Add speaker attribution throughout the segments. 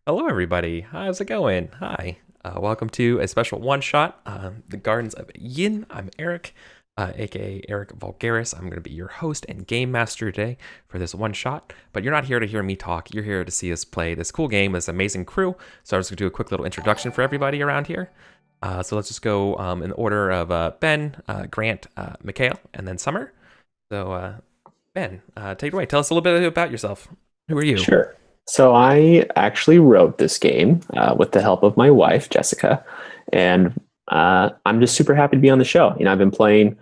Speaker 1: Hello, everybody. How's it going? Hi. Welcome to a special one-shot, The Gardens of Yin. I'm Eric, aka EricVulgaris. I'm going to be your host and game master today for this one-shot. But you're not here to hear me talk. You're here to see us play this cool game, this amazing crew. So I'm just going to do a quick little introduction for everybody around here. So let's just go in order of Ben, Grant, Mikhail, and then Summer. So Ben, take it away. Tell us a little bit about yourself. Who are you?
Speaker 2: Sure. So I actually wrote this game with the help of my wife, Jessica, and I'm just super happy to be on the show. I've been playing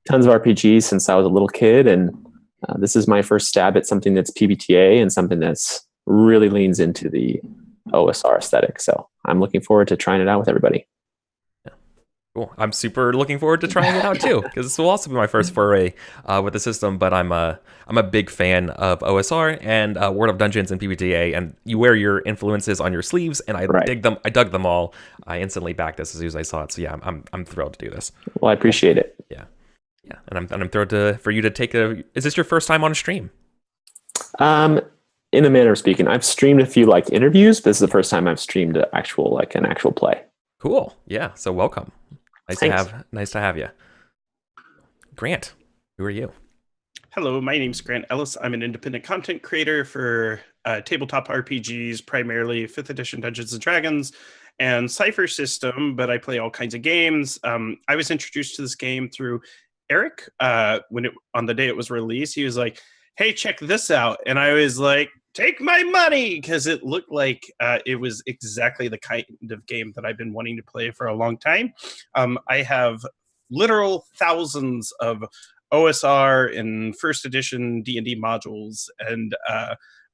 Speaker 2: tons of RPGs since I was a little kid, and this is my first stab at something that's PBTA and something that's really leans into the OSR aesthetic. So I'm looking forward to trying it out with everybody.
Speaker 1: Cool. I'm super looking forward to trying it out too, because this will also be my first foray with the system. But I'm a big fan of OSR and World of Dungeons and PBTA, and you wear your influences on your sleeves, and I dig them. I dug them all. I instantly backed this as soon as I saw it. So yeah, I'm thrilled to do this.
Speaker 2: Well, I appreciate it.
Speaker 1: Yeah, and I'm thrilled for you to take a. Is this your first time on a stream?
Speaker 2: In a manner of speaking, I've streamed a few
Speaker 1: interviews,
Speaker 2: but this is the first time I've streamed an actual play.
Speaker 1: Cool. Yeah. So welcome. Nice to have you. Grant, who are you?
Speaker 3: Hello, my name's Grant Ellis. I'm an independent content creator for tabletop RPGs, primarily 5th edition Dungeons and Dragons and Cypher System, but I play all kinds of games. I was introduced to this game through Eric on the day it was released. He was like, "Hey, check this out," and I was like, "Take my money," because it looked like it was exactly the kind of game that I've been wanting to play for a long time. I have literal thousands of OSR and first edition D&D modules,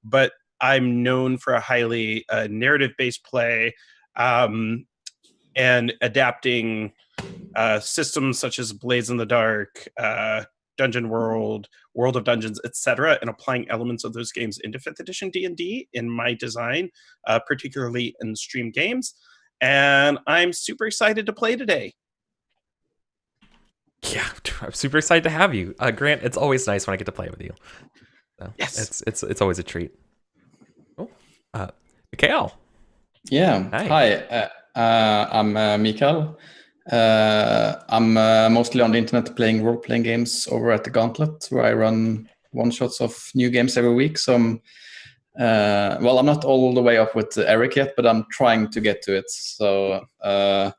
Speaker 3: but I'm known for a highly narrative-based play and adapting systems such as Blades in the Dark, Dungeon World, World of Dungeons, etc., and applying elements of those games into 5th edition D&D in my design, particularly in stream games. And I'm super excited to play today.
Speaker 1: Yeah, I'm super excited to have you, Grant. It's always nice when I get to play with you. So
Speaker 3: yes,
Speaker 1: it's always a treat. Cool. Mikhail.
Speaker 4: Yeah. Hi. I'm Mikael. I'm mostly on the internet playing role-playing games over at the Gauntlet, where I run one-shots of new games every week. So I'm not all the way up with Eric yet, but I'm trying to get to it. So I'm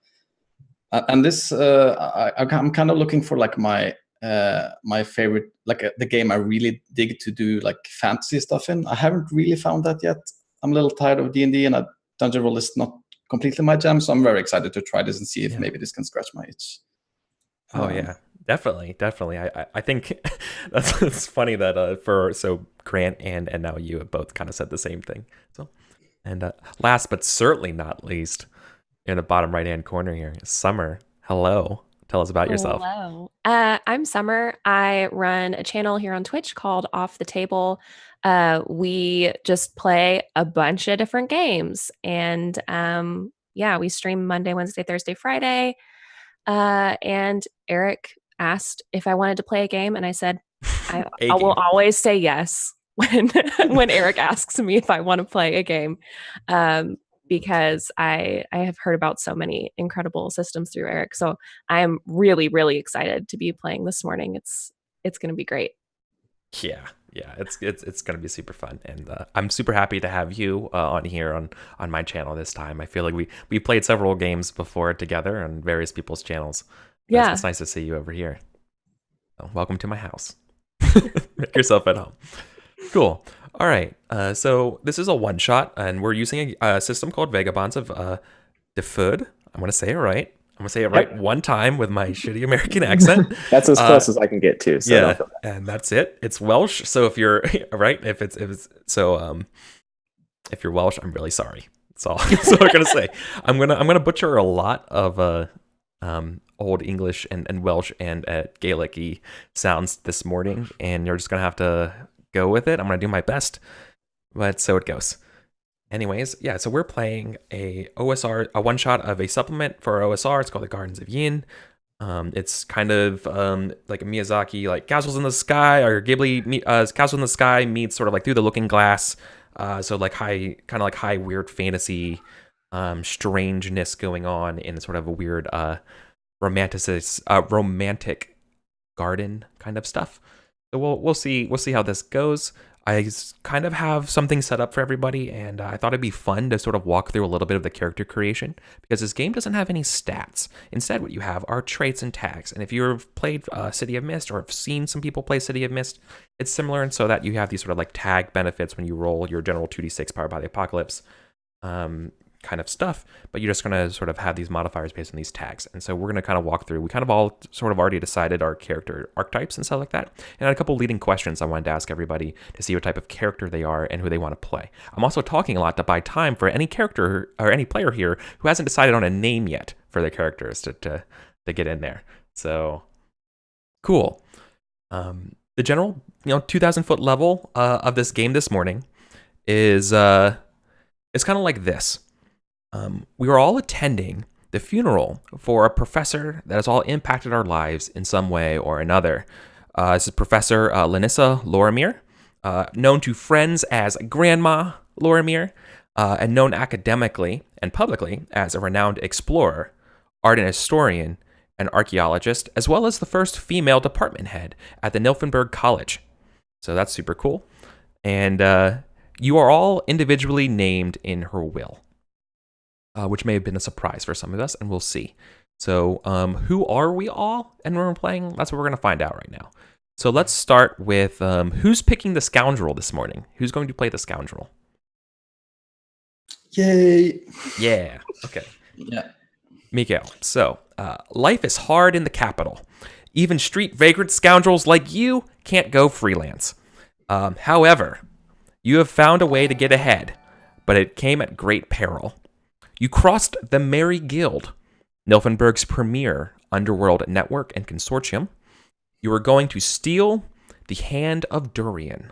Speaker 4: kind of looking for like my favorite, like the game I really dig to do like fantasy stuff in. I haven't really found that yet. I'm a little tired of D&D, and Dungeon World is not completely my jam, so I'm very excited to try this and see if maybe this can scratch my itch.
Speaker 1: Oh yeah, definitely. I think it's funny that Grant and now you have both kind of said the same thing. So, and last but certainly not least, in the bottom right hand corner here, Summer. Hello. Tell us about yourself.
Speaker 5: Hello. I'm Summer. I run a channel here on Twitch called Off the Table. We just play a bunch of different games, and we stream Monday, Wednesday, Thursday, Friday. And Eric asked if I wanted to play a game, and I said I will always say yes when Eric asks me if I want to play a game, because I have heard about so many incredible systems through Eric. So I am really, really excited to be playing this morning. It's going to be great.
Speaker 1: Yeah, it's going to be super fun, and I'm super happy to have you on here on my channel this time. I feel like we played several games before together on various people's channels.
Speaker 5: Yeah,
Speaker 1: it's nice to see you over here. So, welcome to my house. Make yourself at home. Cool. All right. So this is a one shot, and we're using a system called Vagabonds of Dyfed. I'm going to say it right. I'm going to say it right one time with my shitty American accent.
Speaker 2: That's as close as I can get to. So
Speaker 1: yeah, and that's it. It's Welsh. So if you're right, if you're Welsh, I'm really sorry. That's all I'm going to say. I'm going to butcher a lot of Old English and Welsh and Gaelic-y sounds this morning, and you're just going to have to go with it. I'm going to do my best, but so it goes. Anyways, yeah, so we're playing a one shot of a supplement for OSR. It's called The Gardens of Yin. It's kind of like a Miyazaki, like Castles in the Sky, or Ghibli Castle in the Sky meets sort of like Through the Looking Glass, So like kind of like high weird fantasy, strangeness going on in sort of a weird romantic garden kind of stuff. So we'll see how this goes. I kind of have something set up for everybody, and I thought it'd be fun to sort of walk through a little bit of the character creation because this game doesn't have any stats. Instead, what you have are traits and tags. And if you've played City of Mist or have seen some people play City of Mist, it's similar in so that you have these sort of like tag benefits when you roll your general 2d6 powered by the apocalypse. Kind of stuff, but you're just going to sort of have these modifiers based on these tags. And so we're going to kind of walk through. We kind of all sort of already decided our character archetypes and stuff like that. And I had a couple leading questions I wanted to ask everybody to see what type of character they are and who they want to play. I'm also talking a lot to buy time for any character or any player here who hasn't decided on a name yet for their characters to get in there. So cool. The general 2,000 foot level of this game this morning is it's kind of like this. We were all attending the funeral for a professor that has all impacted our lives in some way or another. This is Professor Lanissa Lorimir, known to friends as Grandma Lorimir, and known academically and publicly as a renowned explorer, art and historian, and archaeologist, as well as the first female department head at the Nilfenberg College. So that's super cool. And you are all individually named in her will. Which may have been a surprise for some of us, and we'll see. So who are we all and when we're playing? That's what we're going to find out right now. So let's start with who's picking the scoundrel this morning? Who's going to play the scoundrel?
Speaker 4: Yay!
Speaker 1: Yeah, okay.
Speaker 4: Yeah.
Speaker 1: Mikael, so life is hard in the capital. Even street vagrant scoundrels like you can't go freelance. However, you have found a way to get ahead, but it came at great peril. You crossed the Merry Guild, Nilfenberg's premier underworld network and consortium. You are going to steal the Hand of Durian.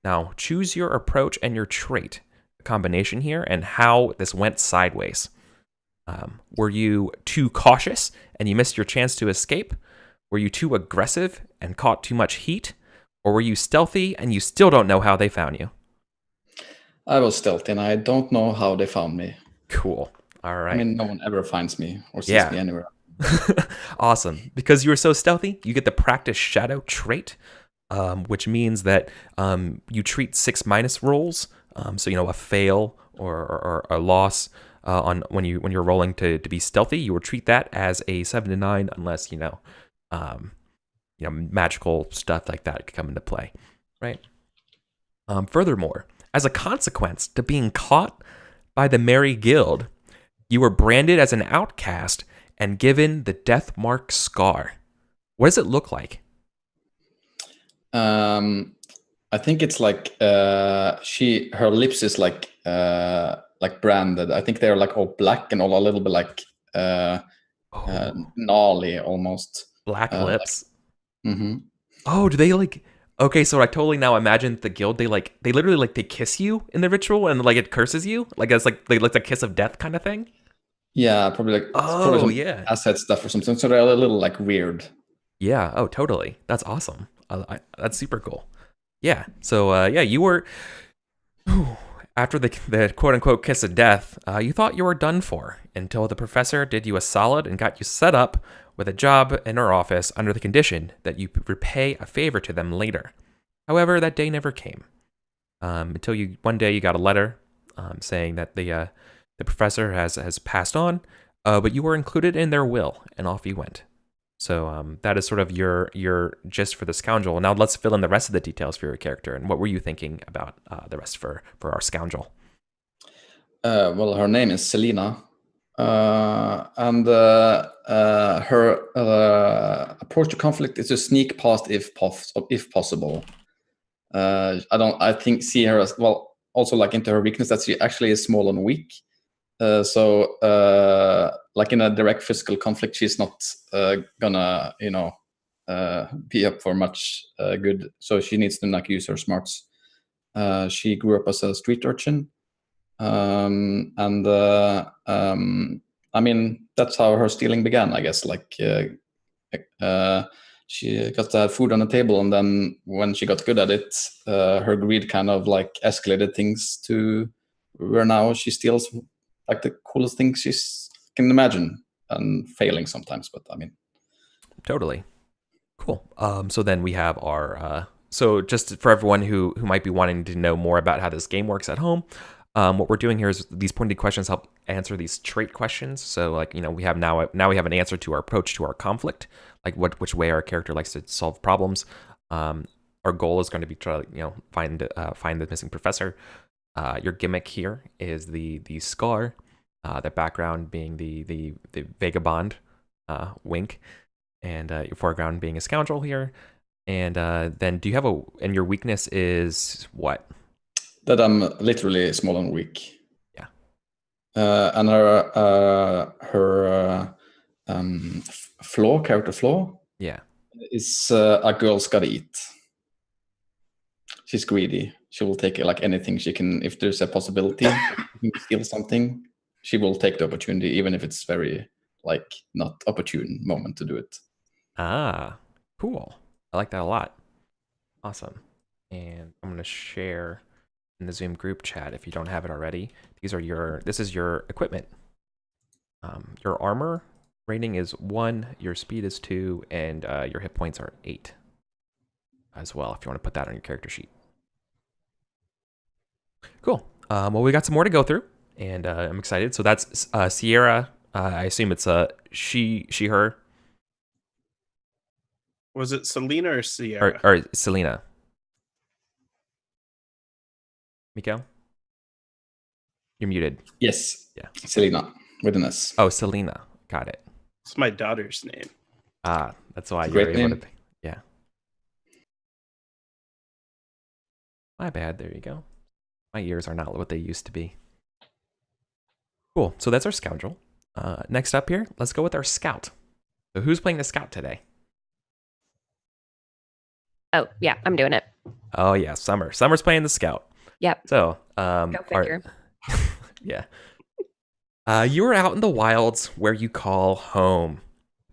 Speaker 1: Now, choose your approach and your trait, the combination here, and how this went sideways. Were you too cautious and you missed your chance to escape? Were you too aggressive and caught too much heat? Or were you stealthy and you still don't know how they found you?
Speaker 4: I was stealthy, and I don't know how they found me.
Speaker 1: Cool. All right.
Speaker 4: I mean, no one ever finds me or sees me anywhere.
Speaker 1: Awesome. Because you were so stealthy, you get the practice shadow trait, which means that you treat 6- rolls, so a fail or a loss on when you're rolling to be stealthy, you will treat that as a 7 to 9 unless magical stuff like that could come into play, right? Furthermore, as a consequence to being caught by the Merry Guild, you were branded as an outcast and given the death mark scar. What does it look like?
Speaker 4: I think it's like her lips is like branded. I think they're like all black and all a little bit like gnarly almost.
Speaker 1: Black lips.
Speaker 4: Mm-hmm.
Speaker 1: Oh, do they like? Okay, so I totally now imagine the guild. They literally they kiss you in the ritual, and like it curses you, like it's like they like the kiss of death kind of thing.
Speaker 4: Yeah, probably like
Speaker 1: yeah,
Speaker 4: asset stuff or something. So they're a little like weird.
Speaker 1: Yeah. Oh, totally. That's awesome. That's super cool. Yeah. So you were after the quote unquote kiss of death. You thought you were done for until the professor did you a solid and got you set up with a job in her office under the condition that you repay a favor to them later. However, that day never came. Until one day you got a letter saying that the professor has passed on, but you were included in their will, and off you went. So that is sort of your gist for the scoundrel. Now let's fill in the rest of the details for your character. And what were you thinking about the rest for our scoundrel?
Speaker 4: Well, her name is Selena. And her approach to conflict is to sneak past if possible. I think see her as well. Also, like into her weakness that she actually is small and weak. So like in a direct physical conflict, she's not gonna be up for much good. So she needs to like use her smarts. She grew up as a street urchin. I mean, that's how her stealing began, I guess. Like she got to have food on the table, and then when she got good at it, her greed kind of like escalated things to where now she steals like the coolest things she can imagine, and failing sometimes, but I mean,
Speaker 1: totally cool. So then we have our so just for everyone who might be wanting to know more about how this game works at home, what we're doing here is these pointed questions help answer these trait questions. So like, we have now we have an answer to our approach to our conflict, like which way our character likes to solve problems. Our goal is going to be try to find the missing professor. Your gimmick here is the scar, the background being the vagabond, wink, and your foreground being a scoundrel here. And then do you have and your weakness is what?
Speaker 4: That I'm literally small and weak.
Speaker 1: Yeah.
Speaker 4: And her character flaw,
Speaker 1: yeah,
Speaker 4: is a girl's gotta eat. She's greedy. She will take like anything she can. If there's a possibility to steal something, she will take the opportunity, even if it's very like not opportune moment to do it.
Speaker 1: Ah, cool. I like that a lot. Awesome. And I'm gonna share in the Zoom group chat if you don't have it already. This is your equipment. Your armor rating is 1, your speed is 2, and your hit points are 8 as well, if you want to put that on your character sheet. Cool. Well, we got some more to go through, and I'm excited. So that's Sierra. I assume it's she, her.
Speaker 3: Was it Selena or Sierra?
Speaker 1: Or Selena. Mikael? You're muted.
Speaker 4: Yes.
Speaker 1: Yeah.
Speaker 4: Selena with an S.
Speaker 1: Oh, Selena. Got it.
Speaker 3: It's my daughter's name.
Speaker 1: Ah, that's why
Speaker 4: It's a
Speaker 1: you're
Speaker 4: great
Speaker 1: able
Speaker 4: name.
Speaker 1: to. Yeah. My bad. There you go. My ears are not what they used to be. Cool. So that's our scoundrel. Next up here, let's go with our scout. So who's playing the scout today?
Speaker 5: Oh, yeah, I'm doing it.
Speaker 1: Oh, yeah, Summer. Summer's playing the scout.
Speaker 5: Yep.
Speaker 1: So,
Speaker 5: Go figure.
Speaker 1: yeah. You are out in the wilds where you call home.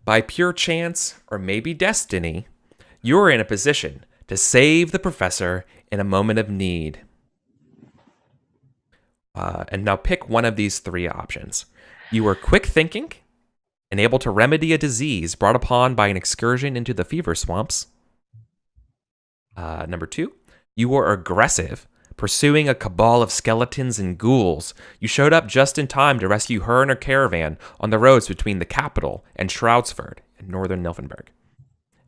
Speaker 1: By pure chance, or maybe destiny, you are in a position to save the professor in a moment of need. And now pick one of these 3 options. You are quick thinking and able to remedy a disease brought upon by an excursion into the fever swamps. Number 2, you are aggressive, pursuing a cabal of skeletons and ghouls. You showed up just in time to rescue her and her caravan on the roads between the capital and Shroudsford in northern Nilfenberg.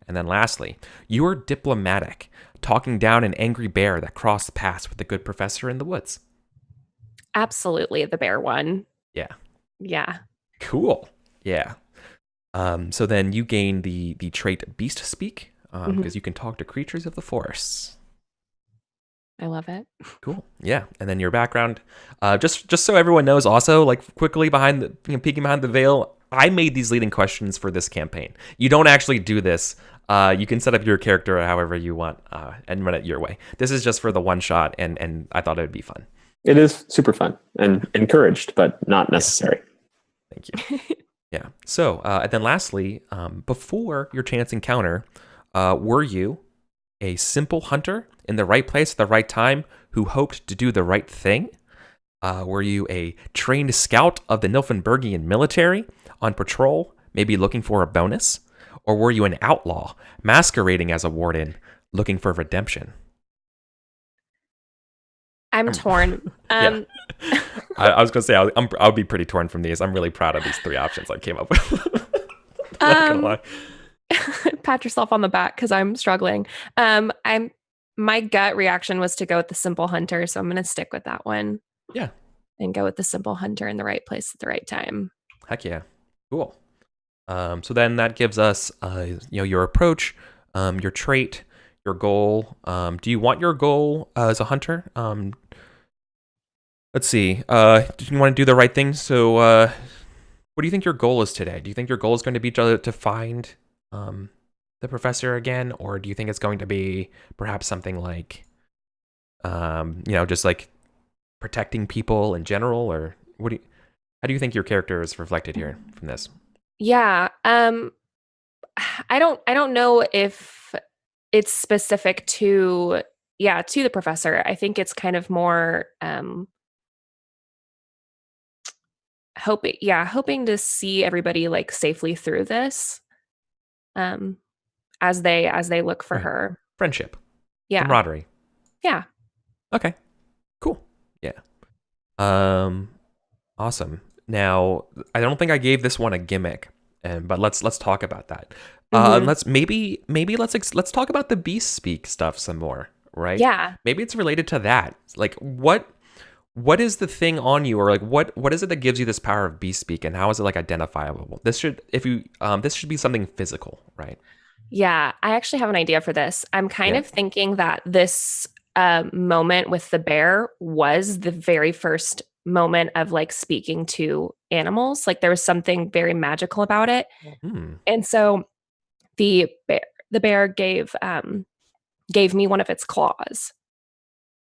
Speaker 1: And then lastly, you are diplomatic, talking down an angry bear that crossed paths with the good professor in the woods.
Speaker 5: Absolutely the bear one.
Speaker 1: Yeah.
Speaker 5: Yeah.
Speaker 1: Cool. Yeah. So then you gain the trait Beast Speak, because you can talk to creatures of the forests.
Speaker 5: I love it.
Speaker 1: Cool. Yeah. And then your background, just so everyone knows also, like quickly peeking behind the veil, I made these leading questions for this campaign. You don't actually do this. You can set up your character however you want and run it your way. This is just for the one shot, and I thought it would be fun.
Speaker 2: It is super fun and encouraged, but not necessary.
Speaker 1: Thank you. Yeah. So, and then lastly, before your chance encounter, were you a simple hunter in the right place at the right time who hoped to do the right thing? Were you a trained scout of the Nilfenbergian military on patrol, maybe looking for a bonus? Or were you an outlaw masquerading as a warden looking for redemption?
Speaker 5: I'm torn.
Speaker 1: Yeah. I was going to say, I'll be pretty torn from these. I'm really proud of these 3 options I came up with. Not gonna lie.
Speaker 5: Pat yourself on the back because I'm struggling. My gut reaction was to go with the simple hunter, so I'm going to stick with that one.
Speaker 1: Yeah.
Speaker 5: And go with the simple hunter in the right place at the right time.
Speaker 1: Heck yeah. Cool. So then that gives us, your approach, your trait, your goal. Do you want your goal as a hunter? Let's see. Do you want to do the right thing? So, what do you think your goal is today? Do you think your goal is going to be to find the professor again, or do you think it's going to be perhaps something like, just like protecting people in general, or how do you think your character is reflected here from this?
Speaker 5: Yeah. I don't know if it's specific to the professor. I think it's kind of more hoping to see everybody like safely through this as they look for her.
Speaker 1: Friendship.
Speaker 5: Yeah.
Speaker 1: Camaraderie.
Speaker 5: Yeah.
Speaker 1: Okay. Cool. Yeah. Awesome. Now, I don't think I gave this one a gimmick, but let's talk about that. Let's let's talk about the beast speak stuff some more, right?
Speaker 5: Yeah.
Speaker 1: Maybe it's related to that. Like, what is the thing on you, or like what is it that gives you this power of beast speak, and how is it like identifiable? This should be something physical, right?
Speaker 5: Yeah, I actually have an idea for this. I'm kind of thinking that this moment with the bear was the very first moment of like speaking to animals. Like there was something very magical about it. And so the bear gave me one of its claws.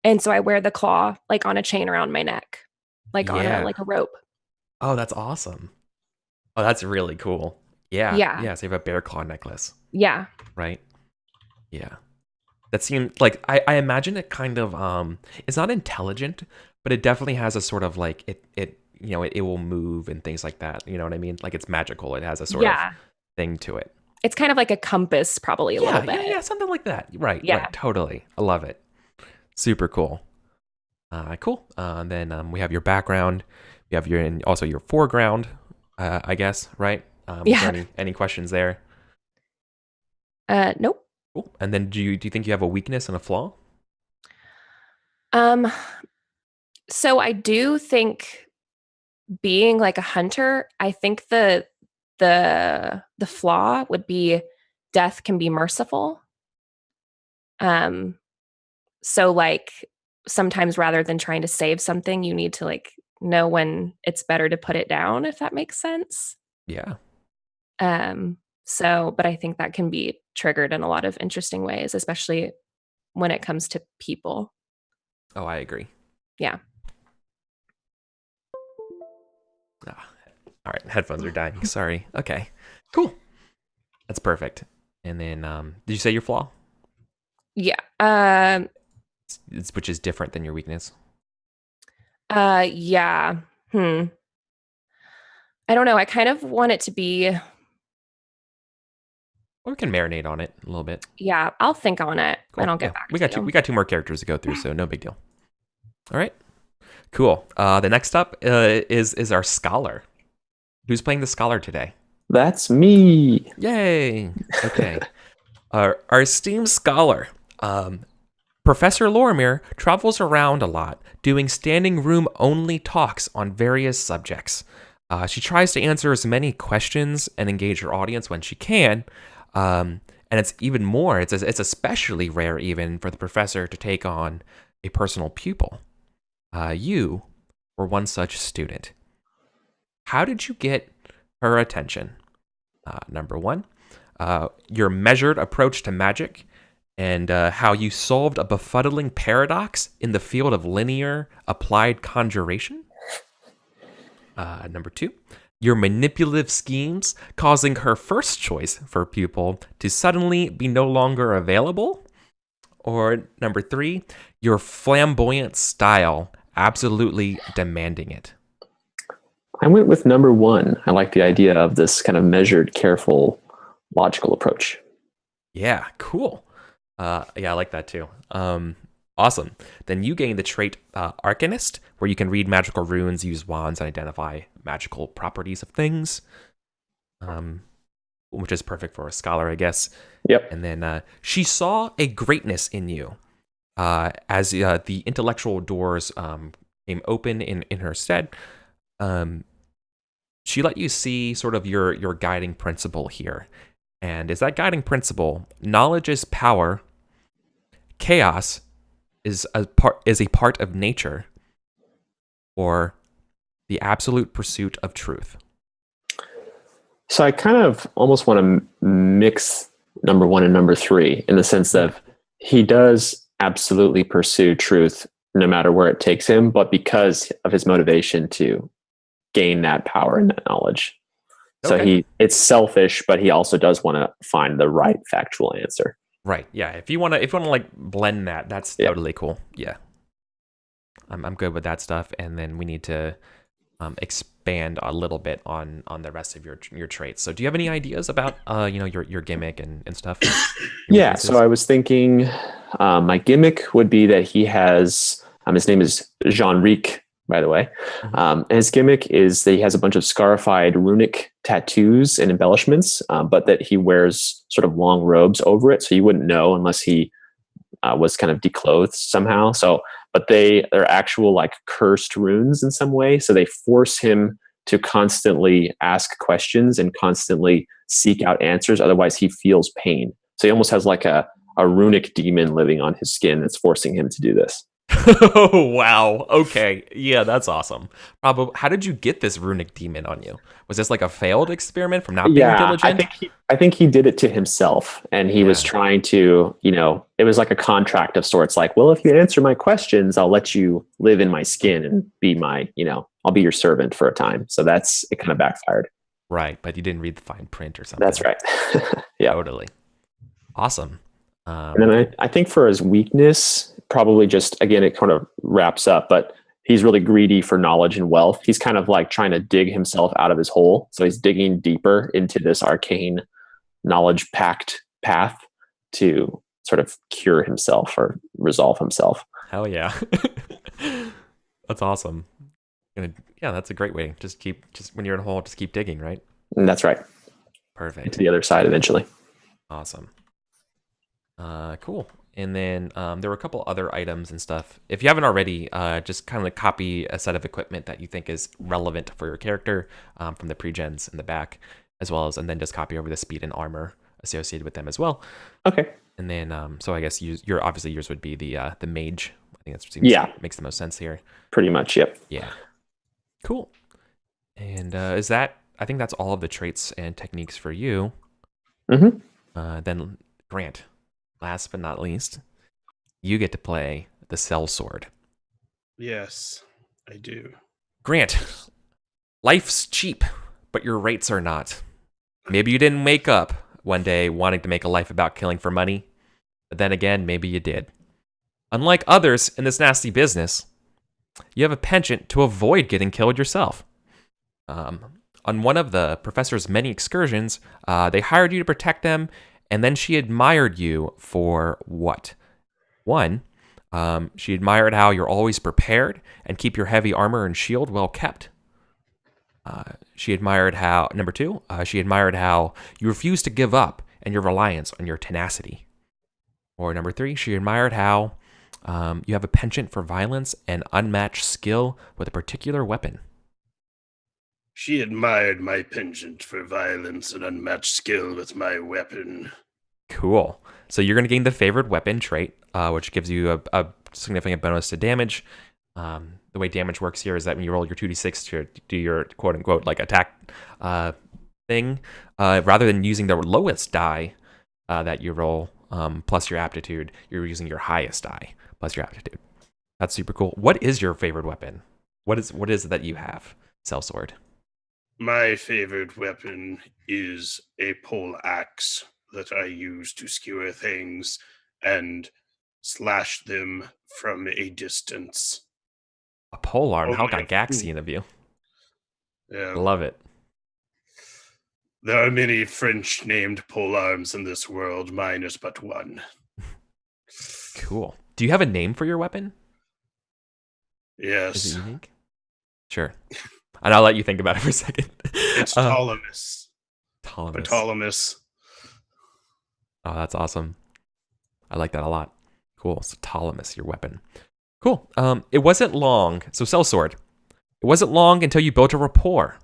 Speaker 5: And so I wear the claw like on a chain around my neck, like on a rope.
Speaker 1: Oh, that's awesome. Oh, that's really cool. Yeah. Yeah. So you have a bear claw necklace.
Speaker 5: Yeah.
Speaker 1: Right. Yeah. That seemed like I imagine it kind of it's not intelligent, but it definitely has a sort of like it will move and things like that. You know what I mean? Like it's magical. It has a sort of thing to it.
Speaker 5: It's kind of like a compass, probably a little bit.
Speaker 1: Yeah, something like that. Right. Yeah. Right. Totally. I love it. Super cool. Cool. Then we have your background. You have also your foreground, I guess, right? Is there any questions there?
Speaker 5: Nope.
Speaker 1: Cool. And then do you think you have a weakness and a flaw?
Speaker 5: So I do think being like a hunter, I think the flaw would be death can be merciful. So like sometimes rather than trying to save something, you need to like know when it's better to put it down, if that makes sense.
Speaker 1: Yeah.
Speaker 5: But I think that can be triggered in a lot of interesting ways, especially when it comes to people.
Speaker 1: Oh, I agree.
Speaker 5: Yeah.
Speaker 1: All right. Headphones are dying. Sorry. Okay. Cool. That's perfect. And then, did you say your flaw?
Speaker 5: Yeah.
Speaker 1: Which is different than your weakness.
Speaker 5: Yeah. I don't know. I kind of want it to be.
Speaker 1: Or we can marinate on it a little bit.
Speaker 5: Yeah, I'll think on it and I'll get back.
Speaker 1: We got two more characters to go through, so no big deal. All right. Cool. The next up is our scholar. Who's playing the scholar today?
Speaker 2: That's me.
Speaker 1: Yay. Okay. Our esteemed scholar, Professor Lorimer, travels around a lot, doing standing room only talks on various subjects. She tries to answer as many questions and engage her audience when she can. And it's even more, it's especially rare even for the professor to take on a personal pupil. You were one such student. How did you get her attention? Number one, your measured approach to magic and how you solved a befuddling paradox in the field of linear applied conjuration. Number two, your manipulative schemes causing her first choice for pupil to suddenly be no longer available. Or number three, your flamboyant style absolutely demanding it.
Speaker 2: I went with number one. I like the idea of this kind of measured, careful, logical approach.
Speaker 1: Yeah, cool. Yeah, I like that too. Awesome. Then you gain the trait Arcanist, where you can read magical runes, use wands, and identify magical properties of things, which is perfect for a scholar, I guess.
Speaker 2: Yep.
Speaker 1: And then she saw a greatness in you as the intellectual doors came open in her stead. She let you see sort of your guiding principle here. And is that guiding principle, knowledge is power, chaos is a part of nature, or the absolute pursuit of truth?
Speaker 2: So I kind of almost want to mix number one and number three in the sense that he does absolutely pursue truth no matter where it takes him, but because of his motivation to gain that power and that knowledge. So
Speaker 1: Okay.
Speaker 2: it's selfish, but he also does want to find the right factual answer.
Speaker 1: Right. Yeah. If you wanna like blend that, that's totally cool. Yeah. I'm good with that stuff. And then we need to expand a little bit on the rest of your traits. So do you have any ideas about your gimmick and stuff?
Speaker 2: Yeah. So I was thinking my gimmick would be that he has his name is Jean-Ric, by the way. And his gimmick is that he has a bunch of scarified runic tattoos and embellishments, but that he wears sort of long robes over it, so you wouldn't know unless he was kind of declothed somehow. So, but they're actual like cursed runes in some way, so they force him to constantly ask questions and constantly seek out answers. Otherwise, he feels pain. So he almost has like a runic demon living on his skin that's forcing him to do this.
Speaker 1: Oh, wow. Okay. Yeah, that's awesome. Probably. How did you get this runic demon on you? Was this like a failed experiment from not being diligent?
Speaker 2: I think he did it to himself, and he was trying to, it was like a contract of sorts. Like, well, if you answer my questions, I'll let you live in my skin and be my, I'll be your servant for a time. So it kind of backfired.
Speaker 1: Right, but you didn't read the fine print or something.
Speaker 2: That's right. Yeah,
Speaker 1: totally. Awesome.
Speaker 2: And then I think for his weakness, probably just, again, it kind of wraps up, but he's really greedy for knowledge and wealth. He's kind of like trying to dig himself out of his hole. So he's digging deeper into this arcane knowledge packed path to sort of cure himself or resolve himself.
Speaker 1: Hell yeah. That's awesome. Yeah, that's a great way. Just when you're in a hole, just keep digging, right?
Speaker 2: And that's right.
Speaker 1: Perfect.
Speaker 2: Get to the other side eventually.
Speaker 1: Awesome. Cool. And then there were a couple other items and stuff. If you haven't already, just kind of copy a set of equipment that you think is relevant for your character from the pre-gens in the back, and then just copy over the speed and armor associated with them as well.
Speaker 2: Okay.
Speaker 1: And then, so I guess yours would be the mage. I think that makes the most sense here.
Speaker 2: Pretty much, yep.
Speaker 1: Yeah. Cool. And I think that's all of the traits and techniques for you.
Speaker 2: Mm-hmm.
Speaker 1: Then Grant, last but not least, you get to play the sellsword.
Speaker 3: Yes, I do.
Speaker 1: Grant, life's cheap, but your rates are not. Maybe you didn't wake up one day wanting to make a life about killing for money, but then again, maybe you did. Unlike others in this nasty business, you have a penchant to avoid getting killed yourself. On one of the professor's many excursions, they hired you to protect them, and then she admired you for what? One, she admired how you're always prepared and keep your heavy armor and shield well kept. She admired how, number two, she admired how you refuse to give up and your reliance on your tenacity. Or number three, she admired how you have a penchant for violence and unmatched skill with a particular weapon.
Speaker 3: She admired my penchant for violence and unmatched skill with my weapon.
Speaker 1: Cool. So you're going to gain the favored weapon trait, which gives you a significant bonus to damage. The way damage works here is that when you roll your 2d6 to do your quote-unquote like attack thing, rather than using the lowest die that you roll plus your aptitude, you're using your highest die plus your aptitude. That's super cool. What is your favorite weapon? What is it that you have, sellsword?
Speaker 3: My favorite weapon is a pole axe that I use to skewer things and slash them from a distance.
Speaker 1: A pole arm? How Gygaxian of you.
Speaker 3: Yeah.
Speaker 1: Love it.
Speaker 3: There are many French-named pole arms in this world. Mine is but one.
Speaker 1: Cool. Do you have a name for your weapon?
Speaker 3: Yes.
Speaker 1: Is it unique? Sure. And I'll let you think about it for a second.
Speaker 3: It's Ptolemus.
Speaker 1: Ptolemus. Oh, that's awesome. I like that a lot. Cool. So Ptolemus, your weapon. Cool. It wasn't long. So sellsword. It wasn't long until you built a rapport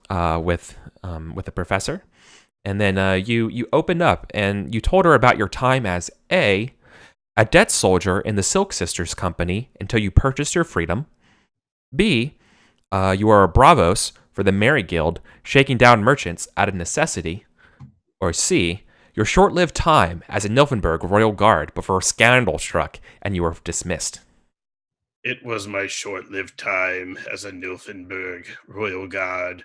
Speaker 1: with the professor, and then you opened up and you told her about your time as a debt soldier in the Silk Sisters Company until you purchased your freedom. B, you are a bravos for the Merry Guild, shaking down merchants out of necessity. Or C, your short-lived time as a Nilfenberg Royal Guard before scandal struck and you were dismissed.
Speaker 3: It was my short-lived time as a Nilfenberg Royal Guard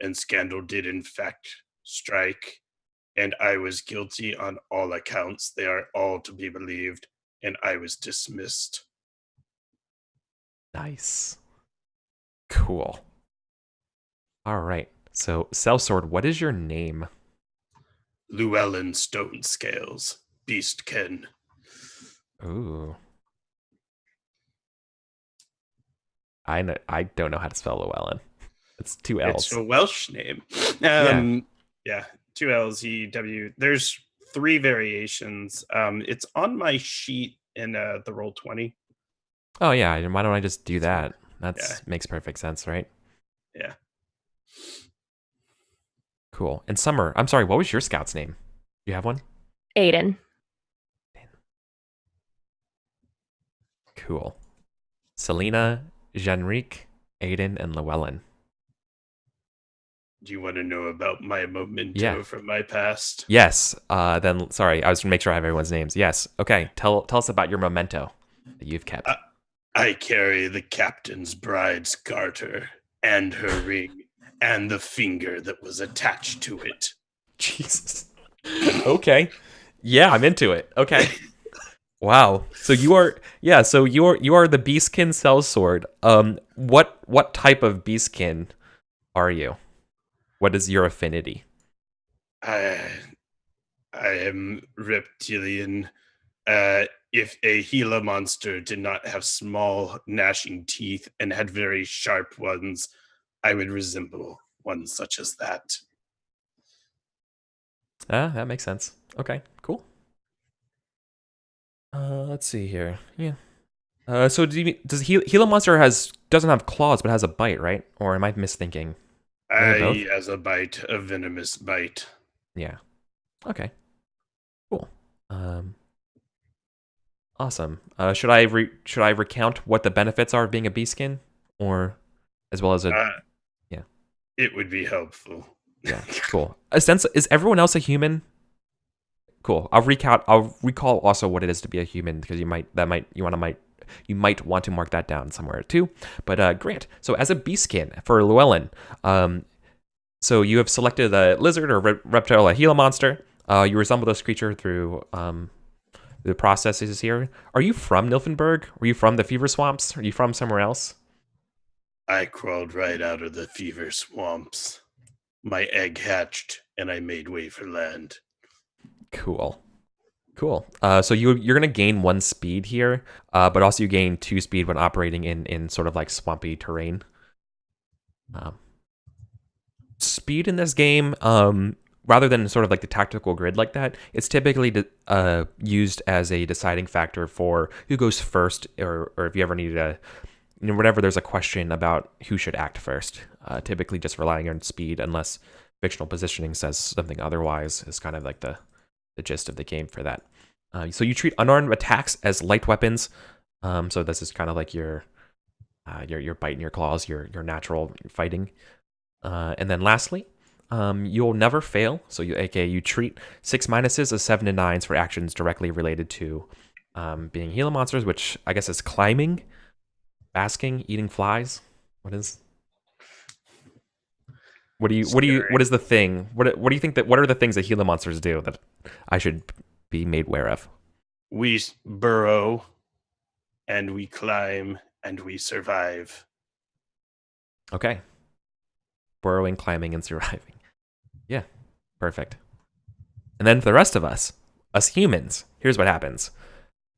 Speaker 3: and scandal did in fact strike, and I was guilty on all accounts. They are all to be believed, and I was dismissed.
Speaker 1: Nice. Cool. All right. So, Sellsword, what is your name?
Speaker 3: Llewellyn Stone Scales, Beastkin.
Speaker 1: Ooh. I don't know how to spell Llewellyn. It's 2 L's.
Speaker 3: It's a Welsh name. Yeah, 2 L's, E, W. There's 3 variations. It's on my sheet in the Roll20.
Speaker 1: Oh, yeah. Why don't I just do that? That makes perfect sense, right?
Speaker 3: Yeah.
Speaker 1: Cool. And Summer, I'm sorry, what was your scout's name? Do you have one?
Speaker 5: Aiden.
Speaker 1: Cool. Selena, Jeanrique, Aiden, and Llewellyn.
Speaker 3: Do you want to know about my memento from my past?
Speaker 1: Yes. Then, sorry, I was going to make sure I have everyone's names. Yes. Okay. Tell us about your memento that you've kept.
Speaker 3: I carry the captain's bride's garter and her ring and the finger that was attached to it.
Speaker 1: Jesus. Okay. Yeah, I'm into it. Okay. Wow. So you are the Beastkin Sellsword. What type of Beastkin are you? What is your affinity?
Speaker 3: I am reptilian. If a Gila monster did not have small gnashing teeth and had very sharp ones, I would resemble one such as that.
Speaker 1: That makes sense. Okay, cool. Let's see here. Yeah. So does Gila monster doesn't have claws but has a bite, right? Or am I misthinking?
Speaker 3: He has a bite, a venomous bite.
Speaker 1: Yeah. Okay. Cool. Awesome. Should I recount what the benefits are of being a beastskin, or as well as yeah?
Speaker 3: It would be helpful.
Speaker 1: Yeah. Cool. Is everyone else a human? Cool. I'll recall also what it is to be a human, because you might want to mark that down somewhere too. But Grant, so as a beastskin for Llewellyn, so you have selected a lizard or reptile, a Gila monster. You resemble this creature through the processes here. Are you from Nilfenberg? Were you from the fever swamps? Are you from somewhere else?
Speaker 3: I crawled right out of the fever swamps. My egg hatched, and I made way for land.
Speaker 1: Cool. So you're going to gain 1 speed here, but also you gain 2 speed when operating in sort of like swampy terrain. Speed in this game, rather than sort of like the tactical grid like that, it's typically used as a deciding factor for who goes first, or if you ever need to, whenever there's a question about who should act first. Typically just relying on speed, unless fictional positioning says something otherwise, is kind of like the gist of the game for that. So you treat unarmed attacks as light weapons. So this is kind of like your bite and your claws, your natural fighting. And then lastly, you'll never fail. So you treat 6 minuses as 7 and 9s for actions directly related to being Gila monsters, which I guess is climbing, basking, eating flies. What is the thing? What do you think what are the things that Gila monsters do that I should be made aware of?
Speaker 3: We burrow, and we climb, and we survive.
Speaker 1: Okay. Burrowing, climbing, and surviving. Yeah, perfect. And then for the rest of us humans, here's what happens.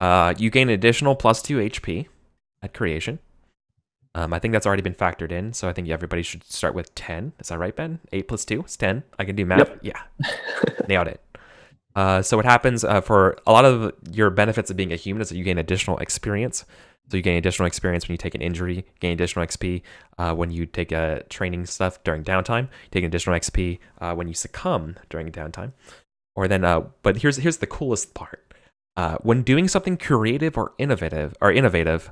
Speaker 1: You gain an additional +2 HP at creation. I think that's already been factored in, so I think everybody should start with 10. Is that right, Ben? 8 + 2 is 10. I can do math.
Speaker 2: Yep.
Speaker 1: Yeah, nailed it. So what happens for a lot of your benefits of being a human is that you gain additional experience. So you gain additional experience when you take an injury, you gain additional XP when you take training stuff during downtime, you take additional XP when you succumb during downtime. Or then, but here's the coolest part. When doing something creative or innovative,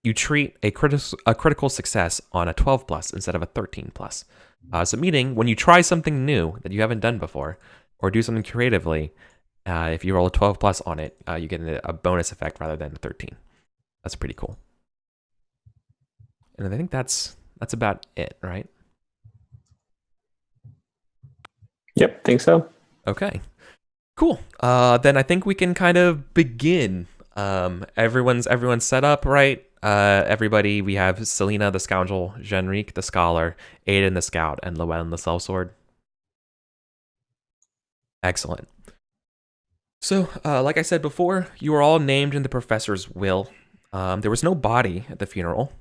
Speaker 1: you treat a critical success on a 12+ instead of a 13+. So meaning when you try something new that you haven't done before, or do something creatively, if you roll a 12+ on it, you get a bonus effect rather than a 13. That's pretty cool. And I think that's about it, right?
Speaker 2: Yep, think so.
Speaker 1: Okay. Cool. Then I think we can kind of begin. Everyone's set up, right? Everybody, we have Selena the Scoundrel, Jeanrique the Scholar, Aiden the Scout, and Llewellyn the Sellsword. Excellent. So, like I said before, you were all named in the professor's will. There was no body at the funeral.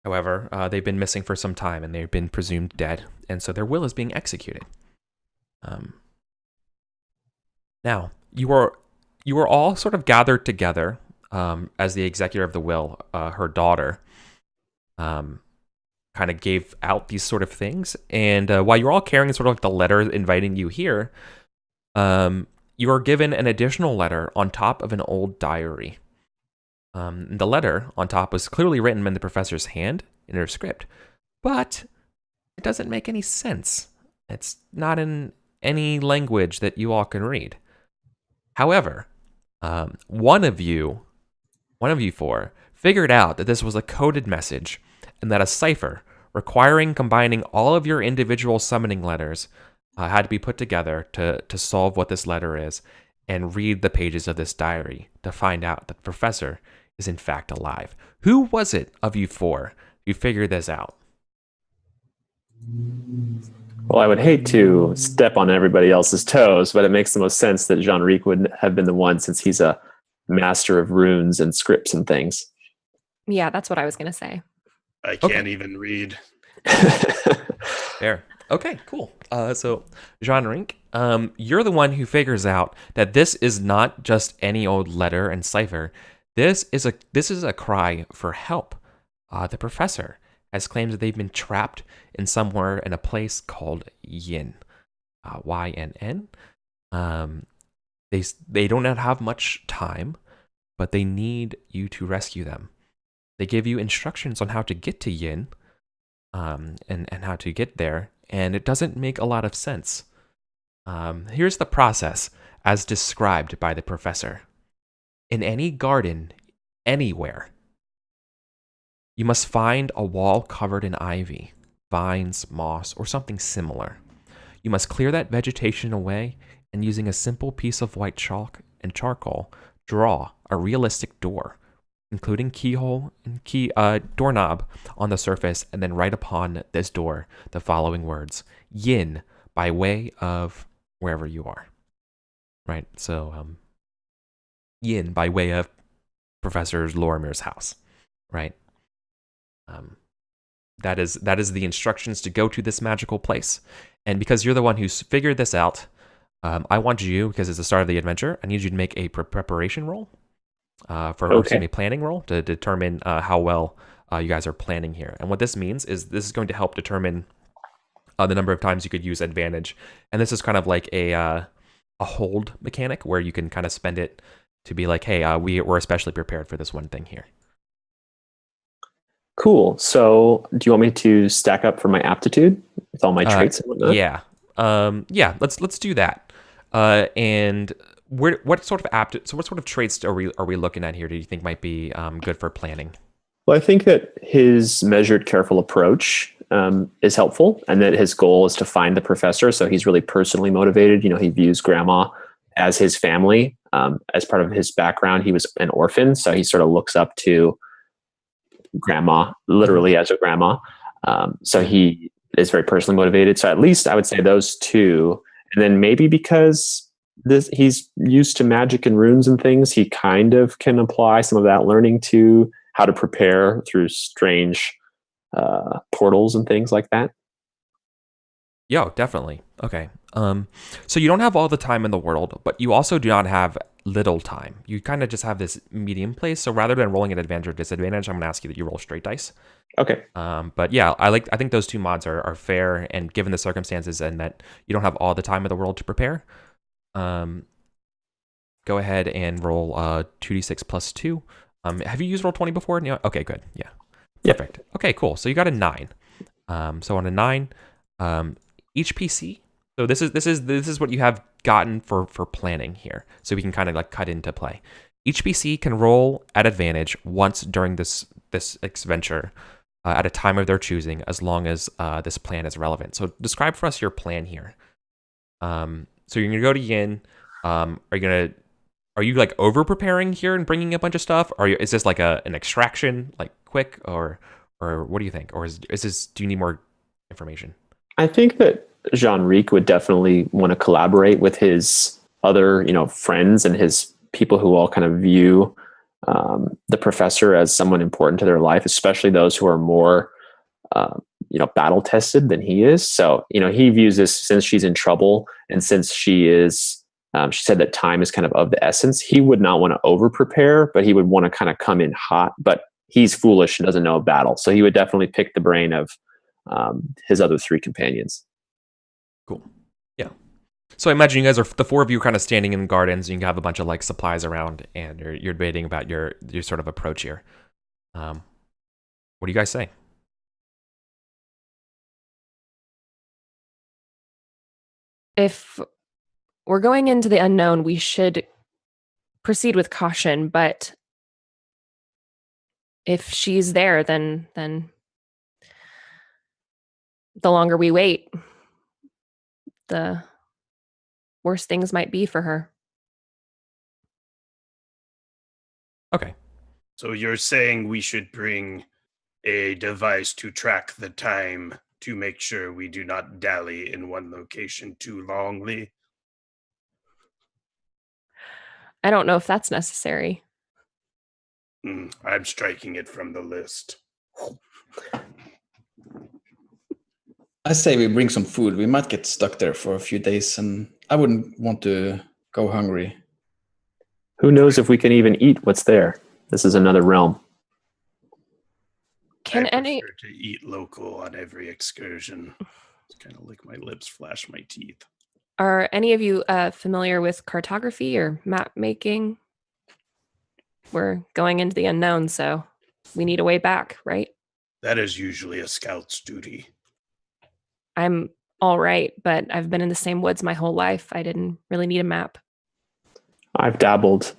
Speaker 1: However, they've been missing for some time, and they've been presumed dead, and so their will is being executed. Now, you were all sort of gathered together as the executor of the will. Her daughter kind of gave out these sort of things, and while you're all carrying sort of like the letter inviting you here, you are given an additional letter on top of an old diary. The letter on top was clearly written in the professor's hand in her script, but it doesn't make any sense. It's not in any language that you all can read. However, one of you four figured out that this was a coded message and that a cipher requiring combining all of your individual summoning letters had to be put together to solve what this letter is and read the pages of this diary to find out that the professor is in fact alive. Who was it of you four who figured this out?
Speaker 2: Well, I would hate to step on everybody else's toes, but it makes the most sense that Jeanrique would have been the one, since he's a master of runes and scripts and things.
Speaker 5: Yeah, that's what I was going to say.
Speaker 3: I can't even read.
Speaker 1: Fair. Okay, cool. So, Jeanrique, you're the one who figures out that this is not just any old letter and cipher. This is a cry for help. The professor has claimed that they've been trapped in somewhere in a place called Yin, YNN. They do not have much time, but they need you to rescue them. They give you instructions on how to get to Yin, and how to get there, and it doesn't make a lot of sense. Here's the process as described by the professor. In any garden, anywhere, you must find a wall covered in ivy, vines, moss, or something similar. You must clear that vegetation away, and using a simple piece of white chalk and charcoal, draw a realistic door, including keyhole and doorknob on the surface, and then write upon this door the following words: Yin, by way of wherever you are. Right? So, Yin, by way of Professor Lorimer's house. Right? That is the instructions to go to this magical place. And because you're the one who's figured this out, I want you, because it's the start of the adventure, I need you to make a preparation roll planning roll to determine how well you guys are planning here. And what this means is this is going to help determine the number of times you could use advantage. And this is kind of like a hold mechanic where you can kind of spend it to be like, hey, we're especially prepared for this one thing here.
Speaker 2: Cool. So do you want me to stack up for my aptitude with all my traits and whatnot?
Speaker 1: Yeah. Let's do that. And what sort of traits are we looking at here? Do you think might be good for planning?
Speaker 2: Well, I think that his measured, careful approach is helpful, and that his goal is to find the professor. So he's really personally motivated. You know, he views Grandma as his family. As part of his background, he was an orphan, so he sort of looks up to Grandma literally as a grandma. So he is very personally motivated. So at least I would say those two. And then maybe because he's used to magic and runes and things, he kind of can apply some of that learning to how to prepare through strange portals and things like that.
Speaker 1: Yo, definitely. Okay. So you don't have all the time in the world, but you also do not have little time. You kind of just have this medium place. So rather than rolling an advantage or disadvantage, I'm going to ask you that you roll straight dice. Okay. But yeah, I think those two mods are fair, and given the circumstances and that you don't have all the time in the world to prepare, go ahead and roll 2d6 plus 2. Have you used Roll20 before? Yeah. Okay, good. Yeah. Perfect. Okay, cool. So you got a 9. So on a 9, each PC. So this is what you have gotten for planning here. So we can kind of like cut into play. Each PC can roll at advantage once during this adventure at a time of their choosing, as long as this plan is relevant. So describe for us your plan here. So you're gonna go to Yin. Are you like over preparing here and bringing a bunch of stuff? Is this like an extraction, like quick, or what do you think? Or is this? Do you need more information?
Speaker 2: I think that Jean-Ric would definitely want to collaborate with his other, friends and his people who all kind of view the professor as someone important to their life, especially those who are more, battle tested than he is. So, he views this, since she's in trouble and since she said that time is kind of the essence. He would not want to over prepare, but he would want to kind of come in hot. But he's foolish and doesn't know battle, so he would definitely pick the brain of his other three companions.
Speaker 1: Cool. Yeah. So I imagine you guys the four of you kind of standing in gardens, and you have a bunch of like supplies around, and you're debating about your sort of approach here. What do you guys say?
Speaker 5: If we're going into the unknown, we should proceed with caution, but if she's there, then the longer we wait, the worse things might be for her.
Speaker 1: Okay.
Speaker 3: So you're saying we should bring a device to track the time to make sure we do not dally in one location too longly?
Speaker 5: I don't know if that's necessary.
Speaker 3: I'm striking it from the list.
Speaker 4: I say we bring some food. We might get stuck there for a few days, and I wouldn't want to go hungry.
Speaker 2: Who knows if we can even eat what's there? This is another realm.
Speaker 3: I prefer to eat local on every excursion. Just kind of lick my lips, flash my teeth.
Speaker 5: Are any of you familiar with cartography or map making? We're going into the unknown, so we need a way back, right?
Speaker 3: That is usually a scout's duty.
Speaker 5: I'm all right, but I've been in the same woods my whole life. I didn't really need a map.
Speaker 2: I've dabbled,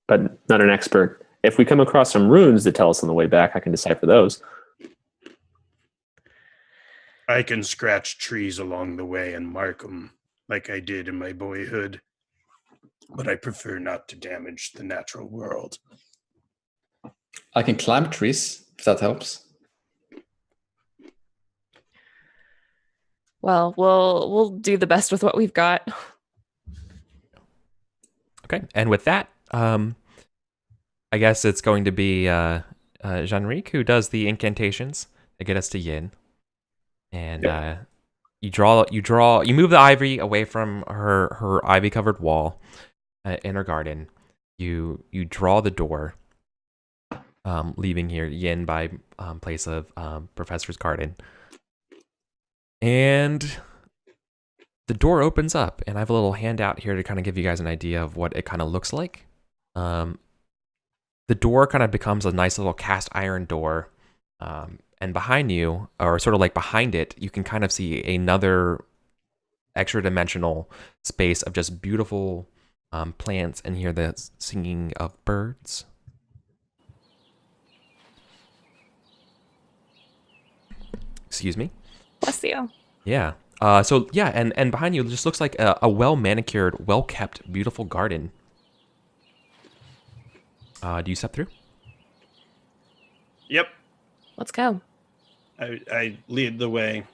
Speaker 2: but not an expert. If we come across some runes that tell us on the way back, I can decipher those.
Speaker 3: I can scratch trees along the way and mark them like I did in my boyhood, but I prefer not to damage the natural world.
Speaker 4: I can climb trees, if that helps.
Speaker 5: Well, we'll do the best with what we've got.
Speaker 1: Okay, and with that, I guess it's going to be Jean-Ric who does the incantations to get us to Yin, and you move the ivy away from her ivy covered wall in her garden. You draw the door, leaving here Yin by place of Professor's garden. And the door opens up, and I have a little handout here to kind of give you guys an idea of what it kind of looks like. The door kind of becomes a nice little cast iron door, and behind you, or sort of like behind it, you can kind of see another extra dimensional space of just beautiful plants, and hear the singing of birds. Excuse me.
Speaker 5: Bless you.
Speaker 1: Yeah. And behind you, it just looks like a well-manicured, well-kept, beautiful garden. Do you step through?
Speaker 3: Yep.
Speaker 5: Let's go.
Speaker 3: I lead the way.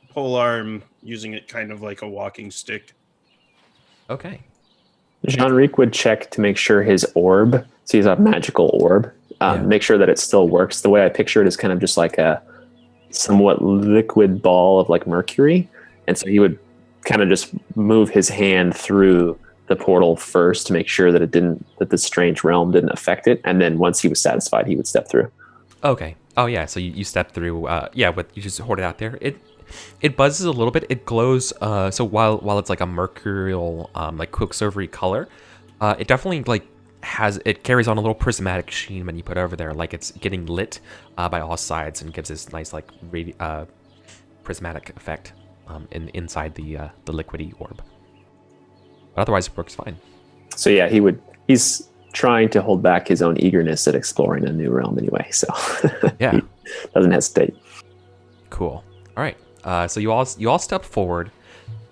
Speaker 3: Pole arm, using it kind of like a walking stick.
Speaker 1: Okay.
Speaker 2: Jean-Ric would check to make sure his orb, so he's a magical orb, make sure that it still works. The way I picture it is kind of just like a somewhat liquid ball of like mercury, and so he would kind of just move his hand through the portal first to make sure that that the strange realm didn't affect it, and then once he was satisfied, he would step through.
Speaker 1: Okay. Oh yeah. So you step through. But you just hoard it out there. It buzzes a little bit. It glows. So while it's like a mercurial, like quicksilvery color, it definitely like it carries on a little prismatic sheen when you put it over there, like it's getting lit by all sides, and gives this nice like prismatic effect inside the liquidy orb. But otherwise, it works fine.
Speaker 2: So yeah, he's trying to hold back his own eagerness at exploring a new realm anyway. So
Speaker 1: yeah,
Speaker 2: doesn't hesitate.
Speaker 1: Cool. All right. So you all step forward,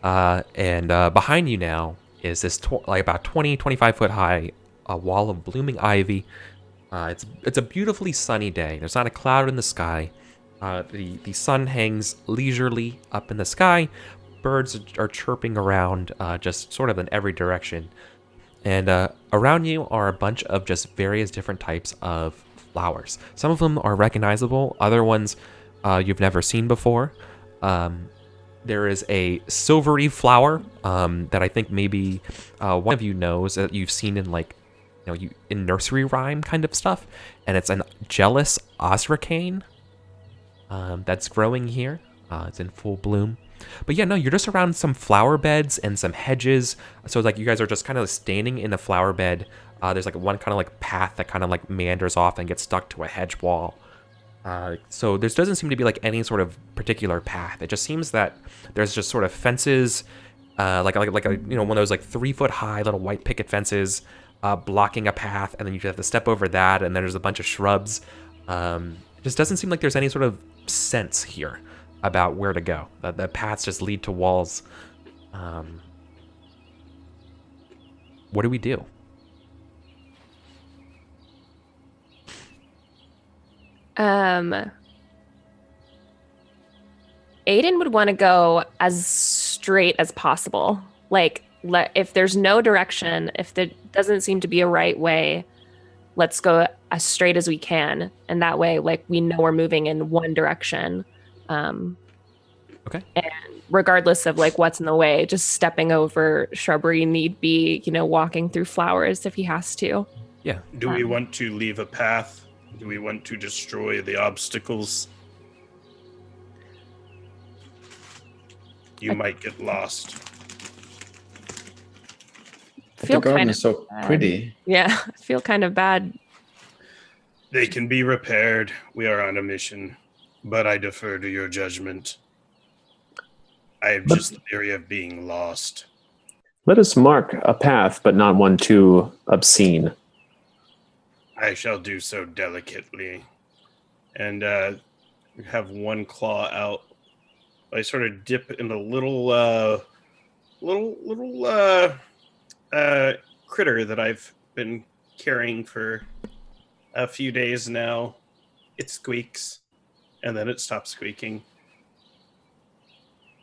Speaker 1: and behind you now is this like about 25 foot high wall of blooming ivy. It's a beautifully sunny day. There's not a cloud in the sky. The sun hangs leisurely up in the sky. Birds are chirping around, just sort of in every direction. And around you are a bunch of just various different types of flowers. Some of them are recognizable. Other ones you've never seen before. There is a silvery flower that I think maybe one of you knows that you've seen in in nursery rhyme kind of stuff, and it's an jealous osricane that's growing here. It's in full bloom. But yeah, no, you're just around some flower beds and some hedges. So like you guys are just kind of standing in a flower bed. There's like one kind of like path that kind of like meanders off and gets stuck to a hedge wall. So there doesn't seem to be like any sort of particular path. It just seems that there's just sort of fences, like a one of those like 3 foot high little white picket fences, blocking a path, and then you have to step over that, and then there's a bunch of shrubs. It just doesn't seem like there's any sort of sense here about where to go. The paths just lead to walls. What do we do?
Speaker 5: Aiden would want to go as straight as possible. Like, if there's no direction, if there doesn't seem to be a right way, let's go as straight as we can. And that way, like, we know we're moving in one direction.
Speaker 1: Okay.
Speaker 5: And regardless of like what's in the way, just stepping over shrubbery need be, walking through flowers if he has to.
Speaker 1: Yeah.
Speaker 3: Do we want to leave a path? Do we want to destroy the obstacles? You might get lost.
Speaker 4: The garden is so pretty.
Speaker 5: Yeah, I feel kind of bad.
Speaker 3: They can be repaired. We are on a mission, but I defer to your judgment. I have just the theory of being lost.
Speaker 2: Let us mark a path, but not one too obscene.
Speaker 3: I shall do so delicately. And have one claw out. I sort of dip in a little critter that I've been carrying for a few days now. It squeaks, and then it stops squeaking.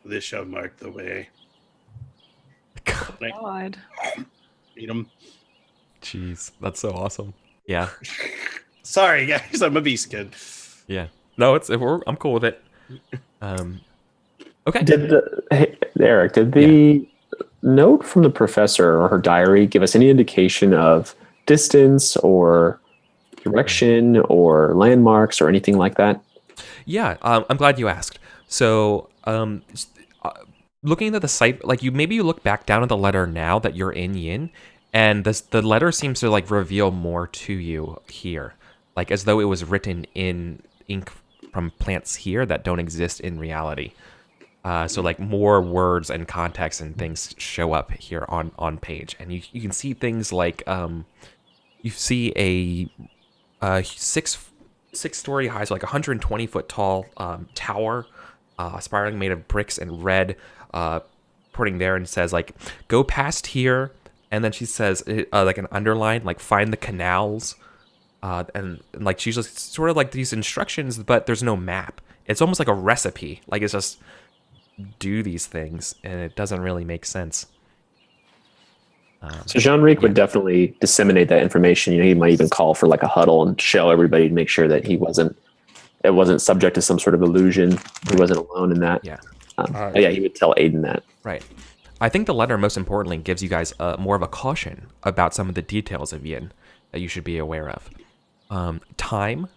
Speaker 3: This shall mark the way.
Speaker 5: God.
Speaker 3: Eat 'em.
Speaker 1: Jeez, that's so awesome. Yeah.
Speaker 3: Sorry, guys, I'm a beast kid.
Speaker 1: Yeah. No, I'm cool with it. Okay.
Speaker 2: Eric, did the note from the professor or her diary give us any indication of distance or direction or landmarks or anything like that?
Speaker 1: Yeah, I'm glad you asked. So, looking at the site, like you look back down at the letter now that you're in Yin, and the letter seems to like reveal more to you here, like as though it was written in ink from plants here that don't exist in reality. So like more words and context and things show up here on page, and you can see things like you see a 6-story high, so like 120 foot tall tower, spiraling, made of bricks and red, putting there, and says like go past here, and then she says like an underline, like find the canals, and like she's just sort of like these instructions, but there's no map. It's almost like a recipe, like it's just do these things, and it doesn't really make sense.
Speaker 2: So Jean-Ric would definitely disseminate that information. He might even call for like a huddle and show everybody to make sure that it wasn't subject to some sort of illusion. He wasn't alone in that.
Speaker 1: Yeah.
Speaker 2: He would tell Aiden that.
Speaker 1: Right. I think the letter most importantly gives you guys more of a caution about some of the details of Yin that you should be aware of. Time.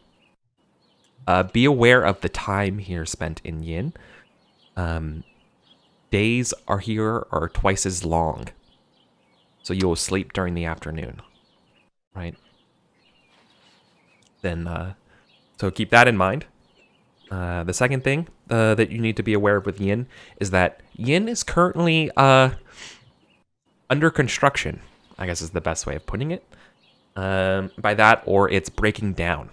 Speaker 1: Be aware of the time here spent in Yin. Days are twice as long. So you will sleep during the afternoon, right? Then, so keep that in mind. The second thing that you need to be aware of with Yin is that Yin is currently under construction, I guess is the best way of putting it. By that, or it's breaking down,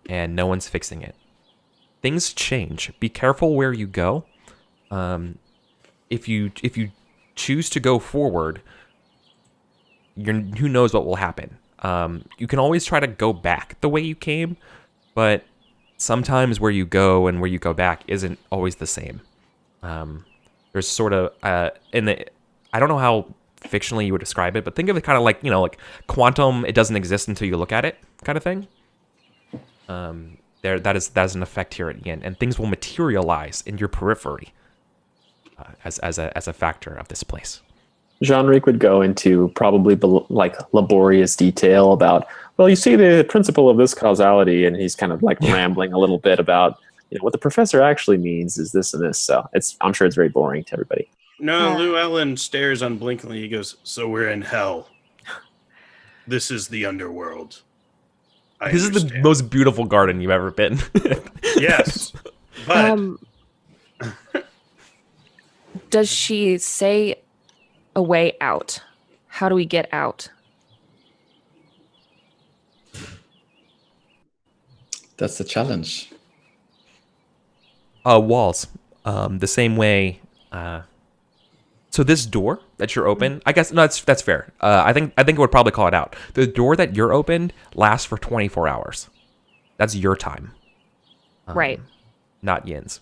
Speaker 1: and no one's fixing it. things change. Be careful where you go. If you choose to go forward, who knows what will happen. You can always try to go back the way you came, but sometimes where you go and where you go back isn't always the same. There's sort of I don't know how fictionally you would describe it, but think of it kind of like, like quantum. It doesn't exist until you look at it, kind of thing. That is an effect here at the end, and things will materialize in your periphery as a factor of this place.
Speaker 2: Jean-Ric would go into probably like laborious detail about, well, you see the principle of this causality, and he's kind of like rambling a little bit about what the professor actually means is this and this. So I'm sure it's very boring to everybody.
Speaker 3: No, Llewellyn stares unblinkingly. He goes, "So we're in hell. This is the underworld."
Speaker 1: This is the most beautiful garden you've ever been.
Speaker 3: Yes, but
Speaker 5: does she say a way out? How do we get out?
Speaker 4: That's the challenge.
Speaker 1: Walls. The same way. So this door that you're open, I guess no, that's fair. I think it would probably call it out. The door that you're opened lasts for 24 hours. That's your time.
Speaker 5: Right.
Speaker 1: Not Yin's.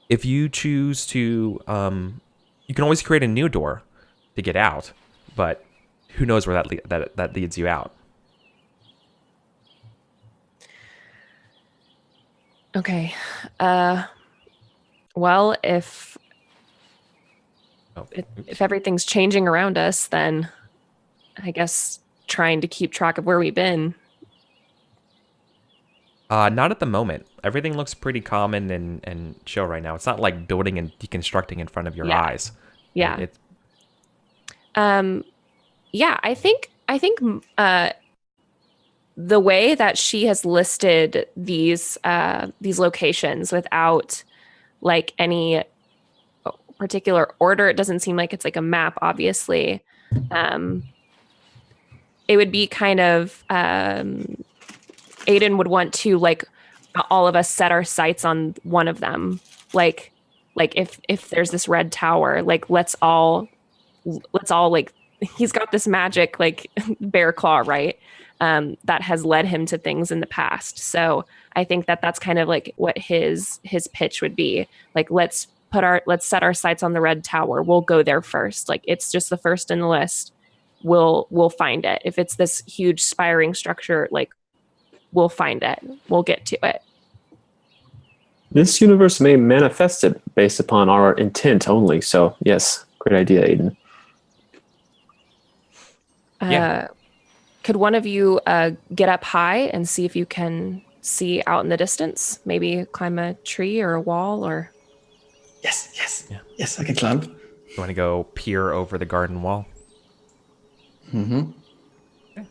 Speaker 1: If you choose to, you can always create a new door to get out, but who knows where that leads you out.
Speaker 5: Okay. Well, if everything's changing around us, then I guess trying to keep track of where we've been.
Speaker 1: Not at the moment. Everything looks pretty common and chill right now. It's not like building and deconstructing in front of your eyes.
Speaker 5: Yeah. I think the way that she has listed these locations without like any particular order, it doesn't seem like it's like a map, obviously. It would be kind of Aiden would want to like all of us set our sights on one of them. Like if there's this red tower, like let's all like, he's got this magic like bear claw, right? That has led him to things in the past. So I think that's kind of like what his pitch would be. Like, let's set our sights on the red tower. We'll go there first. Like, it's just the first in the list. We'll find it. If it's this huge spiring structure, like, we'll find it. We'll get to it.
Speaker 2: This universe may manifest it based upon our intent only. So yes, great idea, Aiden.
Speaker 5: Could one of you get up high and see if you can see out in the distance? Maybe climb a tree or a wall or...
Speaker 4: Yes, I can climb.
Speaker 1: You want to go peer over the garden wall?
Speaker 4: Mm-hmm.
Speaker 1: Okay.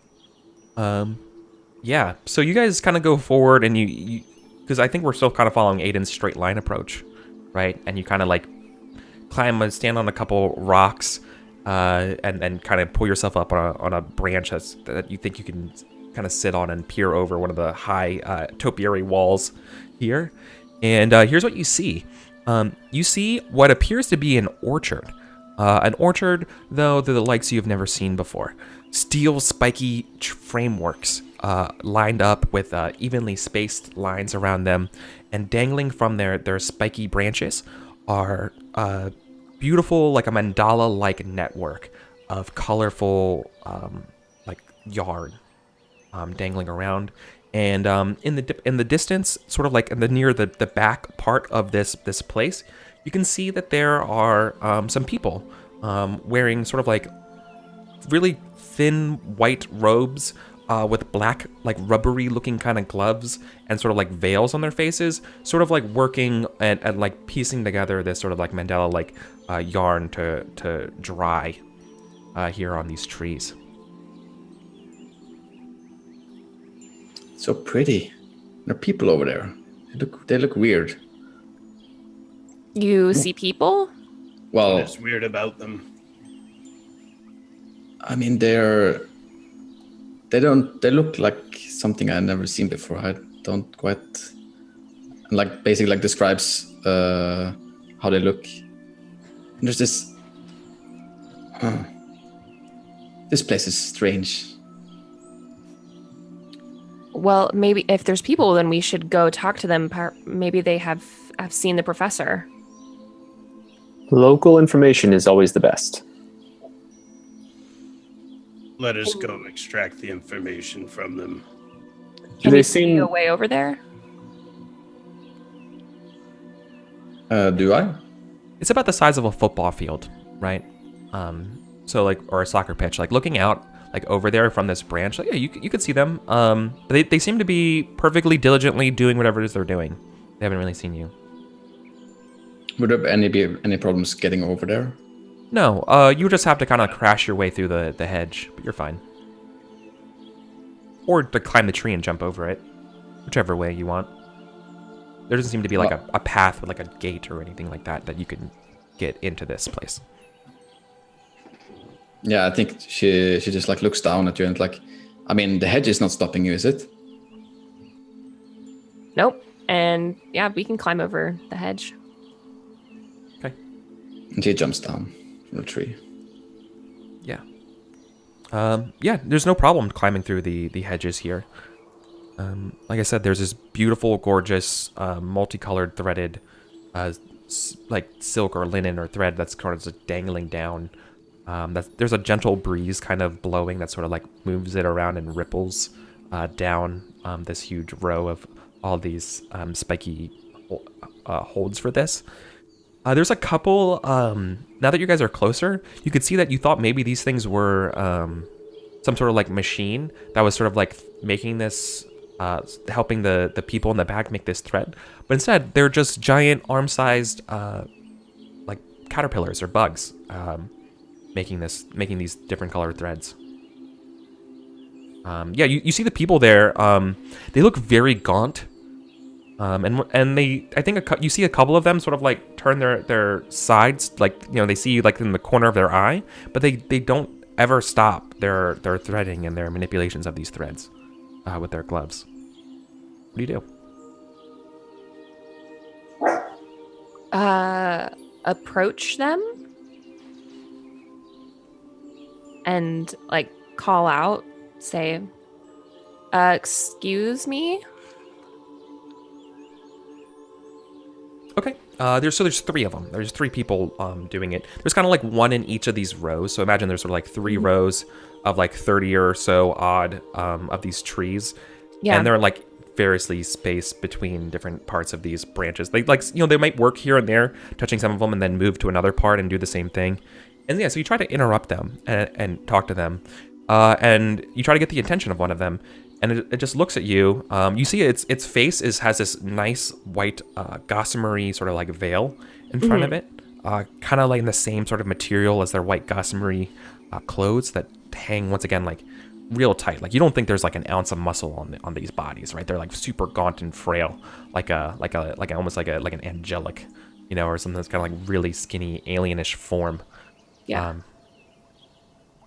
Speaker 1: Yeah, so you guys kind of go forward and you because I think we're still kind of following Aiden's straight line approach, right? And you kind of like stand on a couple rocks and kind of pull yourself up on a branch that you think you can kind of sit on and peer over one of the high topiary walls here. And here's what you see. You see what appears to be an orchard. An orchard, though, the likes you've never seen before. Steel spiky frameworks lined up with evenly spaced lines around them, and dangling from their spiky branches are beautiful, like a mandala-like network of colorful like yarn dangling around. And in the distance, sort of like near the back part of this place, you can see that there are some people wearing sort of like really thin white robes with black, like rubbery looking kind of gloves and sort of like veils on their faces, sort of like working and like piecing together this sort of like mandala like yarn to dry here on these trees.
Speaker 4: So pretty. There are people over there. They look weird.
Speaker 5: You see people?
Speaker 4: Well,
Speaker 3: what's weird about them?
Speaker 4: I mean, they look like something I've never seen before. I don't quite and like basically like describes how they look. And there's this. This place is strange.
Speaker 5: Well, maybe if there's people, then we should go talk to them. Maybe they have seen the professor.
Speaker 2: Local information is always the best.
Speaker 3: Let us go extract the information from them.
Speaker 2: Do they seem
Speaker 5: a way over there?
Speaker 4: Do I?
Speaker 1: It's about the size of a football field, right? So like, or a soccer pitch. Like looking out, like over there from this branch, like, yeah, you could see them. They seem to be perfectly diligently doing whatever it is they're doing. They haven't really seen you.
Speaker 4: Would there be any problems getting over there?
Speaker 1: No, you just have to kind of crash your way through the hedge, but you're fine. Or to climb the tree and jump over it, whichever way you want. There doesn't seem to be like a path with like a gate or anything like that you can get into this place.
Speaker 4: Yeah, I think she just like looks down at you and like, I mean, the hedge is not stopping you, is it?
Speaker 5: Nope. And yeah, we can climb over the hedge.
Speaker 1: Okay.
Speaker 4: And she jumps down from the tree.
Speaker 1: Yeah. Yeah, there's no problem climbing through the hedges here. Like I said, there's this beautiful, gorgeous, multicolored threaded, like silk or linen or thread that's kind of just dangling down. There's a gentle breeze kind of blowing that sort of like moves it around and ripples down this huge row of all these spiky holds for this. There's a couple, now that you guys are closer, you could see that you thought maybe these things were some sort of like machine that was sort of like making this, helping the people in the back make this thread. But instead, they're just giant arm-sized like caterpillars or bugs making these different colored threads. Yeah, you see the people there, they look very gaunt. And they, I think you see a couple of them sort of like turn their sides, like, you know, they see you like in the corner of their eye, but they don't ever stop their threading and their manipulations of these threads with their gloves. What do you do?
Speaker 5: Approach them and like call out, say, excuse me.
Speaker 1: Okay. There's three of them. There's three people doing it. There's kind of like one in each of these rows. So imagine there's sort of like three rows of like 30 or so odd of these trees.
Speaker 5: Yeah.
Speaker 1: And they're like variously spaced between different parts of these branches. They like, you know, they might work here and there, touching some of them and then move to another part and do the same thing. And yeah, so you try to interrupt them and talk to them. And you try to get the attention of one of them. And it just looks at you. You see its face has this nice white gossamery sort of like veil in front of it. Kind of like in the same sort of material as their white gossamery clothes that hang once again like real tight. Like you don't think there's like an ounce of muscle on these bodies, right? They're like super gaunt and frail, like almost like an angelic, you know, or something that's kind of like really skinny alienish form.
Speaker 5: Yeah.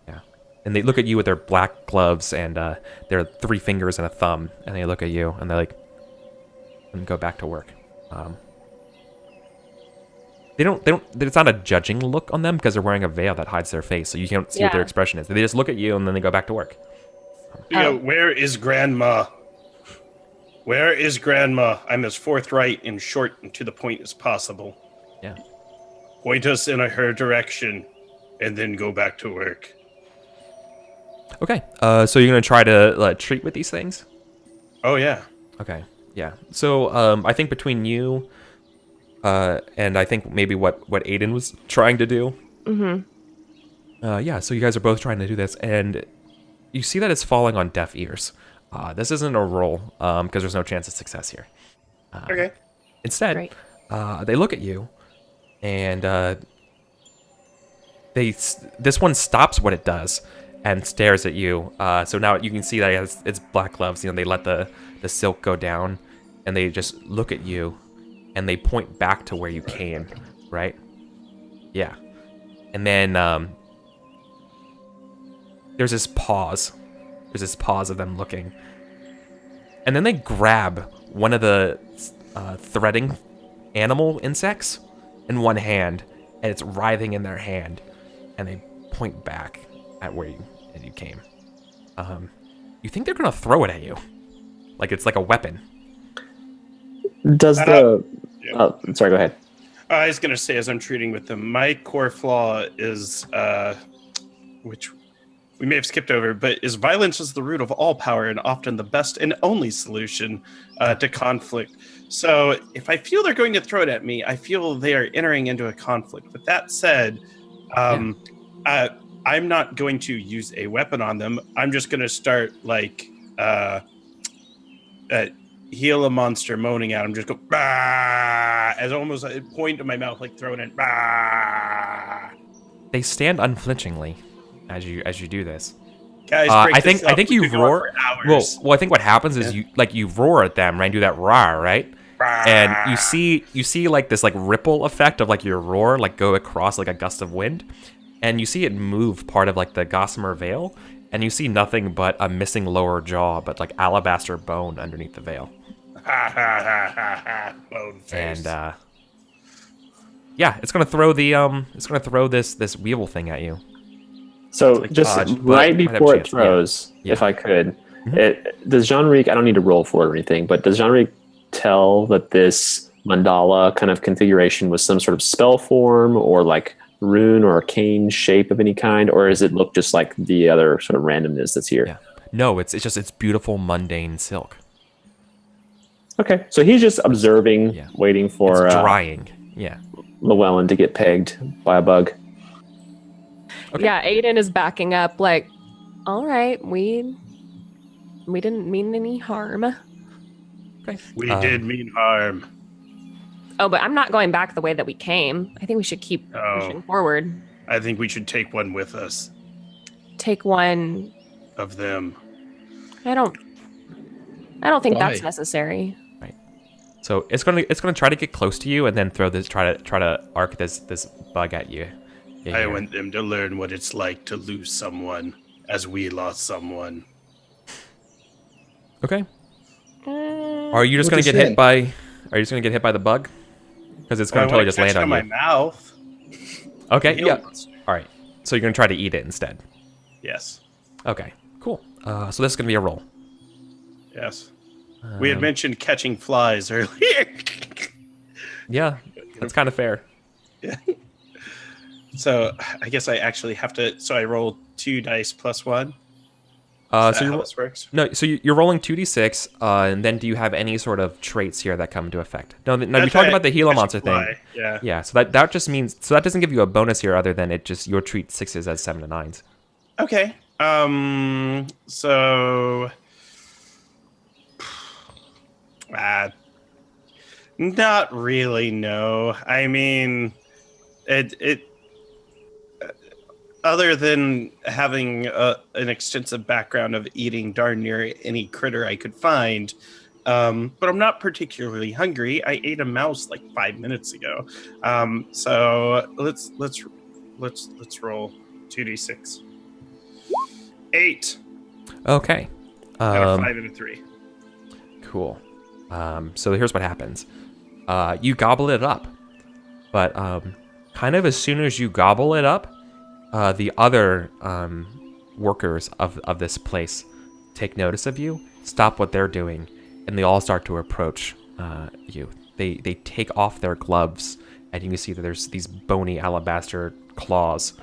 Speaker 1: Yeah. And they look at you with their black gloves and their 3 fingers and a thumb, and they look at you and they're like, and go back to work. They don't, it's not a judging look on them because they're wearing a veil that hides their face, so you can't see what their expression is. They just look at you and then they go back to work.
Speaker 3: Where is Grandma? Where is Grandma? I'm as forthright and short and to the point as possible.
Speaker 1: Yeah.
Speaker 3: Point us in her direction and then go back to work.
Speaker 1: Okay, so you're going to try to treat with these things?
Speaker 3: Oh, yeah.
Speaker 1: Okay, yeah. So I think between you and I think maybe what Aiden was trying to do.
Speaker 5: Mm-hmm.
Speaker 1: Yeah, so you guys are both trying to do this, and you see that it's falling on deaf ears. This isn't a roll, because there's no chance of success here.
Speaker 3: Okay.
Speaker 1: Instead, they look at you, and this one stops what it does and stares at you. So now you can see that it has its black gloves. You know, they let the silk go down, and they just look at you, and they point back to where you came, right? Yeah. And then there's this pause. There's this pause of them looking. And then they grab one of the threading animal insects in one hand, and it's writhing in their hand, and they point back at where you came. You think they're gonna throw it at you, like it's like a weapon.
Speaker 2: Does the... Oh, sorry, go ahead.
Speaker 3: I was going to say, as I'm treating with them, my core flaw is, which we may have skipped over, but is violence is the root of all power and often the best and only solution to conflict. So if I feel they're going to throw it at me, I feel they are entering into a conflict. With that said, I'm not going to use a weapon on them. I'm just going to start like heal a monster moaning at him, just go bah, as almost a point to my mouth, like throwing it bah.
Speaker 1: They stand unflinchingly as you do this.
Speaker 3: Guys,
Speaker 1: I think you roar. Well, I think what happens is you roar at them, right? Do that roar, right? And you see like this like ripple effect of like your roar like go across like a gust of wind, and you see it move part of like the gossamer veil, and you see nothing but a missing lower jaw, but like alabaster bone underneath the veil.
Speaker 3: Bone face.
Speaker 1: And yeah, it's gonna throw this weevil thing at you.
Speaker 2: So
Speaker 1: like
Speaker 2: just
Speaker 1: dodge,
Speaker 2: right
Speaker 1: but might have a
Speaker 2: before it
Speaker 1: chance.
Speaker 2: throws,
Speaker 1: Yeah.
Speaker 2: if I could, does Jean-Ric, I don't need to roll for it or anything, but does Jean-Ric tell that this mandala kind of configuration was some sort of spell form or like rune or arcane shape of any kind, or does it look just like the other sort of randomness that's here?
Speaker 1: Yeah. No, it's beautiful mundane silk.
Speaker 2: Okay, so he's just observing, waiting for
Speaker 1: It's drying. Yeah.
Speaker 2: Llewellyn to get pegged by a bug.
Speaker 1: Okay.
Speaker 5: Yeah, Aiden is backing up like, all right, we didn't mean any harm.
Speaker 1: Okay.
Speaker 3: We did mean harm.
Speaker 5: Oh, but I'm not going back the way that we came. I think we should keep pushing forward.
Speaker 3: I think we should take one with us.
Speaker 5: Take one
Speaker 3: of them.
Speaker 5: I don't think
Speaker 4: Why?
Speaker 5: that's necessary.
Speaker 1: Right. So it's gonna try to get close to you and then throw this try to arc this bug at you.
Speaker 3: I want them to learn what it's like to lose someone as we lost someone.
Speaker 1: Okay. Are you just
Speaker 4: What
Speaker 1: gonna
Speaker 4: you
Speaker 1: get
Speaker 4: saying?
Speaker 1: hit by? Are you just gonna get hit by the bug? Because it's gonna
Speaker 3: I
Speaker 1: totally
Speaker 3: wanna
Speaker 1: just land
Speaker 3: catch it
Speaker 1: on
Speaker 3: my
Speaker 1: you.
Speaker 3: mouth.
Speaker 1: Okay.
Speaker 3: Heal
Speaker 1: Yeah.
Speaker 3: monster.
Speaker 1: All right. So you're gonna try to eat it instead.
Speaker 3: Yes.
Speaker 1: Okay. Cool. So this is gonna be a roll.
Speaker 3: Yes. We had mentioned catching flies earlier.
Speaker 1: Yeah, that's kind of fair.
Speaker 3: So I guess I actually have to. So I roll 2 dice plus 1.
Speaker 1: So
Speaker 3: Is that
Speaker 1: you're,
Speaker 3: how this works?
Speaker 1: no, so you're rolling 2d6, and then do you have any sort of traits here that come into effect? No, we
Speaker 3: That's
Speaker 1: talked
Speaker 3: why
Speaker 1: about the Gila
Speaker 3: catch a
Speaker 1: monster thing.
Speaker 3: fly, Yeah.
Speaker 1: Yeah, so that just means that doesn't give you a bonus here other than it just you'll treat 6s as 7 to 9s.
Speaker 3: Okay. So. Not really. No. I mean, it. Other than having an extensive background of eating darn near any critter I could find, but I'm not particularly hungry. I ate a mouse like 5 minutes ago. So let's roll 2d6. 8.
Speaker 1: Okay.
Speaker 3: Got a 5 and a 3.
Speaker 1: Cool. So here's what happens. You gobble it up, but kind of as soon as you gobble it up, the other workers of this place take notice of you, stop what they're doing, and they all start to approach you. They take off their gloves, and you can see that there's these bony alabaster claws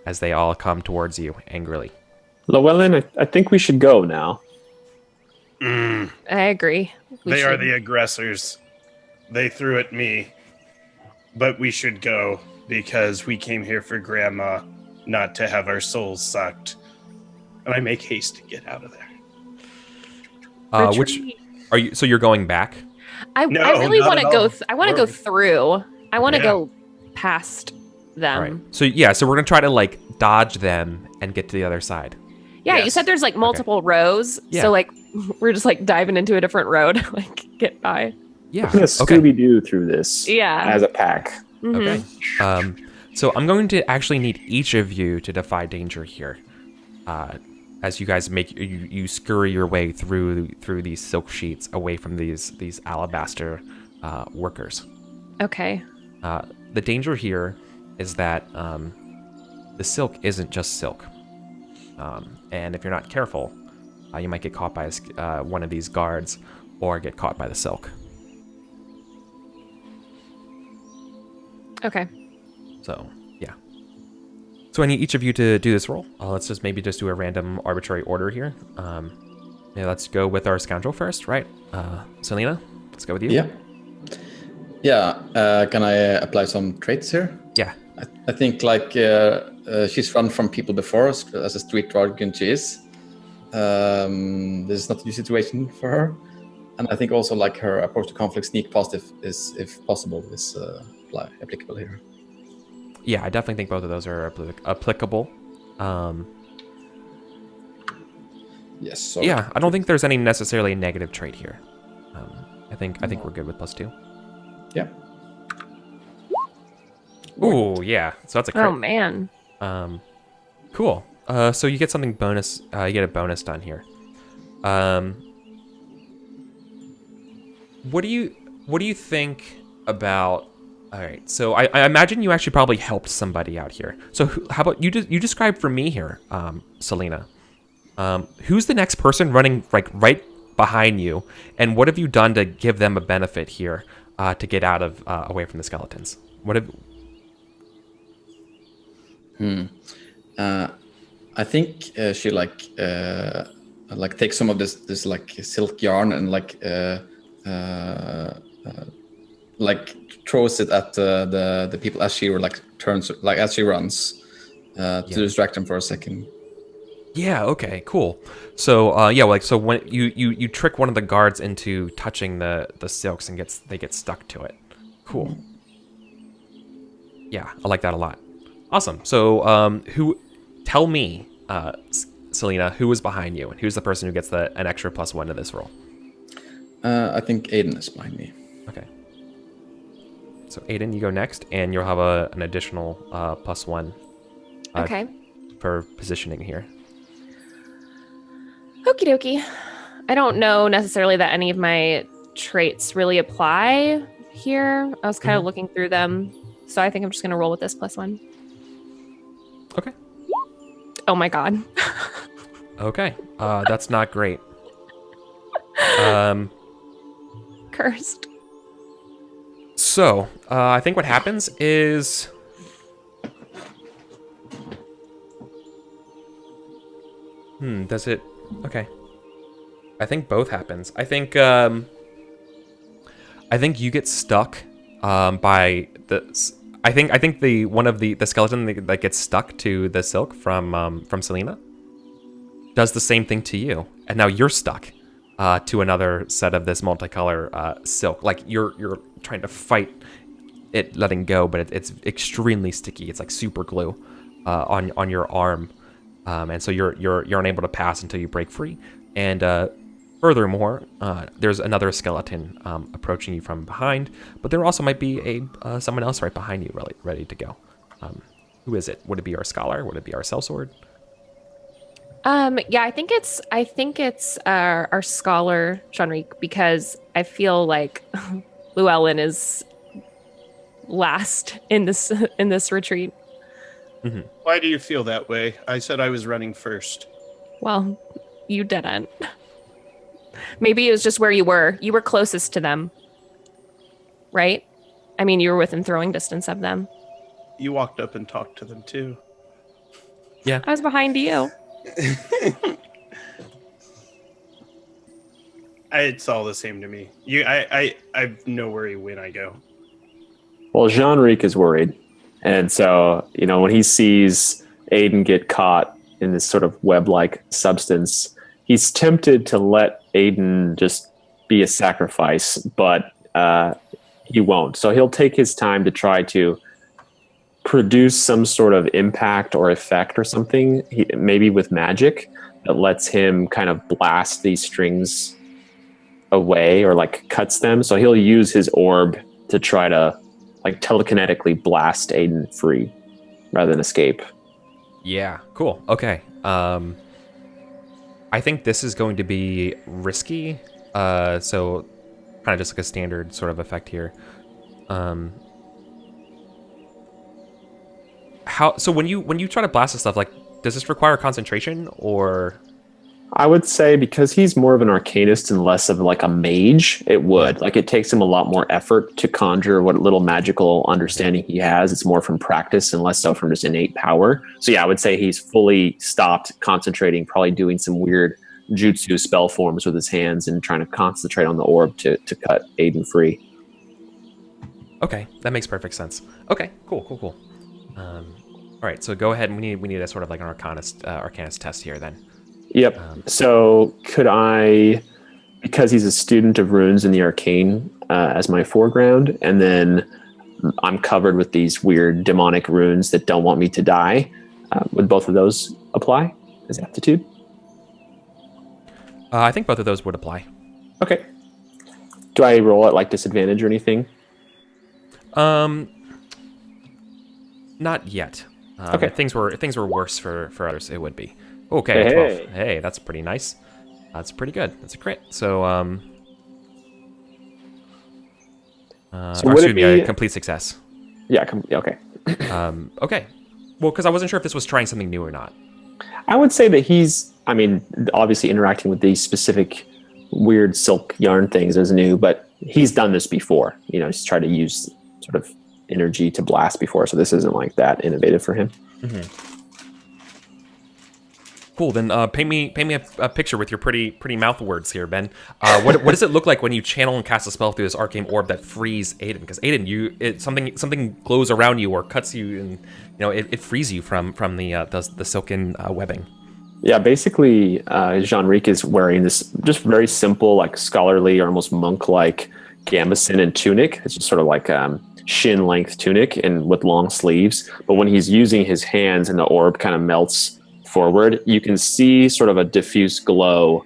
Speaker 1: as they all come towards you angrily.
Speaker 2: Llewellyn, I think we should go now.
Speaker 5: I agree.
Speaker 3: They are the aggressors. They threw at me, but we should go because we came here for Grandma, not to have our souls sucked. And I make haste to get out of there.
Speaker 1: Which are you? So you're going back?
Speaker 5: I
Speaker 3: No,
Speaker 5: really
Speaker 3: not
Speaker 5: want to
Speaker 3: at
Speaker 5: go.
Speaker 3: all.
Speaker 5: I want to go through. I want to
Speaker 3: Yeah.
Speaker 5: go past them.
Speaker 1: All right. So yeah, so we're gonna try to like dodge them and get to the other side.
Speaker 5: Yeah, you
Speaker 3: Yes.
Speaker 5: said there's like multiple rows,
Speaker 1: Yeah.
Speaker 5: so like we're just like diving into a different road, like get by.
Speaker 1: Yeah.
Speaker 2: We're going to
Speaker 1: Okay.
Speaker 2: Scooby-Doo through this
Speaker 5: Yeah.
Speaker 2: as a pack.
Speaker 5: Mhm.
Speaker 1: Okay. So I'm going to actually need each of you to defy danger here. as you guys you scurry your way through these silk sheets away from these alabaster workers.
Speaker 5: Okay.
Speaker 1: The danger here is that the silk isn't just silk, and if you're not careful, you might get caught by one of these guards or get caught by the silk.
Speaker 5: Okay.
Speaker 1: So, yeah. So I need each of you to do this roll. Let's just do a random arbitrary order here. Yeah, let's go with our scoundrel first, right? Selena, let's go with you.
Speaker 4: Yeah. Yeah. Can I apply some traits here?
Speaker 1: Yeah.
Speaker 4: I think like she's run from people before as a street dragon she is. This is not a new situation for her. And I think also like her approach to conflict, sneak past if possible, is applicable here.
Speaker 1: Yeah, I definitely think both of those are applicable.
Speaker 4: Yes. So
Speaker 1: yeah, I don't think there's any necessarily negative trait here. I think we're good with +2.
Speaker 4: Yeah.
Speaker 1: Ooh, yeah. So that's a crit.
Speaker 5: Oh man.
Speaker 1: Cool. So you get something bonus. You get a bonus done here. What do you think about? All right. So I imagine you actually probably helped somebody out here. So how about you describe for me here, Selena? Who's the next person running like right behind you, and what have you done to give them a benefit here to get out of away from the skeletons? What have?
Speaker 4: I think she like takes some of this like silk yarn and like throws it at the people as she turns as she runs to distract them for a second.
Speaker 1: Yeah. Okay. Cool. So so when you trick one of the guards into touching the silks and they get stuck to it. Cool. Yeah, I like that a lot. Awesome. So tell me, Selena, who is behind you and who's the person who gets an extra +1 to this roll?
Speaker 4: I think Aiden is behind me.
Speaker 1: Okay. So Aiden, you go next, and you'll have an additional +1.
Speaker 5: Okay.
Speaker 1: For positioning here.
Speaker 5: Okie dokie. I don't know necessarily that any of my traits really apply here. I was kind of looking through them, so I think I'm just going to roll with this +1.
Speaker 1: Okay.
Speaker 5: Oh my god.
Speaker 1: Okay. That's not great.
Speaker 5: Cursed.
Speaker 1: So, I think what happens is... does it... Okay. I think both happens. I think you get stuck by the... I think the one of the skeleton that gets stuck to the silk from Selena does the same thing to you, and now you're stuck to another set of this multicolor silk. Like you're trying to fight it letting go, but it's extremely sticky. It's like super glue on your arm, and so you're unable to pass until you break free. And furthermore, there's another skeleton approaching you from behind, but there also might be someone else right behind you, ready to go. Who is it? Would it be our scholar? Would it be our sellsword?
Speaker 5: Yeah, I think it's our scholar Jean-Ric, because I feel like Llewellyn is last in this retreat.
Speaker 1: Mm-hmm.
Speaker 3: Why do you feel that way? I said I was running first.
Speaker 5: Well, you didn't. Maybe it was just where you were. You were closest to them, right? I mean, you were within throwing distance of them.
Speaker 3: You walked up and talked to them too.
Speaker 1: Yeah.
Speaker 5: I was behind you.
Speaker 3: It's all the same to me. I know where when I go.
Speaker 2: Well, Jean-Ric is worried. And so, when he sees Aiden get caught in this sort of web-like substance, he's tempted to let Aiden just be a sacrifice, but he won't. So he'll take his time to try to produce some sort of impact or effect or something, maybe with magic, that lets him kind of blast these strings away or cuts them. So he'll use his orb to try to telekinetically blast Aiden free rather than escape.
Speaker 1: Yeah, cool. Okay. I think this is going to be risky. So kind of just like a standard sort of effect here. So when you try to blast this stuff, like, does this require concentration or?
Speaker 2: I would say because he's more of an arcanist and less of like a mage, it would. Like, it takes him a lot more effort to conjure what little magical understanding he has. It's more from practice and less so from just innate power. So yeah, I would say he's fully stopped concentrating, probably doing some weird jutsu spell forms with his hands and trying to concentrate on the orb to cut Aiden free.
Speaker 1: Okay, that makes perfect sense. Okay, cool. All right, so go ahead and we need a sort of like an arcanist test here then.
Speaker 2: Yep. So could I, because he's a student of runes in the arcane as my foreground, and then I'm covered with these weird demonic runes that don't want me to die, would both of those apply as aptitude?
Speaker 1: I think both of those would apply.
Speaker 2: Okay. Do I roll at like disadvantage or anything?
Speaker 1: Not yet.
Speaker 2: Okay.
Speaker 1: If things were worse for others, it would be. Okay,
Speaker 2: Hey.
Speaker 1: 12. Hey, that's pretty nice. That's pretty good. That's a crit. So, excuse me, a complete success.
Speaker 2: Yeah, okay.
Speaker 1: Okay. Well, because I wasn't sure if this was trying something new or not.
Speaker 2: I would say that he's, obviously interacting with these specific weird silk yarn things is new, but he's done this before. He's tried to use sort of energy to blast before, so this isn't like that innovative for him.
Speaker 1: Mm-hmm. Cool. Then paint me a picture with your pretty mouth words here, Ben. What does it look like when you channel and cast a spell through this arcane orb that frees Aiden? Because Aiden, something glows around you or cuts you, and it frees you from the silken webbing. Yeah,
Speaker 2: basically, Jean-Ric is wearing this just very simple, like scholarly or almost monk-like gambeson and tunic. It's just sort of like shin-length tunic and with long sleeves. But when he's using his hands and the orb kind of melts forward, you can see sort of a diffuse glow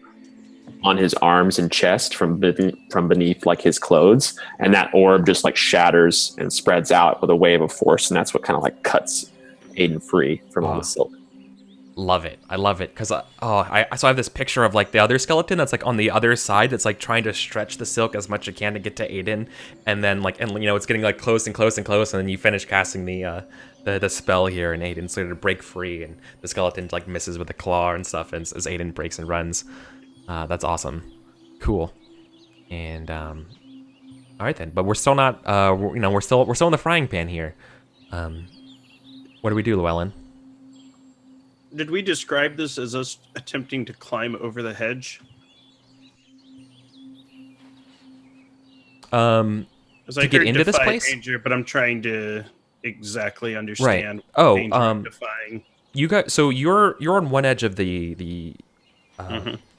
Speaker 2: on his arms and chest from beneath like his clothes, and that orb just like shatters and spreads out with a wave of force, and that's what kind of like cuts Aiden free from all the silk.
Speaker 1: Love it. I love it because so I have this picture of like the other skeleton that's like on the other side that's like trying to stretch the silk as much as it can to get to Aiden, and then it's getting like close and close and close, and then you finish casting the spell here, and Aiden started to break free, and the skeleton like misses with the claw and stuff as Aiden breaks and runs. That's awesome. Cool. And all right then, but we're still not we're still in the frying pan here. What do we do, Llewellyn?
Speaker 3: Did we describe this as us attempting to climb over the hedge?
Speaker 1: To get into this place?
Speaker 3: Danger, but I'm trying to exactly understand.
Speaker 1: Right. Oh,
Speaker 3: defying.
Speaker 1: You guys. So you're on one edge of the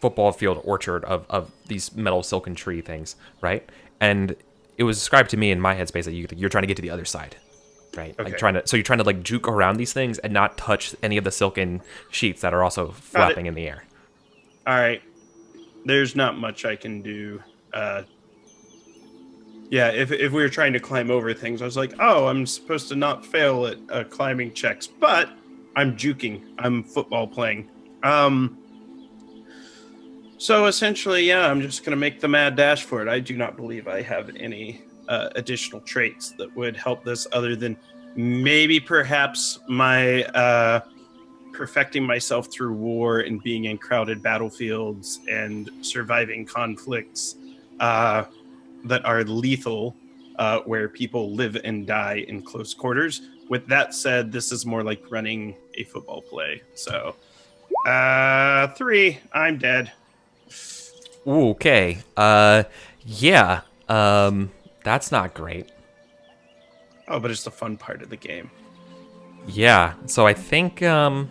Speaker 1: football field orchard of these metal silken tree things, right? And it was described to me in my headspace that you're trying to get to the other side. Right, okay. You're trying to like juke around these things and not touch any of the silken sheets that are also flapping in the air.
Speaker 3: All right, there's not much I can do. If we were trying to climb over things, I was like, oh, I'm supposed to not fail at climbing checks, but I'm juking. I'm football playing. So essentially, I'm just gonna make the mad dash for it. I do not believe I have any additional traits that would help this other than maybe perhaps my perfecting myself through war and being in crowded battlefields and surviving conflicts that are lethal, where people live and die in close quarters. With that said, this is more like running a football play. So 3, I'm dead.
Speaker 1: Ooh, okay. That's not great.
Speaker 3: Oh, but it's the fun part of the game.
Speaker 1: Yeah, so I think, I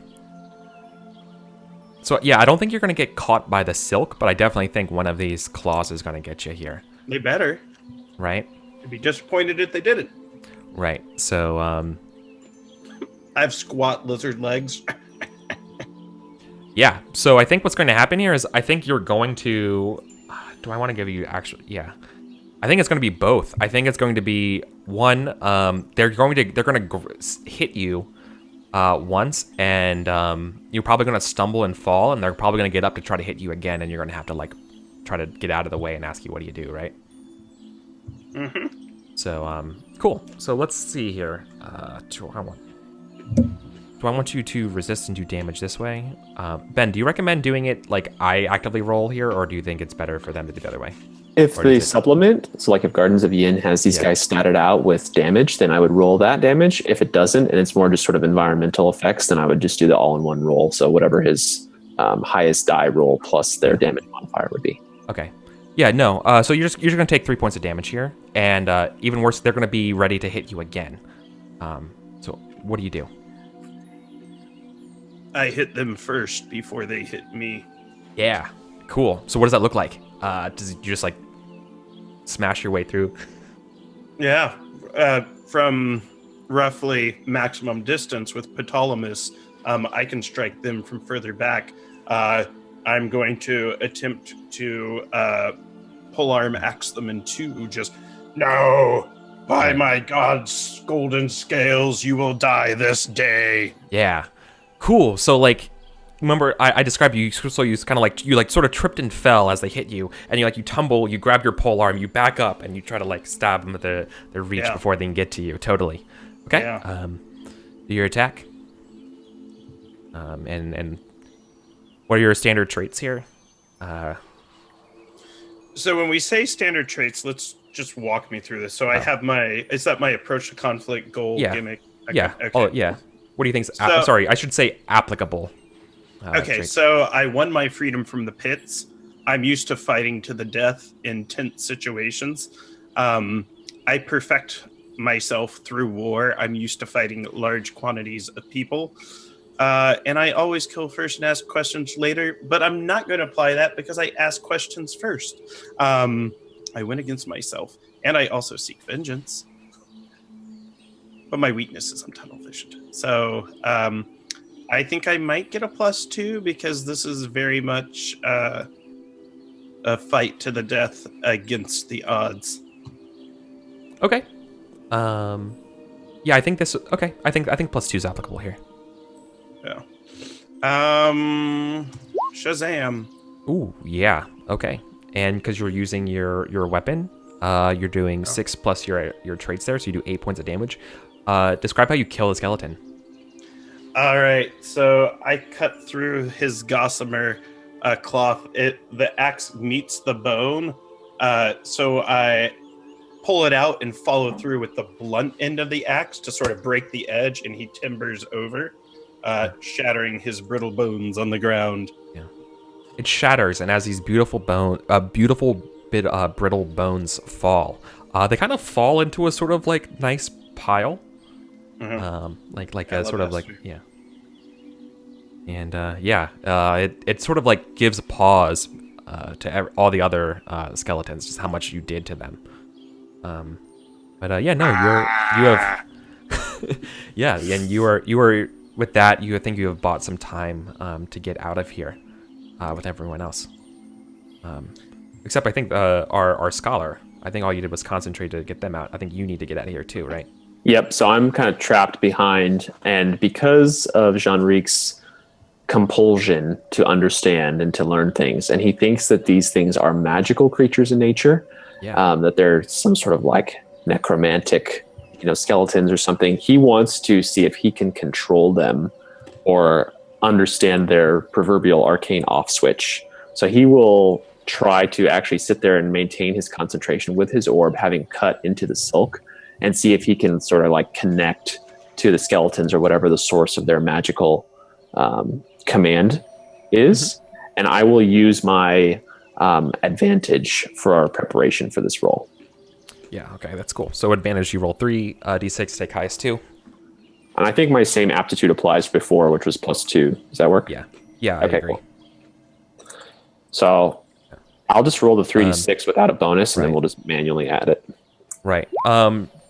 Speaker 1: don't think you're going to get caught by the silk, but I definitely think one of these claws is going to get you here.
Speaker 3: They better.
Speaker 1: Right?
Speaker 3: I'd be disappointed if they didn't.
Speaker 1: Right, so,
Speaker 3: I have squat lizard legs.
Speaker 1: Yeah, so I think what's going to happen here is I think you're going to... do I want to give you actually... Yeah. I think it's going to be both. I think it's going to be one, they're going to hit you once, and you're probably going to stumble and fall, and they're probably going to get up to try to hit you again, and you're going to have to like try to get out of the way and ask you, what do you do, right? So cool. So let's see here. Do I want you to resist and do damage this way? Ben, do you recommend doing it like I actively roll here, or do you think it's better for them to do the other way?
Speaker 2: If they supplement, so like if Gardens of Yin has these guys statted out with damage, then I would roll that damage. If it doesn't, and it's more just sort of environmental effects, then I would just do the all-in-one roll. So whatever his highest die roll plus their damage modifier would be.
Speaker 1: Okay. Yeah, no. So you're just going to take 3 points of damage here, and even worse, they're going to be ready to hit you again. So what do you do?
Speaker 3: I hit them first before they hit me.
Speaker 1: Yeah, cool. So what does that look like? You just like smash your way through?
Speaker 3: Yeah, from roughly maximum distance with Ptolemy, I can strike them from further back. I'm going to attempt to polearm axe them in two. Just, no! By my god's golden scales, you will die this day.
Speaker 1: Yeah. Cool. So, like, remember, I described you, so you kind of like, you like sort of tripped and fell as they hit you, and you tumble, you grab your polearm, you back up, and you try to like stab them at their reach before they can get to you. Totally. Okay.
Speaker 3: Yeah.
Speaker 1: Do your attack. And what are your standard traits here?
Speaker 3: So when we say standard traits, let's just walk me through this. So I have is that my approach to conflict goal gimmick? Okay.
Speaker 1: Yeah.
Speaker 3: Okay.
Speaker 1: Oh, yeah. What do you think? Sorry, I should say applicable.
Speaker 3: Okay,
Speaker 1: traits.
Speaker 3: so I won my freedom from the pits. I'm used to fighting to the death in tense situations. I perfect myself through war. I'm used to fighting large quantities of people. And I always kill first and ask questions later, but I'm not going to apply that because I ask questions first. I win against myself, and I also seek vengeance. But my weakness is I'm tunnel visioned. So I think I might get a +2 because this is very much a fight to the death against the odds.
Speaker 1: Okay. Yeah, I think this. Okay, I think +2 is applicable here.
Speaker 3: Yeah. Shazam.
Speaker 1: Ooh, yeah. Okay, and because you're using your weapon, you're doing 6 plus your traits there, so you do 8 points of damage. Describe how you kill the skeleton.
Speaker 3: All right, so I cut through his gossamer cloth. The axe meets the bone, so I pull it out and follow through with the blunt end of the axe to sort of break the edge, and he timbers over, shattering his brittle bones on the ground.
Speaker 1: Yeah, it shatters, and as these beautiful brittle bones fall, they kind of fall into a sort of like nice pile. Like a sort of like yeah, and it sort of like gives pause to all the other skeletons, just how much you did to them. You have yeah, and you are with that. You think you have bought some time to get out of here with everyone else, except I think our scholar. I think all you did was concentrate to get them out. I think you need to get out of here too, right?
Speaker 2: Yep, so I'm kind of trapped behind, and because of Jean-Ric's compulsion to understand and to learn things, and he thinks that these things are magical creatures in nature, that they're some sort of like necromantic, skeletons or something. He wants to see if he can control them or understand their proverbial arcane off switch. So he will try to actually sit there and maintain his concentration with his orb, having cut into the silk, and see if he can sort of like connect to the skeletons or whatever the source of their magical command is. And I will use my advantage for our preparation for this roll.
Speaker 1: Yeah, okay, that's cool. So advantage, you roll 3 d6, take highest 2.
Speaker 2: And I think my same aptitude applies before, which was +2. Does that work?
Speaker 1: Yeah,
Speaker 2: okay,
Speaker 1: I agree.
Speaker 2: Cool. So I'll just roll the 3d6 without a bonus, and then we'll just manually add it.
Speaker 1: Right.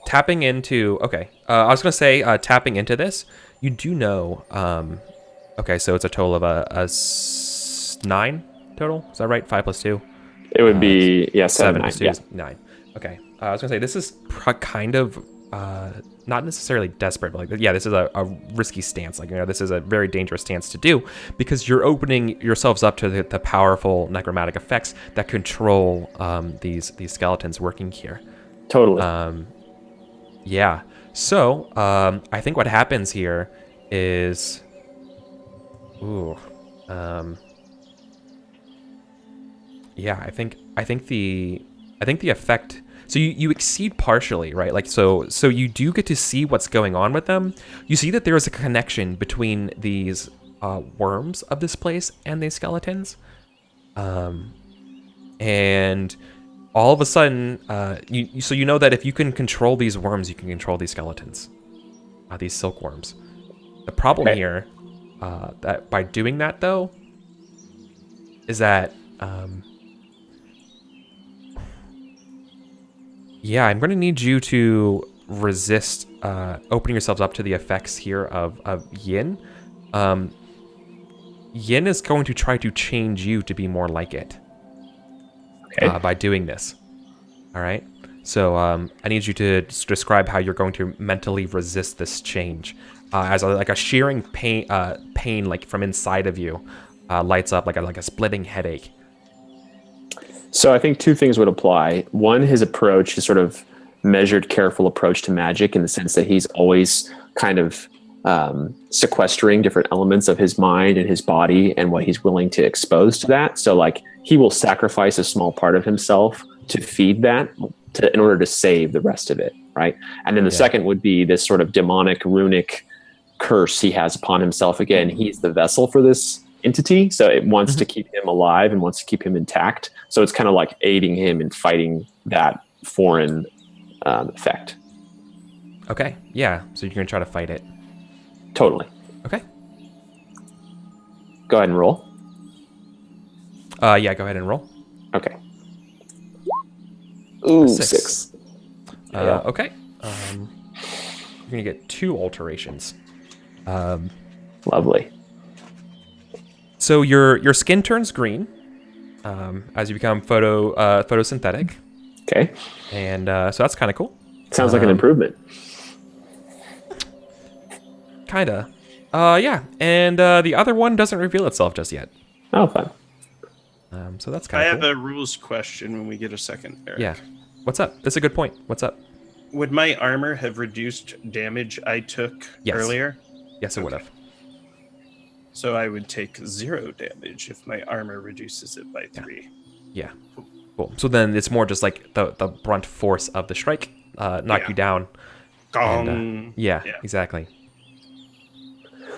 Speaker 1: Tapping into, okay. I was going to say, tapping into this, you do know, okay, so it's a total of a 9 total. Is that right? 5 plus 2?
Speaker 2: It would be, 7
Speaker 1: plus 2 is 9. Okay. I was going to say, this is kind of not necessarily desperate, but like, yeah, this is a risky stance. Like, this is a very dangerous stance to do because you're opening yourselves up to the powerful necromantic effects that control these skeletons working here.
Speaker 2: Totally.
Speaker 1: Yeah. So I think what happens here is, yeah, I think the effect. So you exceed partially, right? Like so you do get to see what's going on with them. You see that there is a connection between these worms of this place and these skeletons, and all of a sudden, you know that if you can control these worms, you can control these skeletons, these silkworms. The problem here, that by doing that though, is that yeah, I'm going to need you to resist opening yourselves up to the effects here of Yin. Yin is going to try to change you to be more like it by doing this. All right? So I need you to describe how you're going to mentally resist this change. As like a shearing pain like from inside of you lights up like a splitting headache.
Speaker 2: So I think two things would apply. One, his approach, his sort of measured, careful approach to magic in the sense that he's always kind of sequestering different elements of his mind and his body and what he's willing to expose to that. So like he will sacrifice a small part of himself to feed that in order to save the rest of it, right? And then the second would be this sort of demonic, runic curse he has upon himself. Again, he's the vessel for this entity, so it wants to keep him alive and wants to keep him intact. So it's kind of like aiding him in fighting that foreign effect.
Speaker 1: Okay, yeah. So you're gonna try to fight it.
Speaker 2: Totally.
Speaker 1: Okay.
Speaker 2: Go ahead and roll.
Speaker 1: Yeah, go ahead and roll.
Speaker 2: Okay. Ooh,
Speaker 1: Six.
Speaker 2: 6.
Speaker 1: Okay. You're gonna get 2 alterations.
Speaker 2: Lovely.
Speaker 1: So your skin turns green as you become photosynthetic.
Speaker 2: Okay.
Speaker 1: And so that's kind of cool.
Speaker 2: Sounds like an improvement.
Speaker 1: Kinda. Yeah. And the other one doesn't reveal itself just yet.
Speaker 2: Oh, fun.
Speaker 1: So that's kind of cool.
Speaker 3: I have a rules question when we get a second, Eric.
Speaker 1: Yeah. What's up? That's a good point. What's up?
Speaker 3: Would my armor have reduced damage I took earlier?
Speaker 1: Yes, it would have.
Speaker 3: So I would take 0 damage if my armor reduces it by 3.
Speaker 1: Yeah. Cool. So then it's more just like the brunt force of the strike knock you down.
Speaker 3: Gong.
Speaker 1: And, yeah, exactly.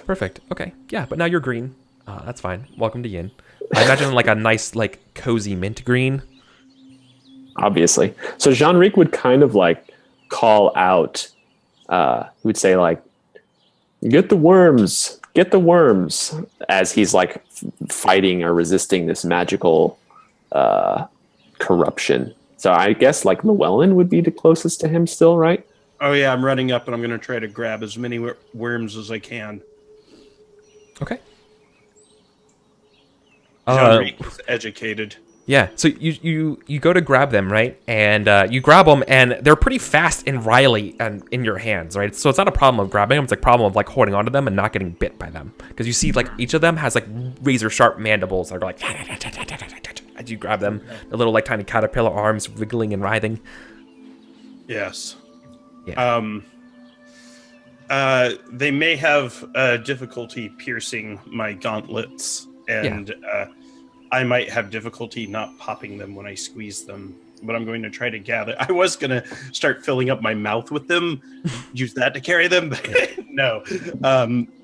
Speaker 1: Perfect. Okay. Yeah, but now you're green. That's fine. Welcome to Yin. I imagine like a nice, like cozy mint green.
Speaker 2: Obviously. So Jean-Ric would kind of like call out, he would say like, get the worms, as he's like fighting or resisting this magical corruption. So I guess like Llewellyn would be the closest to him still, right?
Speaker 3: Oh yeah, I'm running up and I'm going to try to grab as many worms as I can.
Speaker 1: Okay.
Speaker 3: Jean-Ric is educated.
Speaker 1: Yeah, so you go to grab them, right? And you grab them, and they're pretty fast and wily and in your hands, right? So it's not a problem of grabbing them; it's a problem of like holding onto them and not getting bit by them. Because you see, like each of them has like razor sharp mandibles that are like as you grab them, the little like tiny caterpillar arms wiggling and writhing.
Speaker 3: Yes.
Speaker 1: Yeah.
Speaker 3: They may have difficulty piercing my gauntlets, and I might have difficulty not popping them when I squeeze them, but I'm going to try to gather. I was going to start filling up my mouth with them, use that to carry them, but no,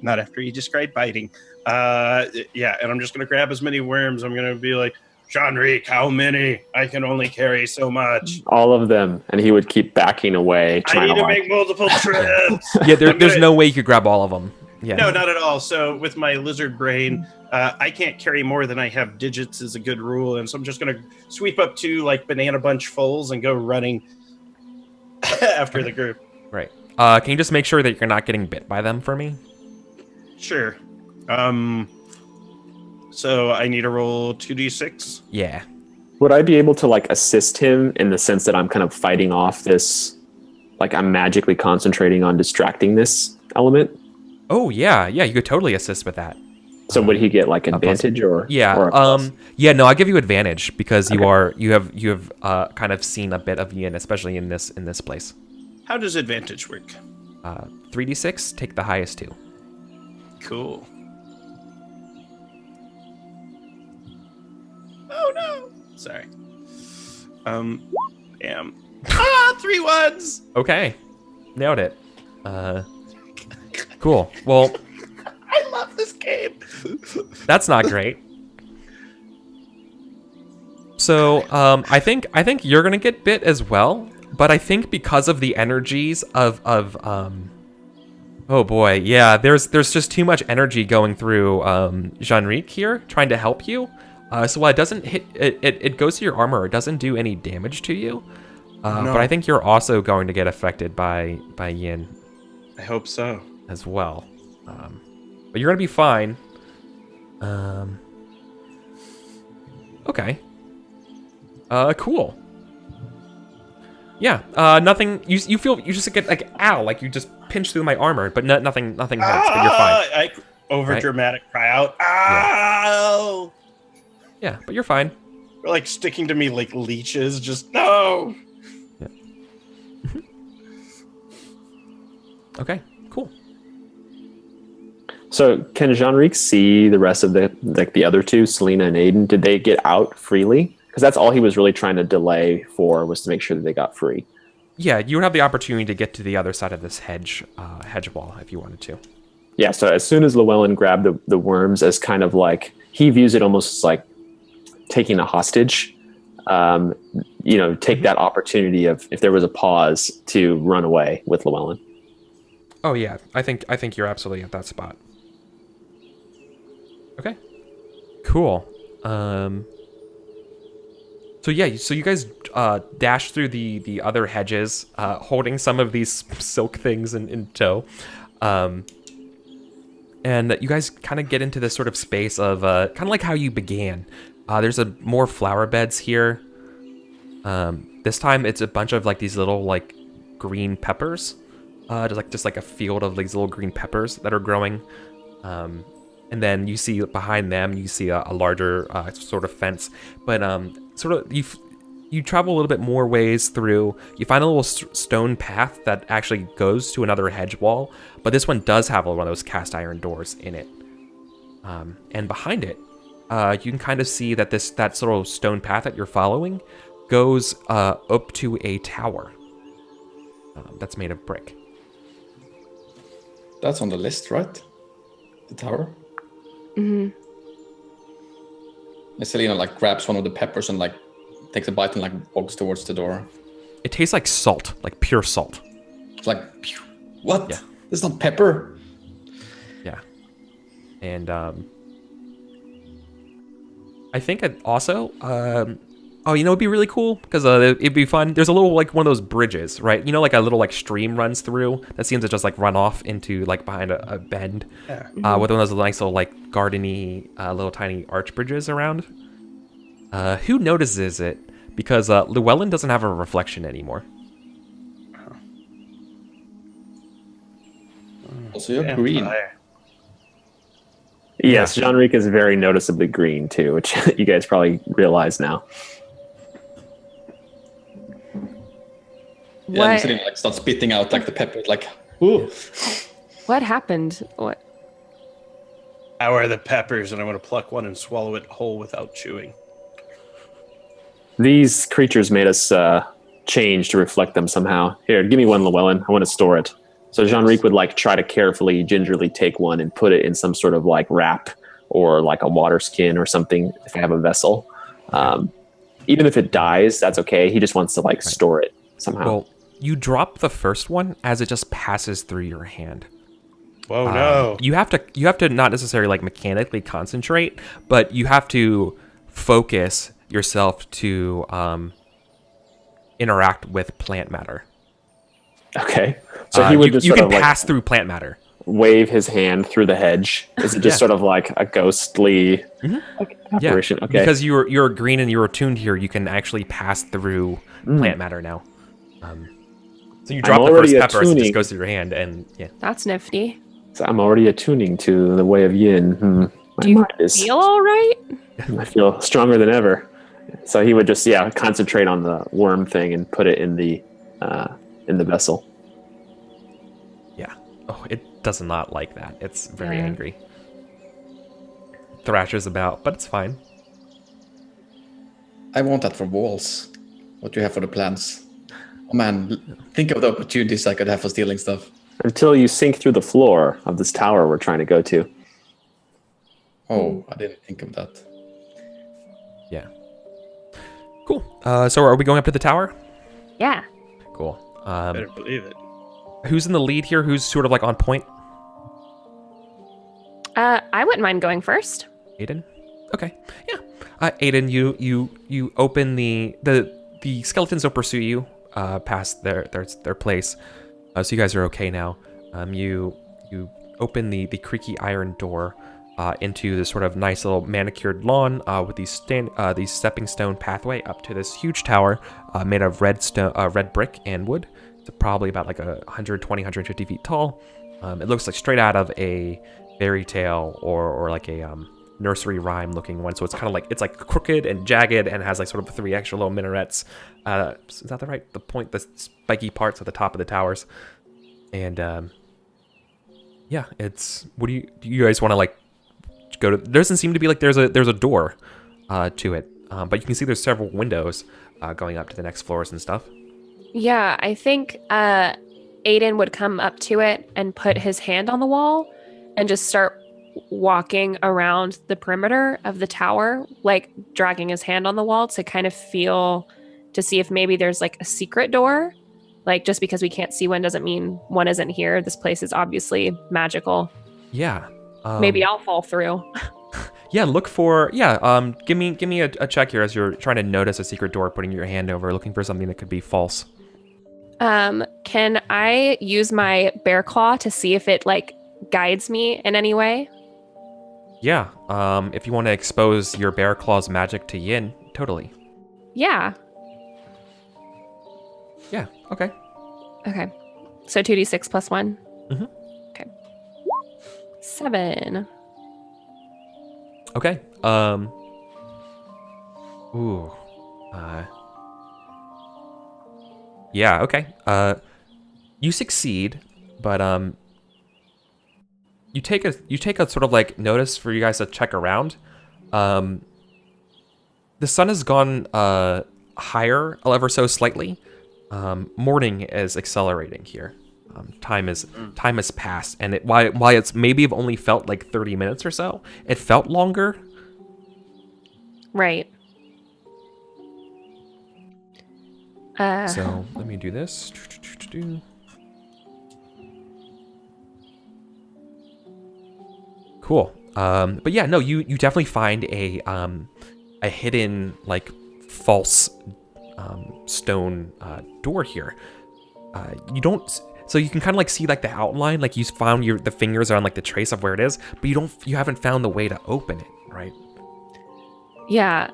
Speaker 3: not after you described biting. Yeah, and I'm just going to grab as many worms. I'm going to be like, Jean-Ric, how many? I can only carry so much.
Speaker 2: All of them. And he would keep backing away.
Speaker 3: I need to make multiple trips.
Speaker 1: Yeah, there's no way you could grab all of them. Yeah.
Speaker 3: No, not at all. So with my lizard brain, I can't carry more than I have digits is a good rule. And so I'm just going to sweep up 2 like banana bunch fulls and go running after the group.
Speaker 1: Right. Can you just make sure that you're not getting bit by them for me?
Speaker 3: Sure. So I need to roll 2d6.
Speaker 1: Yeah.
Speaker 2: Would I be able to like assist him in the sense that I'm kind of fighting off this like I'm magically concentrating on distracting this element?
Speaker 1: Oh yeah, you could totally assist with that.
Speaker 2: So would he get like advantage or
Speaker 1: yeah?
Speaker 2: Or a plus?
Speaker 1: Yeah, no, I give you advantage because you have kind of seen a bit of Yin, especially in this place.
Speaker 3: How does advantage work?
Speaker 1: 3d6, take the highest 2.
Speaker 3: Cool. Oh no! Sorry. Damn. 3 ones!
Speaker 1: Okay. Nailed it. Cool. Well,
Speaker 3: I love this game.
Speaker 1: that's not great. So, I think you're gonna get bit as well, but I think because of the energies of oh boy, yeah, there's just too much energy going through Jean-Ric here trying to help you. So while it doesn't hit, it goes to your armor. It doesn't do any damage to you.
Speaker 3: No.
Speaker 1: But I think you're also going to get affected by Yin
Speaker 3: I hope so.
Speaker 1: as well. But you're gonna be fine. Okay. Cool. Yeah. Nothing. You feel you just get like ow, like you just pinched through my armor, but nothing hurts. But you're fine.
Speaker 3: I over dramatic cry out. Ow!
Speaker 1: Yeah, but you're fine.
Speaker 3: They're like sticking to me like leeches. Just no.
Speaker 1: Yeah. Okay. Cool.
Speaker 2: So can Jean-Ric see the rest of the other two, Selena and Aiden? Did they get out freely? Because that's all he was really trying to delay for, was to make sure that they got free.
Speaker 1: Yeah, you would have the opportunity to get to the other side of this hedge wall if you wanted to.
Speaker 2: Yeah, so as soon as Llewellyn grabbed the worms, as kind of like, he views it almost as like taking a hostage, take that opportunity of, if there was a pause, to run away with Llewellyn.
Speaker 1: Oh yeah, I think you're absolutely at that spot. Okay, cool. So you guys dash through the other hedges, holding some of these silk things in tow, and you guys kind of get into this sort of space of kind of like how you began. There's more flower beds here. This time it's a bunch of like these little like green peppers. Just like a field of these little green peppers that are growing. And then you see behind them, you see a larger sort of fence. But sort of you travel a little bit more ways through. You find a little stone path that actually goes to another hedge wall. But this one does have one of those cast iron doors in it. And behind it, you can kind of see that that sort of stone path that you're following goes up to a tower that's made of brick.
Speaker 4: That's on the list, right? The tower?
Speaker 5: Mm-hmm.
Speaker 4: And Selena like grabs one of the peppers and like takes a bite and like walks towards the door.
Speaker 1: It tastes like salt, like pure salt.
Speaker 4: It's like, phew, what?
Speaker 1: Yeah.
Speaker 4: It's not pepper.
Speaker 1: Yeah. And I think it also, it'd be really cool because it'd be fun. There's a little like one of those bridges, right? You know, like a little like stream runs through that seems to just like run off into like behind a bend.
Speaker 3: Yeah.
Speaker 1: With one of those nice little like gardeny little tiny arch bridges around. Who notices it? Because Llewellyn doesn't have a reflection anymore.
Speaker 4: Also, you're green.
Speaker 2: Yes, Jean-Ric is very noticeably green too, which you guys probably realize now.
Speaker 4: Yeah, and Selena like starts spitting out like the pepper, like, ooh.
Speaker 5: What happened? What?
Speaker 3: How are the peppers? And I want to pluck one and swallow it whole without chewing.
Speaker 2: These creatures made us change to reflect them somehow. Here, give me one, Llewellyn. I want to store it. So Jean-Ric would like try to carefully, gingerly take one and put it in some sort of like wrap or like a water skin or something if I have a vessel. Even if it dies, that's okay. He just wants to like store it somehow.
Speaker 1: Well, you drop the first one as it just passes through your hand.
Speaker 3: Whoa, no.
Speaker 1: You have to not necessarily like mechanically concentrate, but you have to focus yourself to interact with plant matter.
Speaker 2: Okay. So he would just
Speaker 1: you
Speaker 2: sort
Speaker 1: can
Speaker 2: of
Speaker 1: pass
Speaker 2: like
Speaker 1: through plant matter.
Speaker 2: wave his hand through the hedge. Is it just sort of like a ghostly apparition?
Speaker 1: Yeah.
Speaker 2: Okay.
Speaker 1: Because you're green and you're attuned here, you can actually pass through plant matter now. So you drop the first pepper, so it just goes through your hand, and yeah.
Speaker 5: That's nifty.
Speaker 2: So I'm already attuning to the way of yin.
Speaker 5: Do you feel all right?
Speaker 2: I feel stronger than ever. So he would just concentrate on the worm thing and put it in the vessel.
Speaker 1: Yeah. Oh, it does not like that. It's very angry. Thrashes about, but it's fine.
Speaker 4: I want that for walls. What do you have for the plans? Oh man, think of the opportunities I could have for stealing stuff.
Speaker 2: Until you sink through the floor of this tower we're trying to go to.
Speaker 4: Oh, I didn't think of that.
Speaker 1: Yeah. Cool. So are we going up to the tower?
Speaker 5: Yeah.
Speaker 1: Cool.
Speaker 3: Better believe it.
Speaker 1: Who's in the lead here? Who's sort of like on point?
Speaker 5: I wouldn't mind going first.
Speaker 1: Aiden? Okay. Yeah. Aiden, you open the skeletons don't pursue you past their place. So you guys are okay now. You open the creaky iron door into this sort of nice little manicured lawn with these stepping stone pathway up to this huge tower made of red brick and wood. It's probably about like 120, 150 feet tall. It looks like straight out of a fairy tale or like a nursery rhyme looking one. So it's kind of like, it's like crooked and jagged and has like sort of 3 extra little minarets. Is that the spiky parts at the top of the towers? And yeah, do you guys want to like go to, there doesn't seem to be like there's a door to it, but you can see there's several windows going up to the next floors and stuff.
Speaker 5: Yeah, I think Aiden would come up to it and put his hand on the wall and just start walking around the perimeter of the tower, like dragging his hand on the wall to kind of feel, to see if maybe there's like a secret door. Like, just because we can't see one doesn't mean one isn't here. This place is obviously magical.
Speaker 1: Yeah.
Speaker 5: Maybe I'll fall through.
Speaker 1: Yeah, look for, give me a check here as you're trying to notice a secret door, putting your hand over, looking for something that could be false.
Speaker 5: Can I use my bear claw to see if it like guides me in any way?
Speaker 1: Yeah, if you want to expose your bear claw's magic to Yin, totally.
Speaker 5: Yeah.
Speaker 1: Yeah, okay.
Speaker 5: Okay. So 2d6 plus 1?
Speaker 1: Mm-hmm.
Speaker 5: Okay. 7.
Speaker 1: Okay. Ooh. Yeah, okay. You succeed, but you take a sort of like notice for you guys to check around. The sun has gone higher ever so slightly. Morning is accelerating here. Time has passed, and while it's maybe have only felt like 30 minutes or so, it felt longer.
Speaker 5: Right.
Speaker 1: So let me do this. Cool. But yeah, no, you definitely find a hidden like false stone door here. So you can kind of like see like the outline, like you found the fingers are on like the trace of where it is, but you haven't found the way to open it, right?
Speaker 5: Yeah.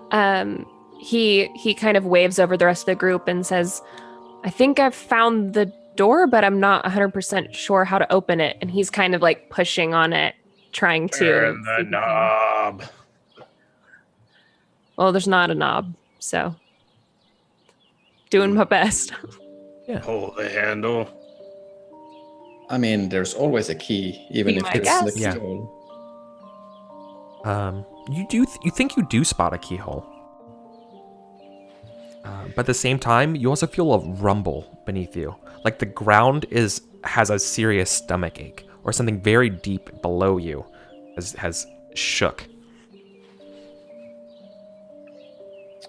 Speaker 5: He kind of waves over the rest of the group and says, I think I've found the door, but I'm not 100% sure how to open it. And he's kind of like pushing on it, trying to
Speaker 3: turn the knob.
Speaker 5: Well, there's not a knob, so doing my best.
Speaker 1: Yeah.
Speaker 3: Pull the handle.
Speaker 4: I mean, there's always a key, even if it's like stone.
Speaker 1: You think you do spot a keyhole, but at the same time, you also feel a rumble beneath you, like the ground has a serious stomach ache, or something very deep below you has shook.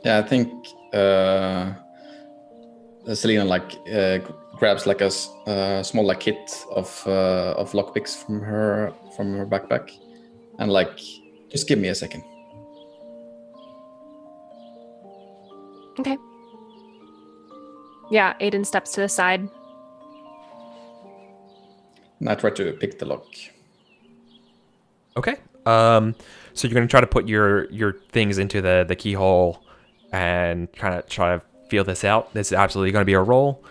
Speaker 4: Yeah, I think Selena grabs like a small like kit of lockpicks from her backpack, and like, just give me a second.
Speaker 5: Okay. Yeah, Aiden steps to the side.
Speaker 4: And I try to pick the lock.
Speaker 1: Okay. So you're gonna try to put your things into the keyhole and kind of try to feel this out. This is absolutely gonna be a roll.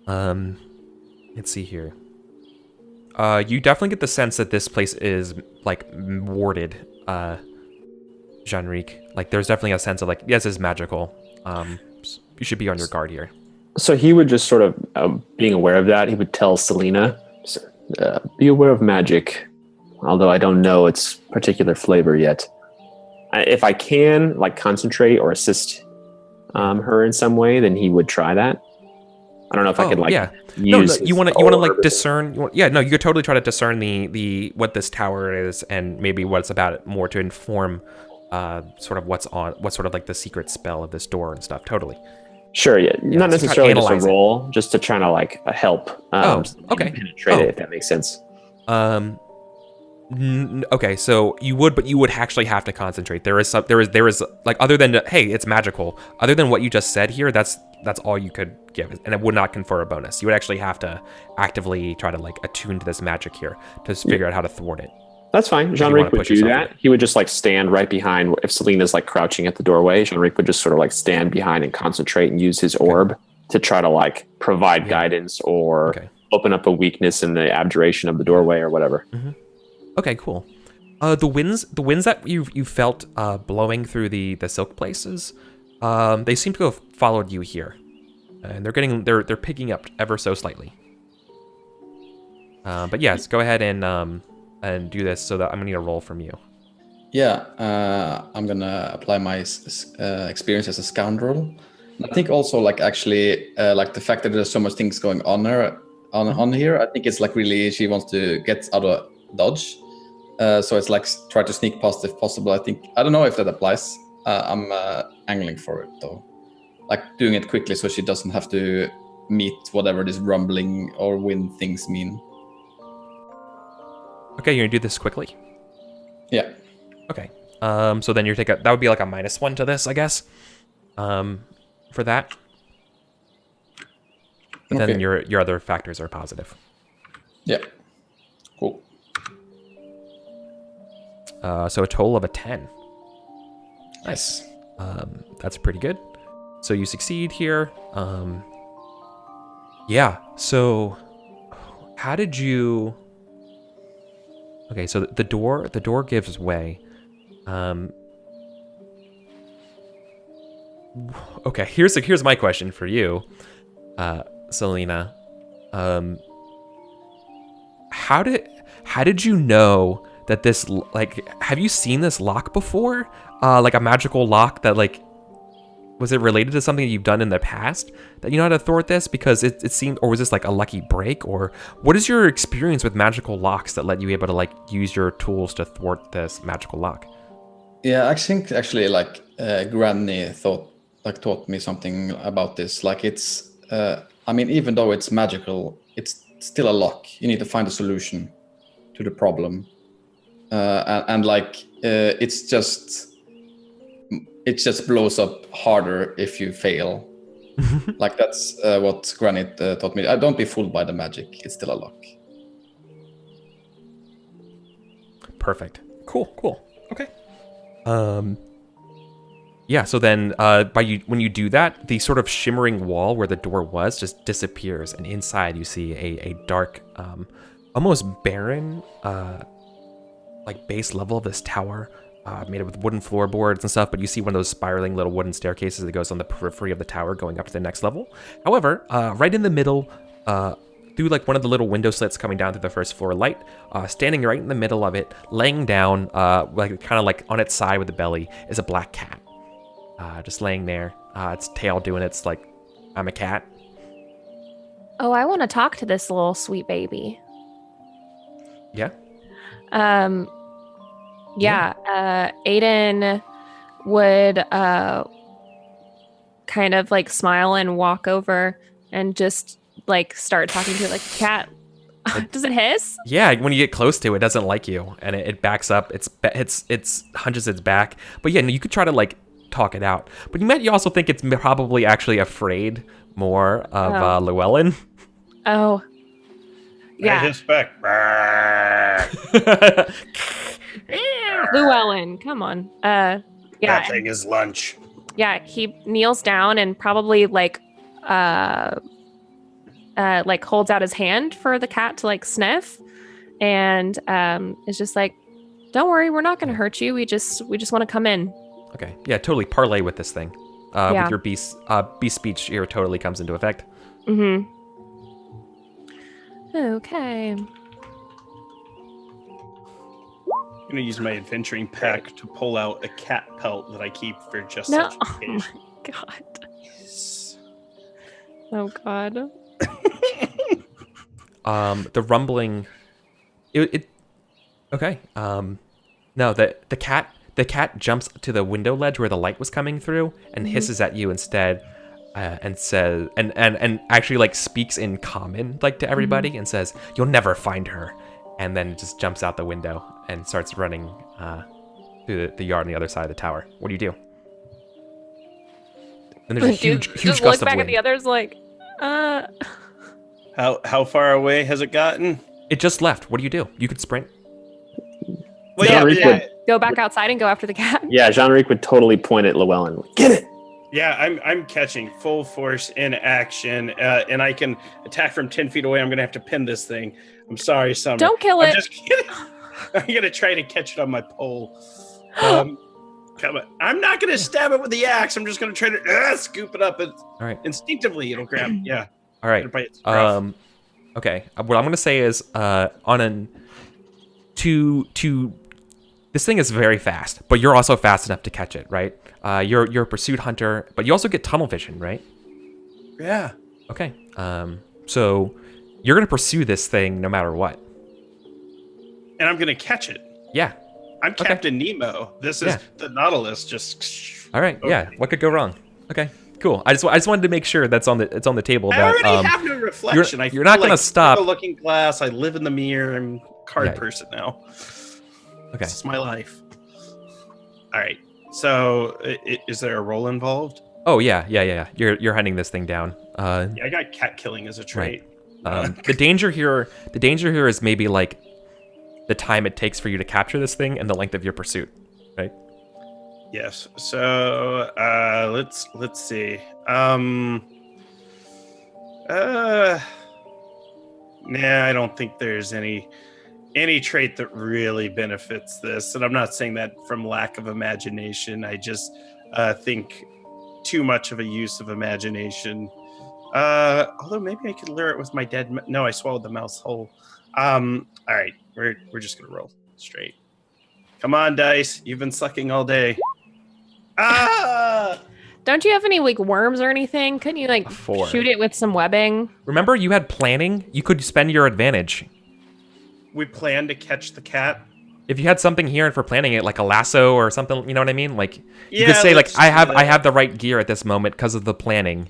Speaker 1: Let's see here. You definitely get the sense that this place is like warded, Jean-Ric. Like there's definitely a sense of like, yes, it's magical. You should be on your guard here.
Speaker 2: So he would just sort of, being aware of that, he would tell Selena, be aware of magic, although I don't know its particular flavor yet. If I can like concentrate or assist her in some way, then he would try that. I don't know if I could use
Speaker 1: you want to like discern. You could totally try to discern the what this tower is and maybe what it's about more to inform sort of what's sort of like the secret spell of this door and stuff. Totally.
Speaker 2: Sure. Yeah. Not necessarily just a roll, just to try to like help. Penetrate it, if that makes sense.
Speaker 1: Okay, so you would actually have to concentrate. There is like, other than hey, it's magical. Other than what you just said here, that's all you could give, and it would not confer a bonus. You would actually have to actively try to like attune to this magic here to figure out how to thwart it.
Speaker 2: That's fine. Jean-Ric would do that. He would just like stand right behind. If Selena's like crouching at the doorway, Jean-Ric would just sort of like stand behind and concentrate and use his orb to try to like provide guidance or open up a weakness in the abjuration of the doorway or whatever.
Speaker 1: Mm-hmm. Okay, cool. The winds that you felt blowing through the silk places, they seem to have followed you here, and they're picking up ever so slightly. But yes, go ahead and do this. So that I'm gonna need a roll from you.
Speaker 4: Yeah, I'm gonna apply my experience as a scoundrel. And I think also like actually like the fact that there's so much things going on here. I think it's like really she wants to get out of dodge. So it's like try to sneak past if possible. I don't know if that applies. I'm angling for it though, like doing it quickly so she doesn't have to meet whatever this rumbling or wind things mean.
Speaker 1: Okay, you're gonna do this quickly.
Speaker 4: Yeah.
Speaker 1: Okay. So then that would be like a -1 to this, I guess. For that. But then your other factors are positive.
Speaker 4: Yeah. Cool.
Speaker 1: So a total of a 10.
Speaker 4: Nice.
Speaker 1: That's pretty good. So you succeed here. Yeah. So how did you? Okay. So the door gives way. Okay. Here's my question for you, Selena. How did you know that this, like, have you seen this lock before? Like a magical lock that, like, was it related to something you've done in the past that you know how to thwart this? Because it seemed, or was this like a lucky break? Or what is your experience with magical locks that let you able to like use your tools to thwart this magical lock?
Speaker 4: Yeah, I think actually like Granny taught me something about this. Like it's, I mean, even though it's magical, it's still a lock. You need to find a solution to the problem. And like it just blows up harder if you fail. Like that's what Granite taught me. Don't be fooled by the magic. It's still a lock.
Speaker 1: Perfect. Cool. Okay. Yeah. So then, when you do that, the sort of shimmering wall where the door was just disappears, and inside you see a dark, almost barren, like base level of this tower, made with wooden floorboards and stuff, but you see one of those spiraling little wooden staircases that goes on the periphery of the tower going up to the next level. However, right in the middle, through like one of the little window slits coming down through the first floor light, standing right in the middle of it, laying down, like kind of like on its side with the belly, is a black cat. Just laying there, its tail doing its like, I'm a cat.
Speaker 5: Oh, I want to talk to this little sweet baby.
Speaker 1: Yeah?
Speaker 5: Aiden would kind of like smile and walk over and just like start talking to it like a cat. Does it hiss?
Speaker 1: Yeah, when you get close to it, it doesn't like you, and it backs up. It's hunches its back. But yeah, you could try to like talk it out. But you also think it's probably actually afraid more of Llewellyn.
Speaker 5: Oh. Yeah.
Speaker 3: I hiss back.
Speaker 5: Llewellyn, come on. Yeah.
Speaker 3: That thing is lunch.
Speaker 5: Yeah, he kneels down and probably like like holds out his hand for the cat to like sniff, and is just like, "Don't worry, we're not going to hurt you. We just want to come in."
Speaker 1: Okay. Yeah, totally parlay with this thing.
Speaker 5: Yeah.
Speaker 1: With your beast speech here totally comes into effect.
Speaker 5: Mm-hmm. Okay.
Speaker 3: I'm going to use my adventuring pack to pull out a cat pelt that I keep for just
Speaker 5: No.
Speaker 3: such
Speaker 5: Oh
Speaker 3: occasion.
Speaker 5: my god. Oh god.
Speaker 1: The rumbling. Okay. No, the cat jumps to the window ledge where the light was coming through and hisses at you instead, and says and actually like speaks in common like to everybody and says, "You'll never find her," and then just jumps out the window and starts running through the yard on the other side of the tower. What do you do? And there's a huge
Speaker 5: just
Speaker 1: gust
Speaker 5: look
Speaker 1: of
Speaker 5: back
Speaker 1: wind.
Speaker 5: at the others like,
Speaker 3: How far away has it gotten?
Speaker 1: It just left. What do? You could sprint.
Speaker 3: Well,
Speaker 2: Jean-Ric would-
Speaker 5: go back outside and go after the cat.
Speaker 2: Yeah, Jean-Ric would totally point at Llewellyn. Get it!
Speaker 3: Yeah, I'm catching full force in action, and I can attack from 10 feet away. I'm going to have to pin this thing. I'm sorry, Summer.
Speaker 5: Don't kill
Speaker 3: I'm
Speaker 5: it.
Speaker 3: just kidding. I'm going to try to catch it on my pole. Come on. I'm not going to stab it with the axe. I'm just going to try to scoop it up.
Speaker 1: All right.
Speaker 3: Instinctively, it'll grab. Yeah.
Speaker 1: All right.
Speaker 3: It'll bite its rough.
Speaker 1: Okay. What I'm gonna say is, this thing is very fast, but you're also fast enough to catch it, right? You're a pursuit hunter, but you also get tunnel vision, right?
Speaker 3: Yeah.
Speaker 1: Okay. So you're gonna pursue this thing no matter what.
Speaker 3: And I'm going to catch it.
Speaker 1: Yeah.
Speaker 3: I'm Captain Nemo. This is the Nautilus. Just.
Speaker 1: All right.
Speaker 3: Okay.
Speaker 1: Yeah. What could go wrong? Okay. Cool. I just wanted to make sure it's on the table.
Speaker 3: I
Speaker 1: That
Speaker 3: already have no reflection.
Speaker 1: you're not gonna stop.
Speaker 3: I'm a looking glass. I live in the mirror. I'm a card
Speaker 1: Yeah.
Speaker 3: person now.
Speaker 1: Okay.
Speaker 3: This is my life. All right. So, is there a role involved?
Speaker 1: Oh yeah. You're hunting this thing down.
Speaker 3: Yeah, I got cat killing as a trait.
Speaker 1: The danger here is maybe like the time it takes for you to capture this thing and the length of your pursuit, right?
Speaker 3: Yes. So, let's see. Nah, I don't think there's any trait that really benefits this, and I'm not saying that from lack of imagination. I just think too much of a use of imagination. Although maybe I could lure it with my dead. No, I swallowed the mouse whole. All right, we're just gonna roll straight. Come on, dice. You've been sucking all day. Ah!
Speaker 5: Don't you have any like worms or anything? Couldn't you like
Speaker 1: Four.
Speaker 5: shoot it with some webbing?
Speaker 1: Remember, you had planning. You could spend your advantage.
Speaker 3: We plan to catch the cat.
Speaker 1: If you had something here for planning it, like a lasso or something, you know what I mean? Like you
Speaker 3: Yeah,
Speaker 1: could say, like
Speaker 3: let's
Speaker 1: I
Speaker 3: do
Speaker 1: have
Speaker 3: that.
Speaker 1: the right gear at this moment because of the planning.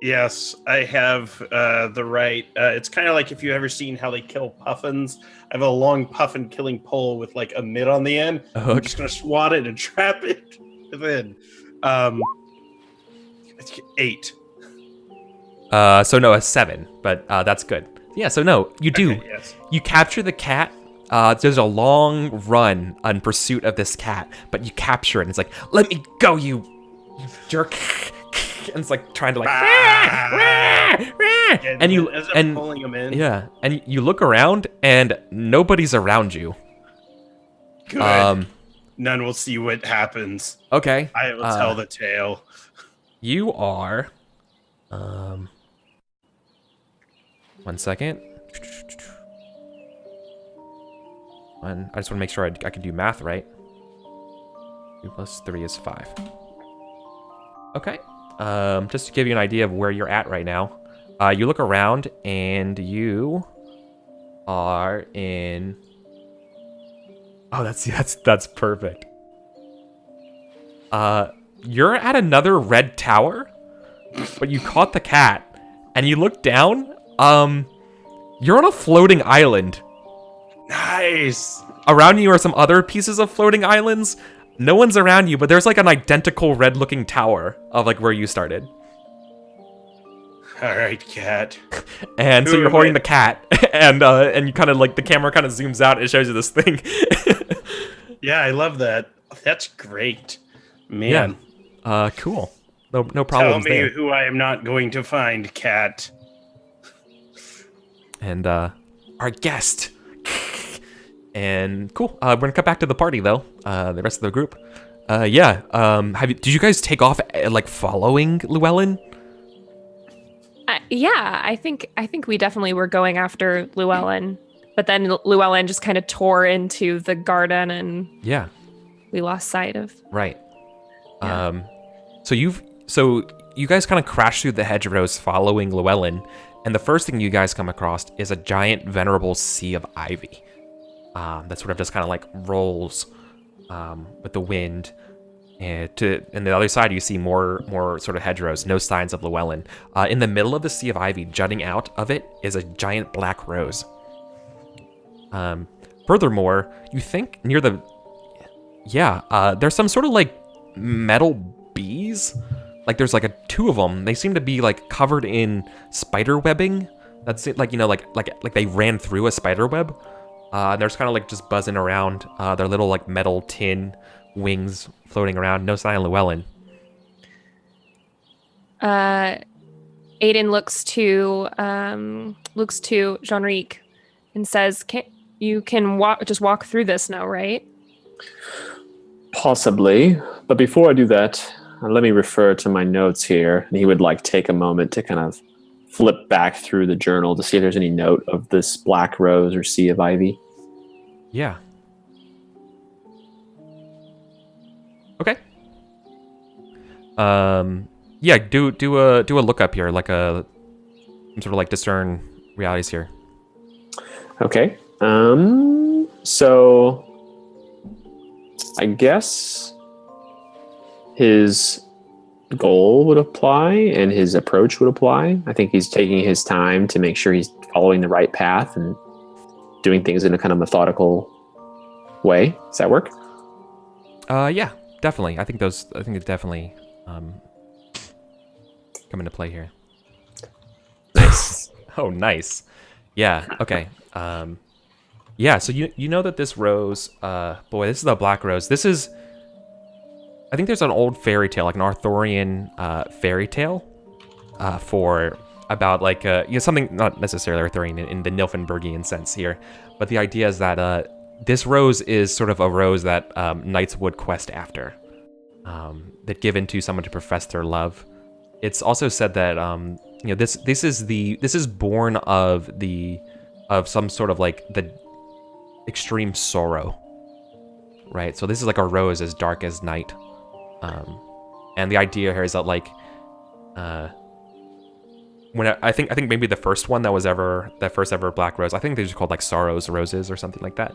Speaker 3: Yes, I have the right. It's kind of like if you ever seen how they kill puffins. I have a long puffin killing pole with like a mitt on the end. I'm
Speaker 1: Okay.
Speaker 3: just gonna swat it and trap it within. It's 8.
Speaker 1: So no, a 7, but that's good. Yeah. So no, you do.
Speaker 3: Okay, yes.
Speaker 1: You capture the cat. There's a long run in pursuit of this cat, but you capture it, and it's like, "Let me go, you jerk!" And it's like trying to like, and you
Speaker 3: as I'm
Speaker 1: and
Speaker 3: pulling them in.
Speaker 1: yeah, and you look around, and nobody's around you.
Speaker 3: Good. None will see what happens.
Speaker 1: Okay.
Speaker 3: I will tell the tale.
Speaker 1: You are. 1 second. I just want to make sure I can do math right. 2 + 3 is 5. Okay. Just to give you an idea of where you're at right now, you look around and you are in. Oh, that's perfect. You're at another red tower, but you caught the cat, and you look down. You're on a floating island.
Speaker 3: Nice.
Speaker 1: Around you are some other pieces of floating islands. No one's around you, but there's like an identical red-looking tower of like where you started.
Speaker 3: All right, cat.
Speaker 1: And so
Speaker 3: Who
Speaker 1: you're
Speaker 3: am
Speaker 1: holding
Speaker 3: I?
Speaker 1: the cat, and you kind of like the camera kind of zooms out and it shows you this thing.
Speaker 3: Yeah, I love that. That's great, man.
Speaker 1: Cool. No
Speaker 3: Tell
Speaker 1: problems
Speaker 3: me
Speaker 1: there.
Speaker 3: who I am not going to find, cat.
Speaker 1: and our guest. And cool. We're gonna cut back to the party though. The rest of the group. Did you guys take off like following Llewellyn?
Speaker 5: Yeah, I think we definitely were going after Llewellyn, but then Llewellyn just kind of tore into the garden, and we lost sight of.
Speaker 1: Right.
Speaker 5: Yeah.
Speaker 1: So you guys kind of crash through the hedgerows following Llewellyn, and the first thing you guys come across is a giant venerable sea of ivy. That sort of just kind of like rolls with the wind. And the other side, you see more sort of hedgerows, no signs of Llewellyn. In the middle of the sea of ivy, jutting out of it, is a giant black rose. Furthermore, you think near the... there's some sort of like metal bees. Like there's like two of them. They seem to be like covered in spider webbing. That's it, like, like they ran through a spider web. And they're just kind of like just buzzing around. Their little like metal tin wings floating around. No sign of Llewellyn.
Speaker 5: Aiden looks to Jean-Ric and says, "You can walk through this now, right?"
Speaker 2: Possibly, but before I do that, let me refer to my notes here. And he would like take a moment to kind of flip back through the journal to see if there's any note of this black rose or sea of ivy.
Speaker 1: Yeah. Okay. Do a look up here, like some sort of like discern realities here.
Speaker 2: Okay. So I guess his goal would apply and his approach would apply. I think he's taking his time to make sure he's following the right path and doing things in a kind of methodical way. Does that work?
Speaker 1: Yeah, definitely. I think it definitely come into play here.
Speaker 2: Nice.
Speaker 1: Oh, nice. Yeah. Okay. So you know that this rose, this is the black rose. This is, I think there's an old fairy tale, like an Arthurian fairy tale, for about like something not necessarily Arthurian in the Nilfgaardian sense here, but the idea is that this rose is sort of a rose that knights would quest after, that given to someone to profess their love. It's also said that this is born of some sort of like the extreme sorrow, right? So this is like a rose as dark as night, and the idea here is that like I think maybe the first one that first ever black rose, I think they're just called like sorrow's roses or something like that.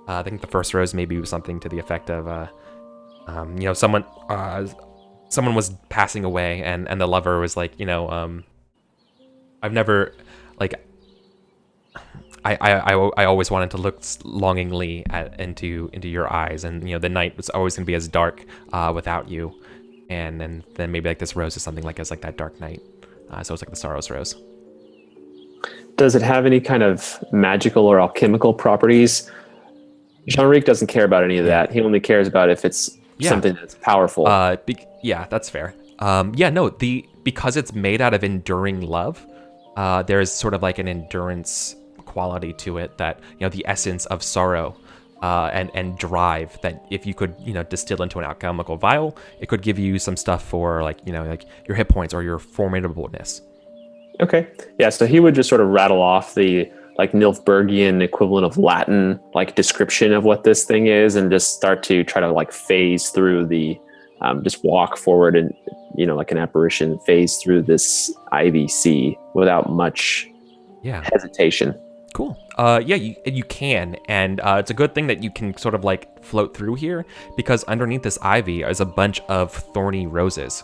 Speaker 1: I think the first rose maybe was something to the effect of someone was passing away and the lover was like, I've never like I always wanted to look longingly into your eyes, and the night was always going to be as dark without you, and then maybe like this rose is something like as like that dark night. So it's like the sorrow's rose.
Speaker 2: Does it have any kind of magical or alchemical properties? Jean-Ric doesn't care about any of that. He only cares about if it's something that's powerful.
Speaker 1: That's fair. Because it's made out of enduring love, there's sort of like an endurance quality to it that, the essence of sorrow and drive, that if you could, distill into an alchemical vial, it could give you some stuff for like your hit points or your formidableness.
Speaker 2: Okay. Yeah, so he would just sort of rattle off the like Nilfgaardian equivalent of Latin like description of what this thing is, and just start to try to like phase through the just walk forward and like an apparition, phase through this ivy sea without much hesitation.
Speaker 1: Cool. You can, and it's a good thing that you can sort of like float through here, because underneath this ivy is a bunch of thorny roses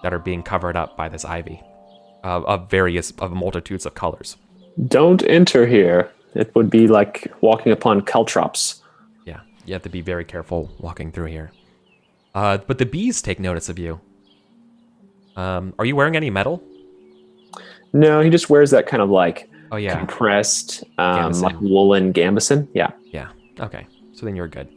Speaker 1: that are being covered up by this ivy of multitudes of colors.
Speaker 2: Don't enter here. It would be like walking upon caltrops.
Speaker 1: Yeah, you have to be very careful walking through here. But the bees take notice of you. Are you wearing any metal?
Speaker 2: No, he just wears that kind of like compressed like woolen gambeson. Yeah.
Speaker 1: Okay, so then you're good.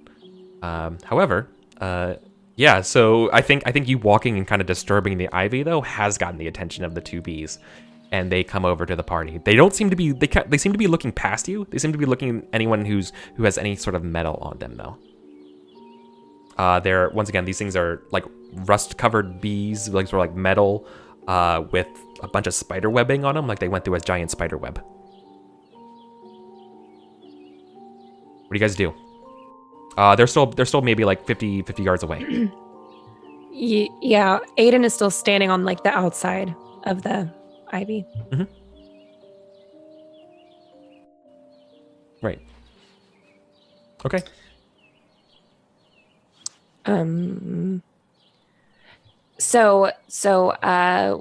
Speaker 1: However, so I think you walking and kind of disturbing the ivy though has gotten the attention of the two bees, and they come over to the party. They don't seem to be they seem to be looking past you. They seem to be looking at anyone who has any sort of metal on them though. They're once again, these things are like rust covered bees, like sort of like metal with a bunch of spider webbing on them, like they went through a giant spider web. What do you guys do? They're still maybe like 50 yards away.
Speaker 5: Yeah, Aiden is still standing on like the outside of the ivy.
Speaker 1: Mm-hmm. Right. Okay.
Speaker 5: So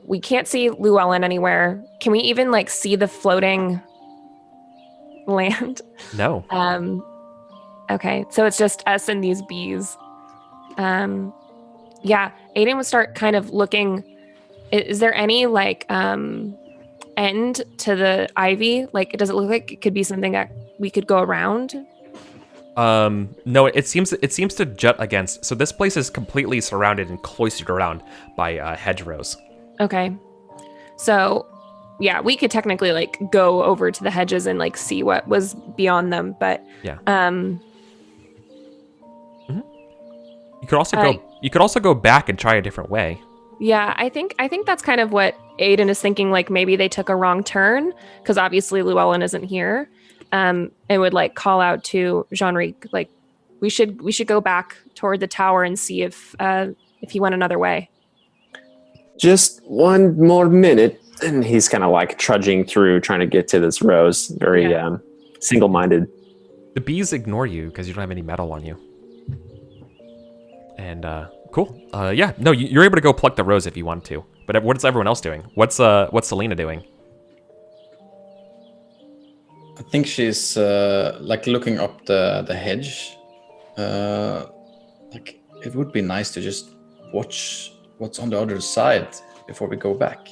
Speaker 5: we can't see Llewellyn anywhere. Can we even like see the floating land?
Speaker 1: No.
Speaker 5: Okay, so it's just us and these bees. Yeah, Aiden would start kind of looking. Is there any like end to the ivy? Like, does it look like it could be something that we could go around?
Speaker 1: No, it seems to jut against. So this place is completely surrounded and cloistered around by hedgerows.
Speaker 5: Okay, so yeah, we could technically like go over to the hedges and like see what was beyond them, but
Speaker 1: yeah. You could also go back and try a different way.
Speaker 5: Yeah, I think that's kind of what Aiden is thinking. Like maybe they took a wrong turn because obviously Llewellyn isn't here. And would like call out to Jean-Ric, like we should go back toward the tower and see if he went another way.
Speaker 2: Just one more minute, and he's kind of like trudging through, trying to get to this rose. Very single-minded.
Speaker 1: The bees ignore you because you don't have any metal on you. And cool. Yeah, no, you're able to go pluck the rose if you want to. But what is everyone else doing? What's Selena doing?
Speaker 4: I think she's like looking up the hedge. Like it would be nice to just watch what's on the other side before we go back.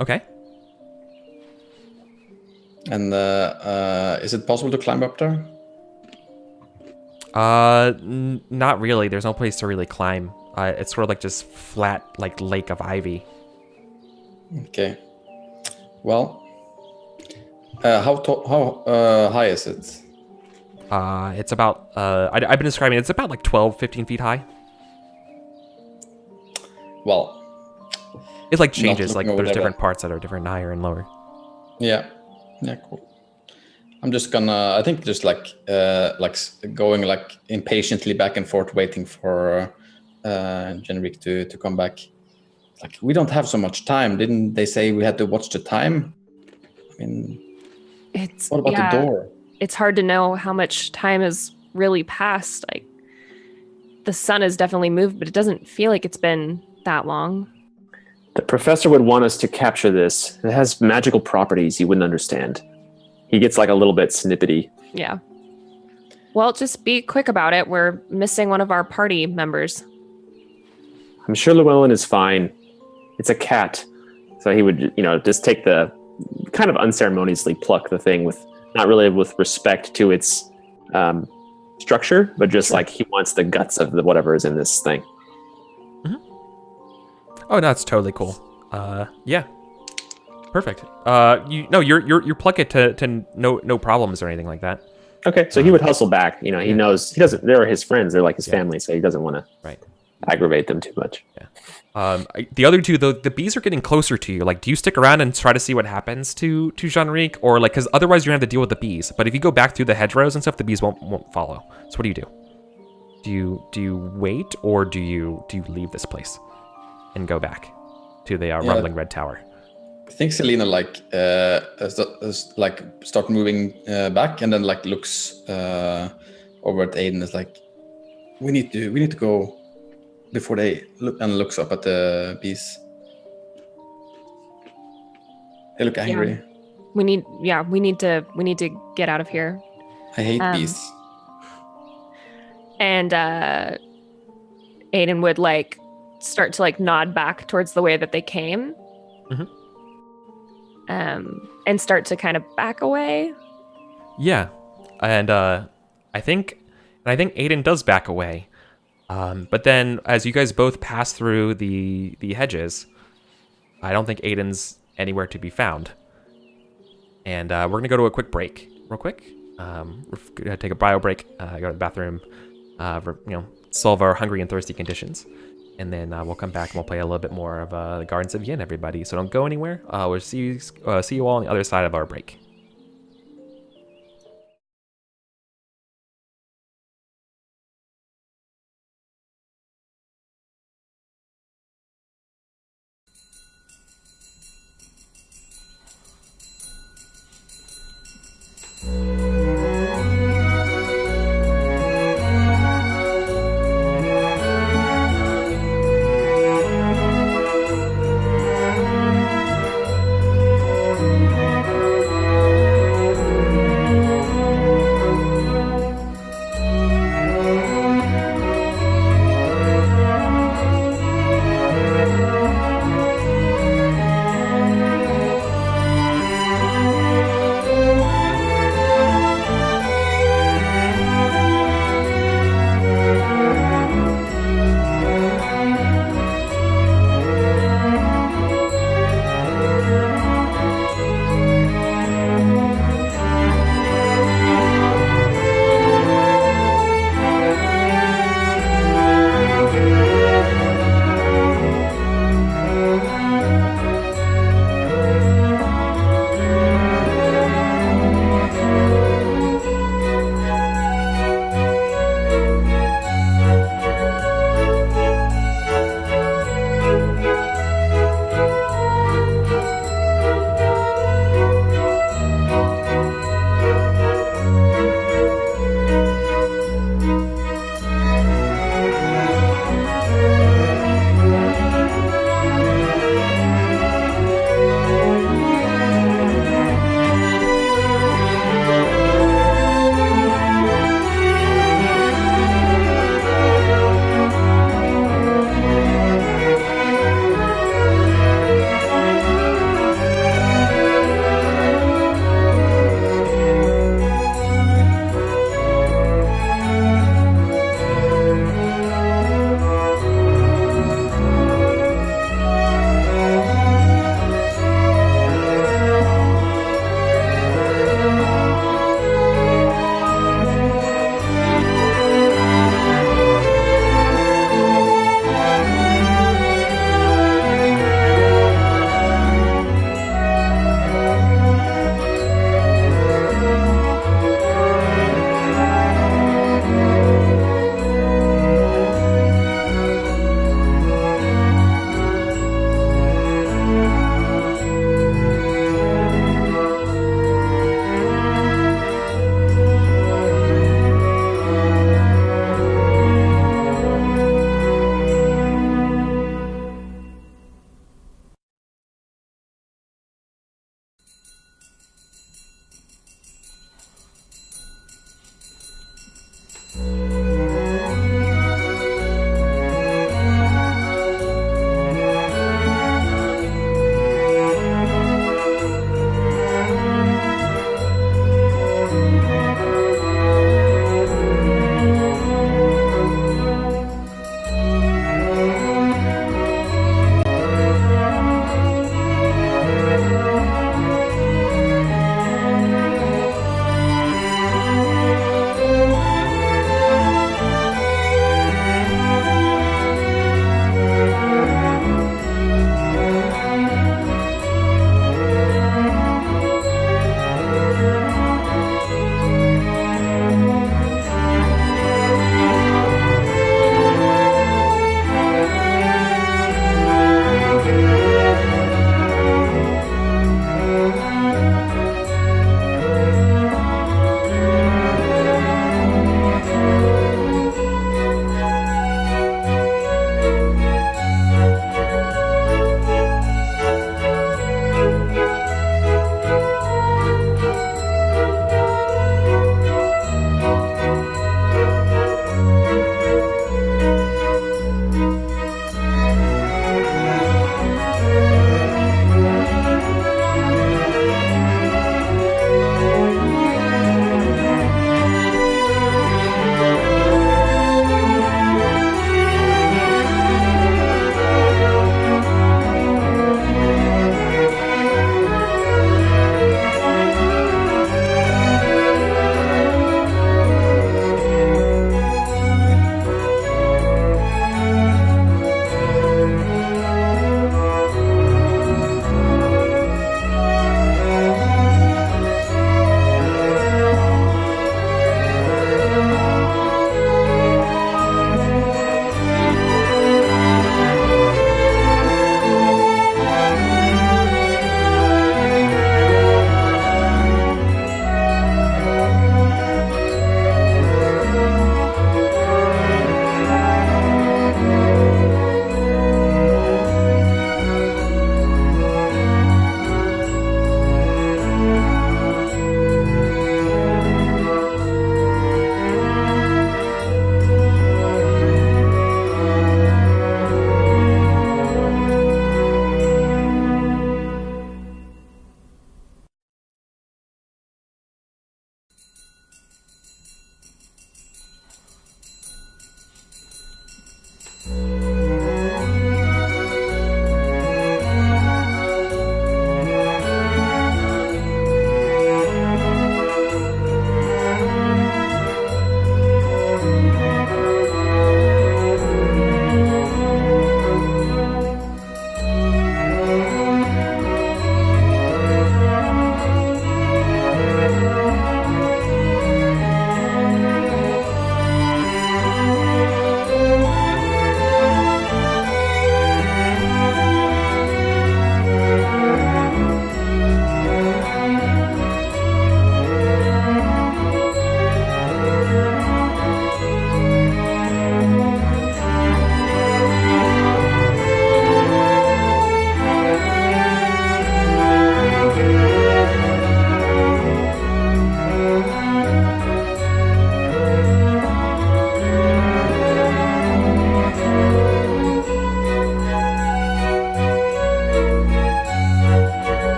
Speaker 1: Okay.
Speaker 4: And is it possible to climb up there?
Speaker 1: Not really. There's no place to really climb. It's sort of like just flat, like lake of ivy.
Speaker 4: Okay. Well, how high is it?
Speaker 1: It's about I've been describing it's about like 12, 15 feet high.
Speaker 4: Well,
Speaker 1: it like changes. Like there's
Speaker 4: there,
Speaker 1: different parts that are different, higher and lower.
Speaker 4: Yeah, cool. I'm just gonna, I think just like going like impatiently back and forth, waiting for Jean-Ric to come back. Like, we don't have so much time. Didn't they say we had to watch the time? I mean, what about the door?
Speaker 5: It's hard to know how much time has really passed. Like, the sun has definitely moved, but it doesn't feel like it's been that long.
Speaker 2: The professor would want us to capture this. It has magical properties you wouldn't understand. He gets like a little bit snippety.
Speaker 5: Yeah. Well, just be quick about it. We're missing one of our party members.
Speaker 2: I'm sure Llewellyn is fine. It's a cat. So he would, just take the kind of unceremoniously pluck the thing with, not really with respect to its structure, but just like he wants the guts of whatever is in this thing.
Speaker 1: Mm-hmm. Oh, that's totally cool. Yeah. Perfect. You pluck it to no problems or anything like that.
Speaker 2: Okay, so he would hustle back. He knows he doesn't. They're his friends. They're like his family, so he doesn't want to aggravate them too much.
Speaker 1: Yeah. The other two, though, the bees are getting closer to you. Like, do you stick around and try to see what happens to Jean-Ric, or like, because otherwise you're gonna have to deal with the bees. But if you go back through the hedgerows and stuff, the bees won't follow. So what do you do? Do you wait, or do you leave this place and go back to the rumbling red tower?
Speaker 4: I think Selena start moving back, and then like looks over at Aiden. Is like, we need to go before they look, and looks up at the bees. They look angry.
Speaker 5: Yeah. We need to get out of here.
Speaker 4: I hate bees.
Speaker 5: And Aiden would like start to like nod back towards the way that they came.
Speaker 1: Mm-hmm.
Speaker 5: And start to kind of back away.
Speaker 1: Yeah, and I think Aiden does back away. But then, as you guys both pass through the hedges, I don't think Aiden's anywhere to be found. And we're going to go to a quick break real quick. We're going to take a bio break, go to the bathroom, solve our hungry and thirsty conditions. And then we'll come back and we'll play a little bit more of the Gardens of Yin, everybody. So don't go anywhere. We'll see you all on the other side of our break.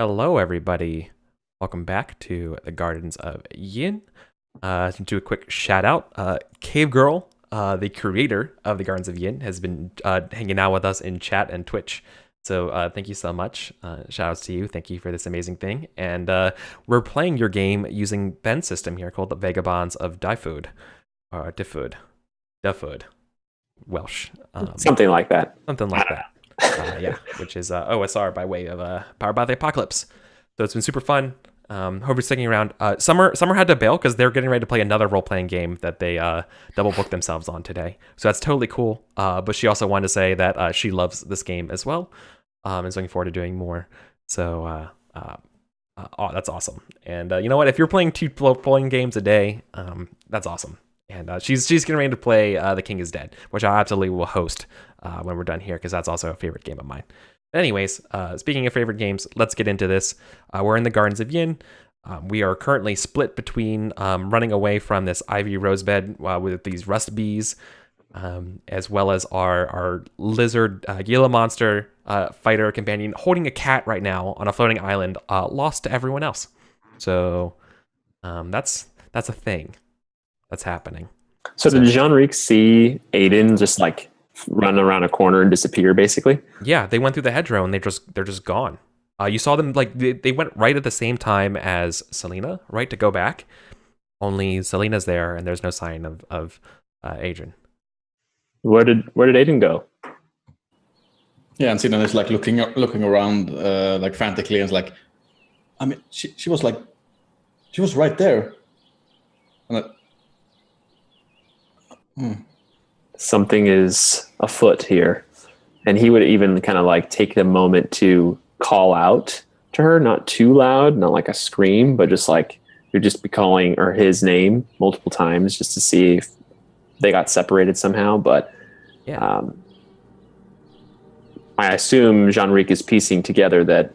Speaker 1: Hello, everybody. Welcome back to the Gardens of Yin. To do a quick shout out, Cave Girl, the creator of the Gardens of Yin, has been hanging out with us in chat and Twitch. So thank you so much. Shout outs to you. Thank you for this amazing thing. And we're playing your game using Ben's system here called the Vagabonds of Dyfed. Dyfed. Welsh.
Speaker 2: Something like that.
Speaker 1: Something like that. Yeah, which is OSR by way of Powered by the Apocalypse. So it's been super fun. Hope you're sticking around. Summer had to bail because they're getting ready to play another role-playing game that they double booked themselves on today. So that's totally cool. But she also wanted to say that she loves this game as well. And is looking forward to doing more. So that's awesome. And you know what? If you're playing 2 role-playing games a day, that's awesome. And she's getting ready to play The King is Dead, which I absolutely will host when we're done here, because that's also a favorite game of mine. Anyways, speaking of favorite games, let's get into this. We're in the Gardens of Yin. We are currently split between running away from this ivy rosebed with these rust bees, as well as our lizard Gila monster fighter companion holding a cat right now on a floating island, lost to everyone else. So that's a thing that's happening.
Speaker 2: So did Jean-Ric see Aiden just like run around a corner and disappear, basically?
Speaker 1: Yeah, they went through the hedgerow and they're just gone. You saw them like they went right at the same time as Selena, right, to go back. Only Selena's there and there's no sign of Adrian.
Speaker 2: Where did Aiden go?
Speaker 4: Yeah, and Selena is like looking around like frantically, and is like, I mean, she was right there. And
Speaker 2: Something is afoot here. And he would even kind of like take the moment to call out to her, not too loud, not like a scream, but just like you'd just be calling her his name multiple times just to see if they got separated somehow. But
Speaker 1: yeah.
Speaker 2: I assume Jean-Ric is piecing together that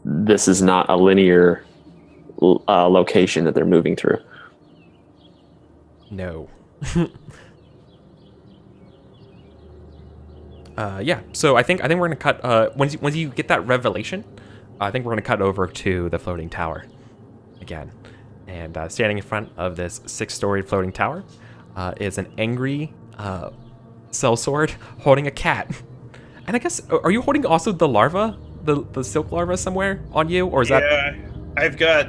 Speaker 2: this is not a linear location that they're moving through.
Speaker 1: No. Yeah, so I think we're gonna cut once you get that revelation, I think we're gonna cut over to the floating tower again. And standing in front of this 6-story floating tower is an angry sellsword holding a cat. And I guess, are you holding also the larva, the silk larva somewhere on you, or is that?
Speaker 3: Yeah, I've got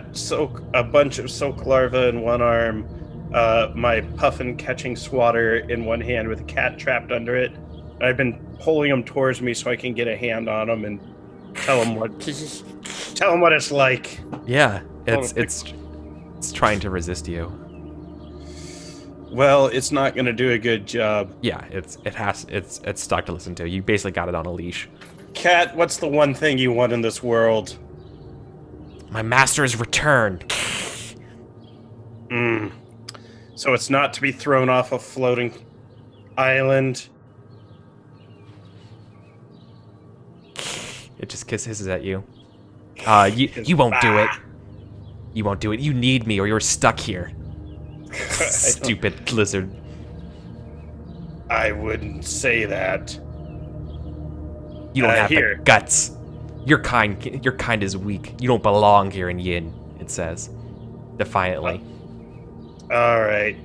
Speaker 3: a bunch of silk larvae in one arm, my puffin catching swatter in one hand with a cat trapped under it. I've been pulling them towards me so I can get a hand on them and tell them what it's like.
Speaker 1: Yeah, it's trying to resist you.
Speaker 3: Well, it's not going to do a good job.
Speaker 1: Yeah, it's stuck to listen to. You basically got it on a leash.
Speaker 3: Cat, what's the one thing you want in this world?
Speaker 1: My master's return.
Speaker 3: So it's not to be thrown off a floating island.
Speaker 1: It just hisses at you. You won't do it. You won't do it. You need me or you're stuck here. Stupid lizard.
Speaker 3: I wouldn't say that.
Speaker 1: You don't have the guts. Your kind is weak. You don't belong here in Yin, it says. Defiantly.
Speaker 3: All right.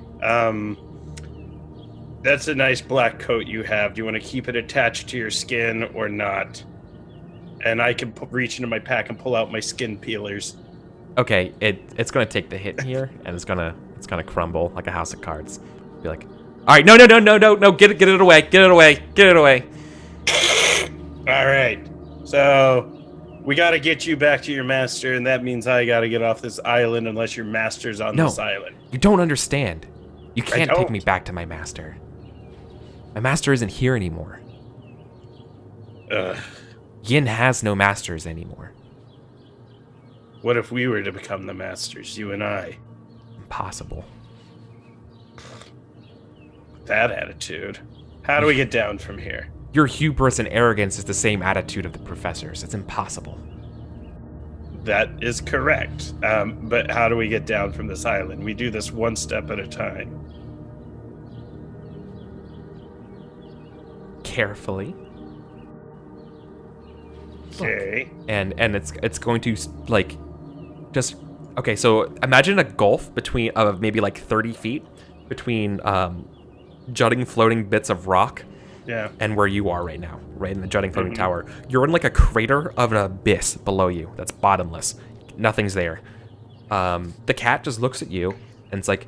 Speaker 3: That's a nice black coat you have. Do you want to keep it attached to your skin or not? And I can reach into my pack and pull out my skin peelers.
Speaker 1: Okay, it's gonna take the hit here, and it's gonna crumble like a house of cards. Be like, all right, no, get it away.
Speaker 3: All right, so we got to get you back to your master, and that means I got to get off this island unless your master's on this island.
Speaker 1: You don't understand. You can't take me back to my master. My master isn't here anymore. Yin has no masters anymore.
Speaker 3: What if we were to become the masters, you and I?
Speaker 1: Impossible.
Speaker 3: That attitude. How do we get down from here?
Speaker 1: Your hubris and arrogance is the same attitude of the professors. It's impossible.
Speaker 3: That is correct. But how do we get down from this island? We do this one step at a time.
Speaker 1: Carefully.
Speaker 3: Okay.
Speaker 1: And it's going to like just okay. So imagine a gulf between of maybe like 30 feet between jutting floating bits of rock.
Speaker 3: Yeah.
Speaker 1: And where you are right now, right in the jutting floating tower, you're in like a crater of an abyss below you that's bottomless. Nothing's there. The cat just looks at you and it's like,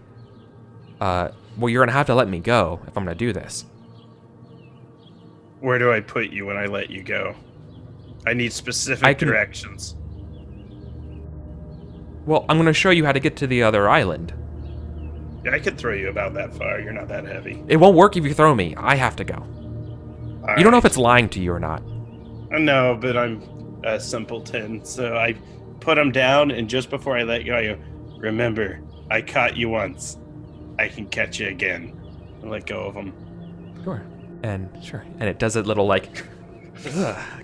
Speaker 1: well, you're gonna have to let me go if I'm gonna do this.
Speaker 3: Where do I put you when I let you go? I need specific directions.
Speaker 1: Well, I'm gonna show you how to get to the other island.
Speaker 3: Yeah, I could throw you about that far. You're not that heavy.
Speaker 1: It won't work if you throw me. I have to go. You don't know if it's lying to you or not.
Speaker 3: No, but I'm a simpleton, so I put him down, and just before I let go, I go, remember, I caught you once. I can catch you again. And let go of him.
Speaker 1: Sure. And it does a little like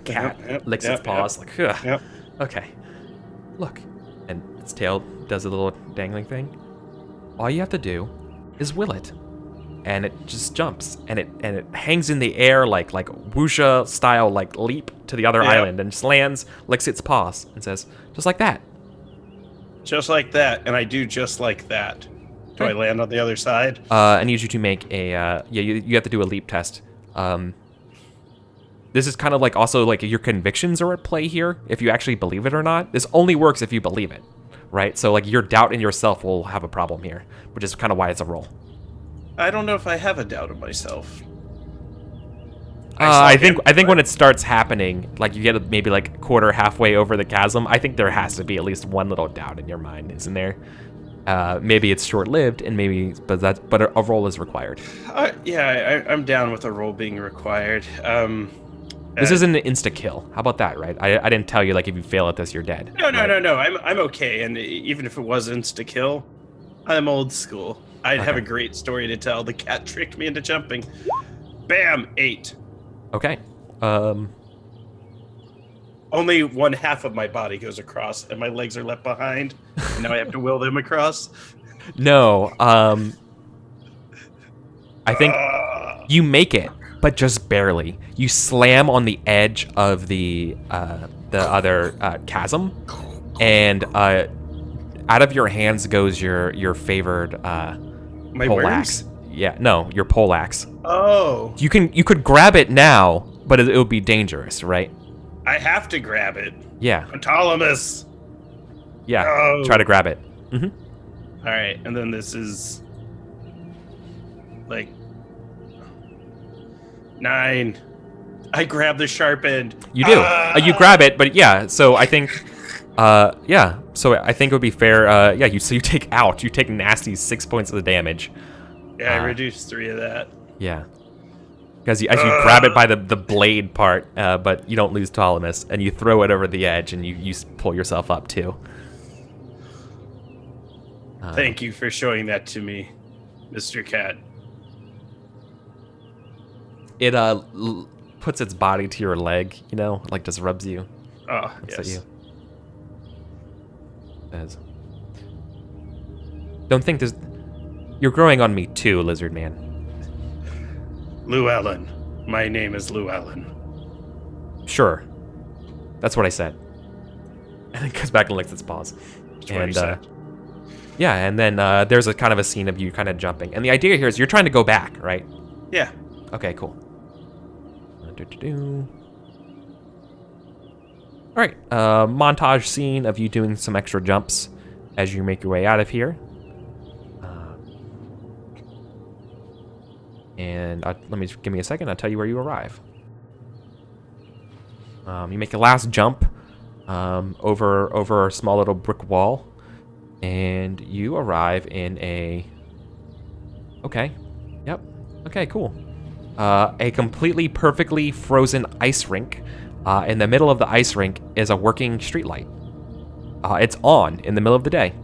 Speaker 1: cat licks its paws like okay. Look. And its tail does a little dangling thing. All you have to do is will it. And it just jumps and it hangs in the air like wusha style like leap to the other island and just lands, licks its paws and says, just like that.
Speaker 3: Just like that, and I do just like that. Do I land on the other side?
Speaker 1: I need you to make a you have to do a leap test. This is kind of like also like your convictions are at play here, if you actually believe it or not. This only works if you believe it, right? So like your doubt in yourself will have a problem here, which is kind of why it's a roll.
Speaker 3: I don't know if I have a doubt of myself.
Speaker 1: I think when it starts happening, like you get maybe like halfway over the chasm, I think there has to be at least one little doubt in your mind, isn't there? Maybe it's short-lived, and but a roll is required.
Speaker 3: I'm down with a roll being required.
Speaker 1: This isn't an insta-kill. How about that, right? I didn't tell you like if you fail at this, you're dead.
Speaker 3: No. I'm okay, and even if it was insta-kill, I'm old school. I'd have a great story to tell. The cat tricked me into jumping. Bam, 8.
Speaker 1: Okay.
Speaker 3: Only one half of my body goes across, and my legs are left behind. And now I have to will them across.
Speaker 1: No. I think you make it, but just barely. You slam on the edge of the other chasm, and out of your hands goes your favored
Speaker 3: my
Speaker 1: poleaxe. Yeah, no, your poleaxe.
Speaker 3: Oh.
Speaker 1: You could grab it now, but it would be dangerous, right?
Speaker 3: I have to grab it.
Speaker 1: Yeah.
Speaker 3: Autonomous.
Speaker 1: Yeah.
Speaker 3: Oh.
Speaker 1: Try to grab it.
Speaker 3: All right, and then this is like 9. I grab the sharp end.
Speaker 1: You do. You grab it, but yeah. So I think, So I think it would be fair. You take nasty 6 points of the damage.
Speaker 3: Yeah, I reduced 3 of that.
Speaker 1: Yeah. Because as you grab it by the blade part, but you don't lose Ptolemus, and you throw it over the edge, and you pull yourself up too.
Speaker 3: Thank you for showing that to me, Mr. Cat.
Speaker 1: It puts its body to your leg, like just rubs you.
Speaker 3: Oh,
Speaker 1: Looks
Speaker 3: yes.
Speaker 1: at you. Says, don't think there's... You're growing on me too, Lizard Man.
Speaker 3: Llewellyn. My name is Llewellyn.
Speaker 1: Sure. That's what I said. And it goes back and licks its paws.
Speaker 3: That's what he said.
Speaker 1: Yeah, and then there's a kind of a scene of you kind of jumping. And the idea here is you're trying to go back, right?
Speaker 3: Yeah.
Speaker 1: Okay, cool. All right, montage scene of you doing some extra jumps as you make your way out of here. And give me a second. I'll tell you where you arrive. You make a last jump over a small little brick wall, and you arrive in a. Okay. Yep. Okay. Cool. A completely perfectly frozen ice rink. In the middle of the ice rink is a working streetlight. It's on in the middle of the day.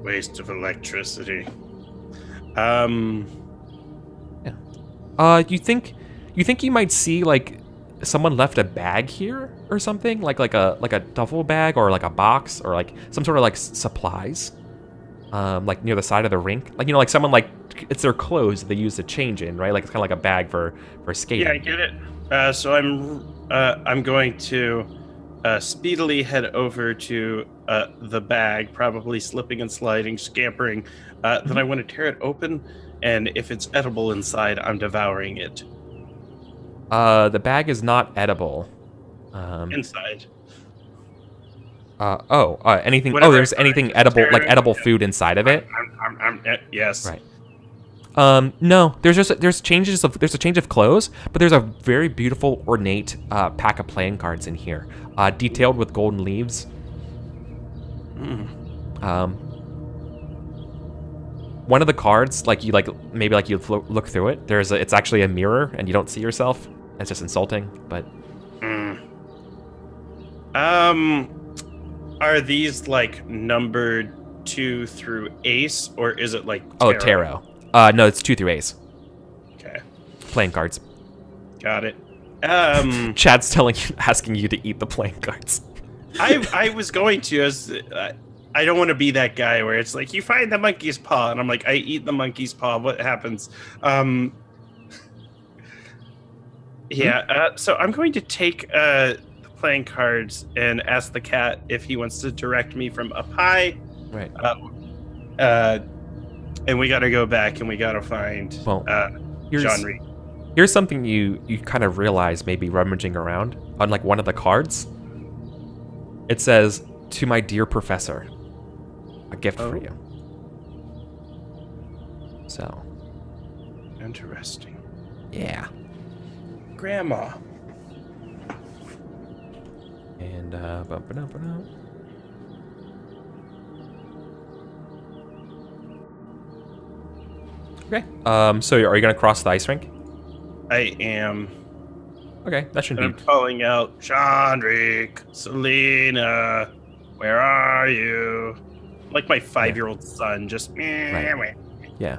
Speaker 3: Waste of electricity.
Speaker 1: Yeah. You think you might see like someone left a bag here or something, like a duffel bag or like a box or like some sort of like supplies, like near the side of the rink, like like someone like it's their clothes that they use to change in, right? Like it's kind of like a bag for skating.
Speaker 3: Yeah, I get it. So I'm going to speedily head over to the bag, probably slipping and sliding, scampering. Then I want to tear it open, and if it's edible inside, I'm devouring it.
Speaker 1: The bag is not edible.
Speaker 3: Inside.
Speaker 1: Anything?
Speaker 3: Whatever
Speaker 1: There's anything edible, like edible food inside of it.
Speaker 3: Yes.
Speaker 1: Right. No, there's a change of clothes, but there's a very beautiful, ornate pack of playing cards in here, detailed with golden leaves. One of the cards, like you look through it. It's actually a mirror, and you don't see yourself. It's just insulting, but.
Speaker 3: Are these like numbered 2 through ace, or is it like tarot?
Speaker 1: Oh, tarot. No, it's 2 through ace.
Speaker 3: Okay.
Speaker 1: Playing cards.
Speaker 3: Got it.
Speaker 1: Chad's asking you to eat the playing cards.
Speaker 3: I was going to, as I don't want to be that guy where it's like you find the monkey's paw, and I'm like, I eat the monkey's paw. What happens? So I'm going to take the playing cards and ask the cat if he wants to direct me from up high.
Speaker 1: Right.
Speaker 3: And we got to go back and we got to find John Reed.
Speaker 1: Here's something you kind of realize maybe rummaging around on like one of the cards. It says, "To my dear professor, a gift for you." So.
Speaker 3: Interesting.
Speaker 1: Yeah.
Speaker 3: Grandma.
Speaker 1: And bump it up and up. Okay. So are you gonna cross the ice rink?
Speaker 3: I am.
Speaker 1: Okay, that shouldn't
Speaker 3: I'm
Speaker 1: be.
Speaker 3: calling out, Chandrik, Selena, where are you? Like my 5-year-old son, just
Speaker 1: Right. Yeah.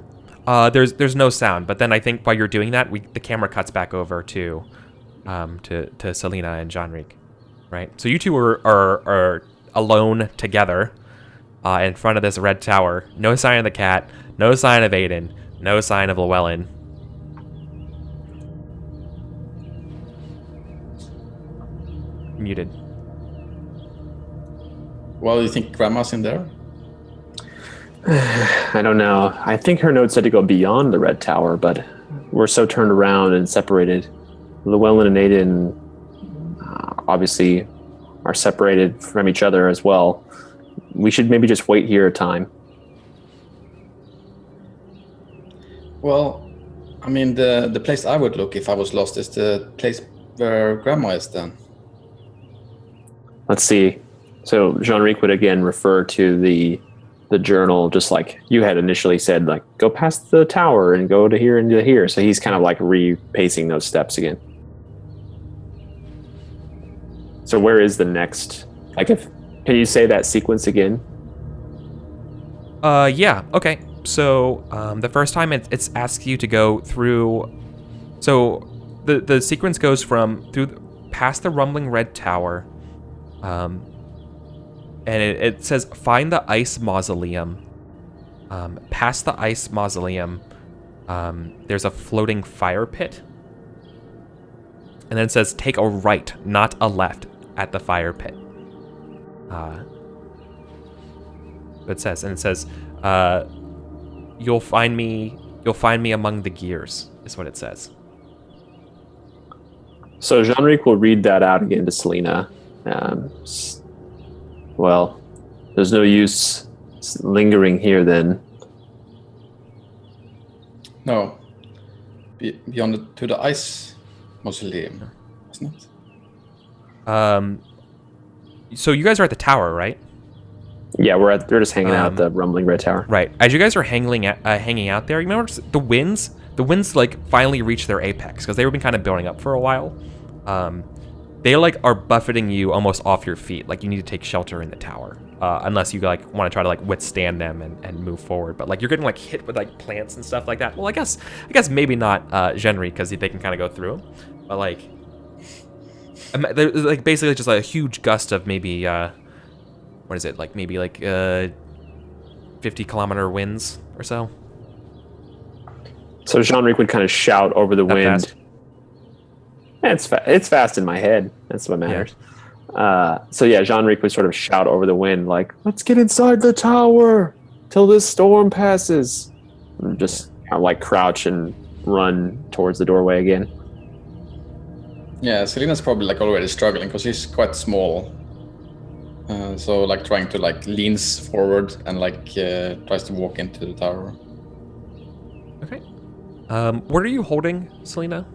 Speaker 1: There's no sound, but then I think while you're doing that, the camera cuts back over to Selena and Chandrik, right? So you two are alone together, in front of this red tower. No sign of the cat. No sign of Aiden. No sign of Llewellyn. Muted.
Speaker 4: Well, you think Grandma's in there?
Speaker 2: I don't know. I think her note said to go beyond the red tower, but we're so turned around and separated. Llewellyn and Aiden obviously are separated from each other as well. We should maybe just wait here a time.
Speaker 4: Well, I mean, the place I would look if I was lost is the place where Grandma is then.
Speaker 2: Let's see. So Jean-Ric would again refer to the journal, just like you had initially said, like go past the tower and go to here and to here. So he's kind of like repacing those steps again. So where is the next? Can you say that sequence again?
Speaker 1: Yeah. Okay. So the first time it's asked you to go through. So the sequence goes past the rumbling red tower. And it says, find the ice mausoleum. Past the ice mausoleum, there's a floating fire pit. And then it says, take a right, not a left, at the fire pit. It says, you'll find me among the gears, is what it says.
Speaker 2: So Jean-Ric will read that out again to Selena. Well, there's no use lingering here then.
Speaker 4: No. Beyond to the ice mausoleum, isn't it?
Speaker 1: So you guys are at the tower, right?
Speaker 2: Yeah, we're just hanging out at the rumbling red tower.
Speaker 1: Right. As you guys are hanging out there, you remember the winds like finally reached their apex because they've been kind of building up for a while. They like are buffeting you almost off your feet. Like you need to take shelter in the tower, unless you like want to try to like withstand them and move forward. But like you're getting like hit with like plants and stuff like that. Well, I guess maybe not Genry because they can kind of go through. But like, there's like basically just like a huge gust of maybe what is it like maybe like 50-kilometer winds or so.
Speaker 2: So Jean-Ric would kind of shout over the wind.
Speaker 1: Fast.
Speaker 2: It's fast in my head. That's what matters. So yeah, Jean-Ric would sort of shout over the wind, like, "Let's get inside the tower till this storm passes." And just kind of like crouch and run towards the doorway again.
Speaker 4: Yeah, Selena's probably like already struggling because she's quite small. So like trying to like leans forward and like tries to walk into the tower.
Speaker 1: Okay. What are you holding, Selena?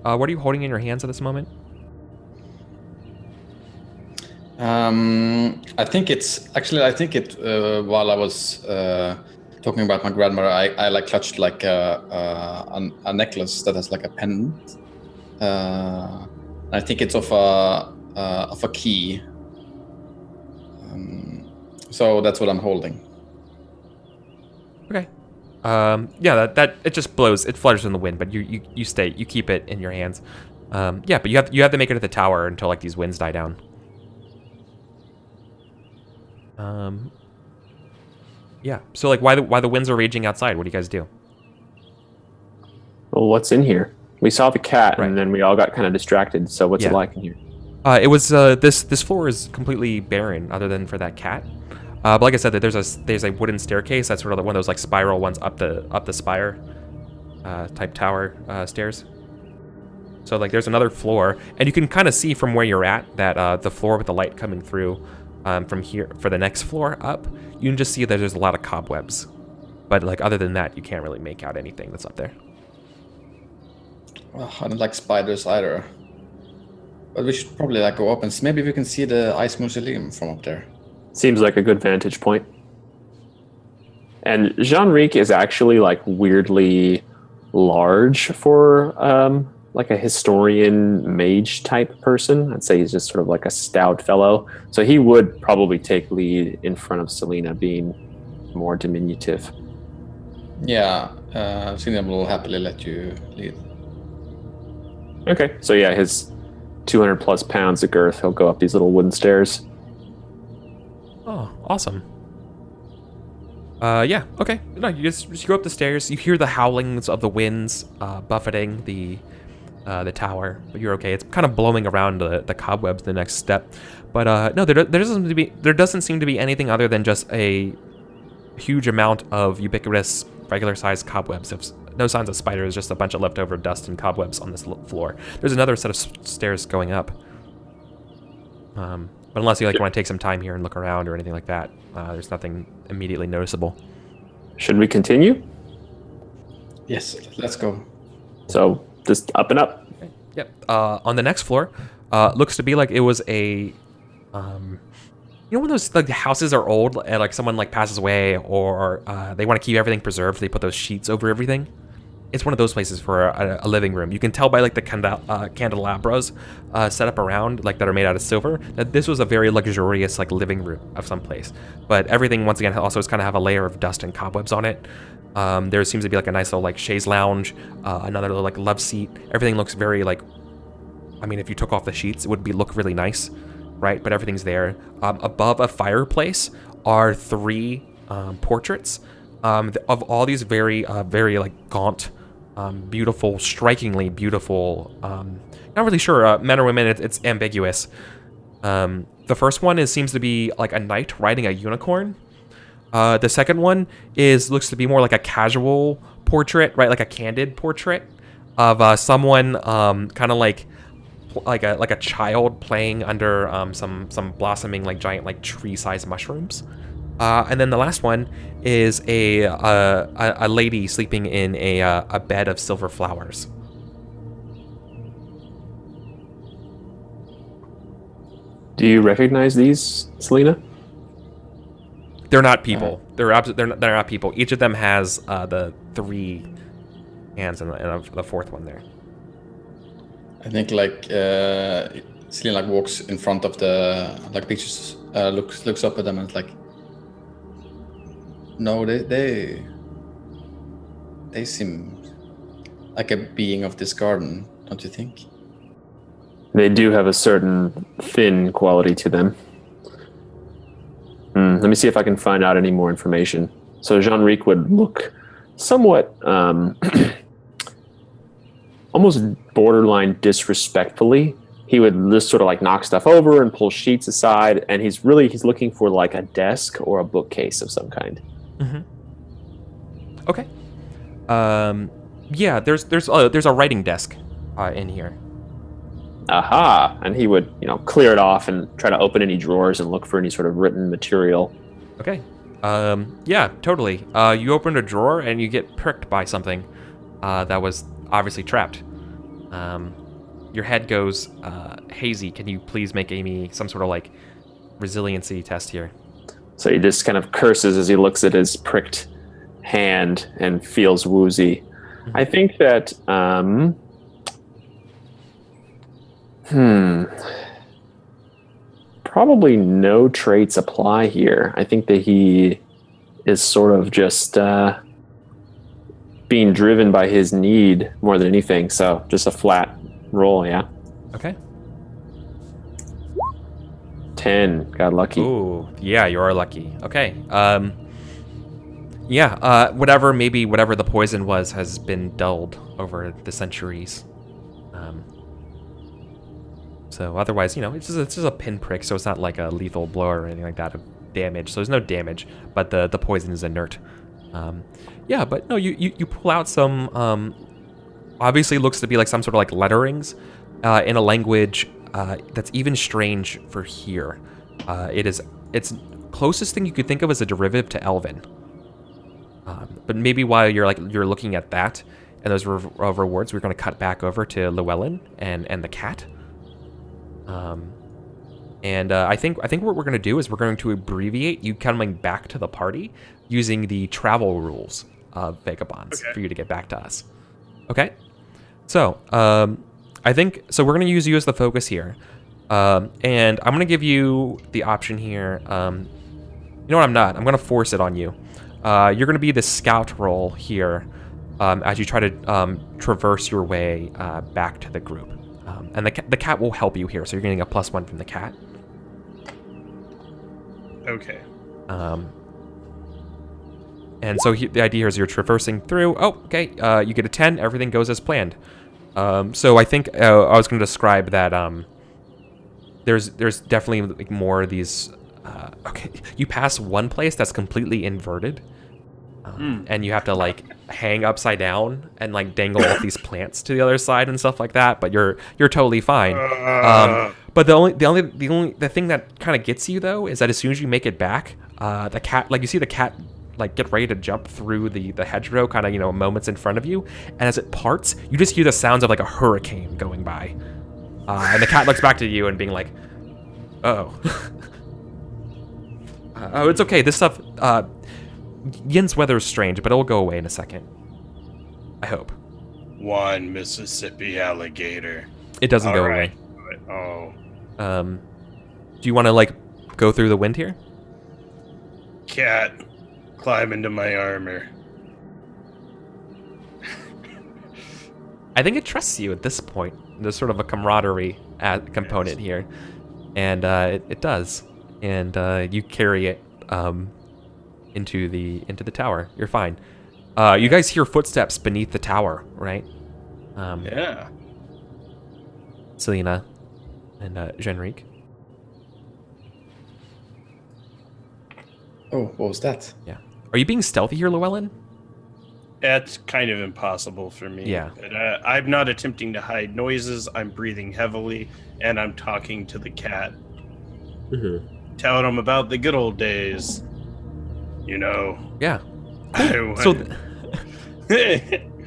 Speaker 1: What are you holding in your hands at this moment?
Speaker 4: I think while I was talking about my grandmother, I like clutched like a necklace that has like a pendant. I think it's of a key. So that's what I'm holding.
Speaker 1: Okay. Yeah, that it just blows. It flutters in the wind, but you keep it in your hands. Yeah, but you have to make it to the tower until like these winds die down. Yeah. So like, why the winds are raging outside? What do you guys do?
Speaker 2: Well, what's in here? We saw the cat, and then we all got kind of distracted. So what's it like in here?
Speaker 1: It was this floor is completely barren, other than for that cat. But like I said, there's a wooden staircase. That's sort of one of those like spiral ones up the spire type tower stairs. So like there's another floor, and you can kind of see from where you're at that the floor with the light coming through from here for the next floor up, you can just see that there's a lot of cobwebs. But like other than that, you can't really make out anything that's up there.
Speaker 4: Well, I don't like spiders either. But we should probably like go up and maybe we can see the Ice Mausoleum from up there.
Speaker 2: Seems like a good vantage point. And Jean-Ric is actually like weirdly large for like a historian mage type person. I'd say he's just sort of like a stout fellow. So he would probably take lead in front of Selena, being more diminutive.
Speaker 4: Yeah, Selena will happily let you lead.
Speaker 2: Okay, so yeah, his 200 plus pounds of girth, he'll go up these little wooden stairs.
Speaker 1: Oh, awesome. Yeah, okay. No, you go up the stairs. You hear the howlings of the winds buffeting the tower, but you're okay. It's kind of blowing around the cobwebs the next step. But no, there doesn't seem to be anything other than just a huge amount of ubiquitous regular-sized cobwebs. There's no signs of spiders, just a bunch of leftover dust and cobwebs on this floor. There's another set of stairs going up. But unless you want to take some time here and look around or anything like that, there's nothing immediately noticeable.
Speaker 2: Should we continue?
Speaker 4: Yes, let's go.
Speaker 2: So just up and up.
Speaker 1: Okay. Yep. On the next floor, looks to be like it was a, when those like the houses are old and like someone like passes away or they want to keep everything preserved, they put those sheets over everything. It's one of those places for a living room. You can tell by like the candelabras set up around, like that are made out of silver, that this was a very luxurious like living room of some place. But everything once again also kind of have a layer of dust and cobwebs on it. There seems to be like a nice little like chaise lounge, another little like love seat. Everything looks very like, I mean, if you took off the sheets, it would look really nice, right? But everything's there. Above a fireplace are 3 portraits of all these very like gaunt, beautiful, strikingly beautiful, not really sure, men or women, it's ambiguous. The first one seems to be like a knight riding a unicorn. The second one looks to be more like a casual portrait, right? Like a candid portrait of someone kind of like a child playing under some blossoming like giant like tree-sized mushrooms. And then the last one is a lady sleeping in a bed of silver flowers.
Speaker 2: Do you recognize these, Selena?
Speaker 1: They're not people. They're not people. Each of them has the 3 hands and the fourth one there.
Speaker 4: I think like Selena like walks in front of the like pictures, looks up at them and it's like, no, they seem like a being of this garden, don't you think?
Speaker 2: They do have a certain thin quality to them. Let me see if I can find out any more information. So Jean-Ric would look somewhat almost borderline disrespectfully, he would just sort of like knock stuff over and pull sheets aside, and he's looking for like a desk or a bookcase of some kind.
Speaker 1: Mm-hmm. Okay. Yeah, there's a writing desk in here.
Speaker 2: Aha! And he would, clear it off and try to open any drawers and look for any sort of written material.
Speaker 1: Okay. Yeah, totally. You open a drawer and you get pricked by something that was obviously trapped. Your head goes hazy. Can you please make Amy some sort of like resiliency test here?
Speaker 2: So he just kind of curses as he looks at his pricked hand and feels woozy. Mm-hmm. I think that probably no traits apply here. I think that he is sort of just being driven by his need more than anything. So just a flat roll, yeah.
Speaker 1: Okay.
Speaker 2: 10. Got lucky.
Speaker 1: Ooh, yeah, you are lucky. Okay. Yeah, whatever the poison was has been dulled over the centuries. So otherwise, it's just a pinprick, so it's not like a lethal blow or anything like that of damage. So there's no damage, but the poison is inert. Yeah, but no, you pull out some obviously looks to be like some sort of like letterings in a language that's even strange for here. It's closest thing you could think of as a derivative to Elven. But maybe while you're looking at that and those rewards, we're going to cut back over to Llewellyn and the cat. I think what we're going to do is we're going to abbreviate you coming back to the party using the travel rules of Vagabonds for you to get back to us. Okay? So, I think, so we're going to use you as the focus here. And I'm going to give you the option here. You know what, I'm not. I'm going to force it on you. You're going to be the scout role here as you try to traverse your way back to the group. And the cat will help you here, so you're getting a +1 from the cat.
Speaker 3: Okay.
Speaker 1: And so the idea here is you're traversing through. Oh, okay. You get a 10. Everything goes as planned. So I think I was going to describe that there's definitely like more of these. Okay, you pass one place that's completely inverted, and you have to like hang upside down and like dangle all these plants to the other side and stuff like that. But you're totally fine. But the thing that kind of gets you though is that as soon as you make it back, the cat, like you see the cat like get ready to jump through the hedgerow kind of moments in front of you, and as it parts, you just hear the sounds of like a hurricane going by, and the cat looks back to you and being like, oh. Oh, it's okay. This stuff, Yin's weather is strange, but it'll go away in a second. I hope.
Speaker 3: One Mississippi alligator.
Speaker 1: It doesn't go away.
Speaker 3: Oh.
Speaker 1: Do you want to like go through the wind here?
Speaker 3: Cat, climb into my armor.
Speaker 1: I think it trusts you at this point. There's sort of a camaraderie component here, and it does. And you carry it into the tower. You're fine. You guys hear footsteps beneath the tower, right?
Speaker 3: Yeah.
Speaker 1: Selena and Genrique.
Speaker 4: Oh, what was that?
Speaker 1: Yeah. Are you being stealthy here, Llewellyn?
Speaker 3: That's kind of impossible for me.
Speaker 1: Yeah.
Speaker 3: But, I'm not attempting to hide noises. I'm breathing heavily, and I'm talking to the cat.
Speaker 1: Mm-hmm.
Speaker 3: Telling them about the good old days.
Speaker 1: Yeah.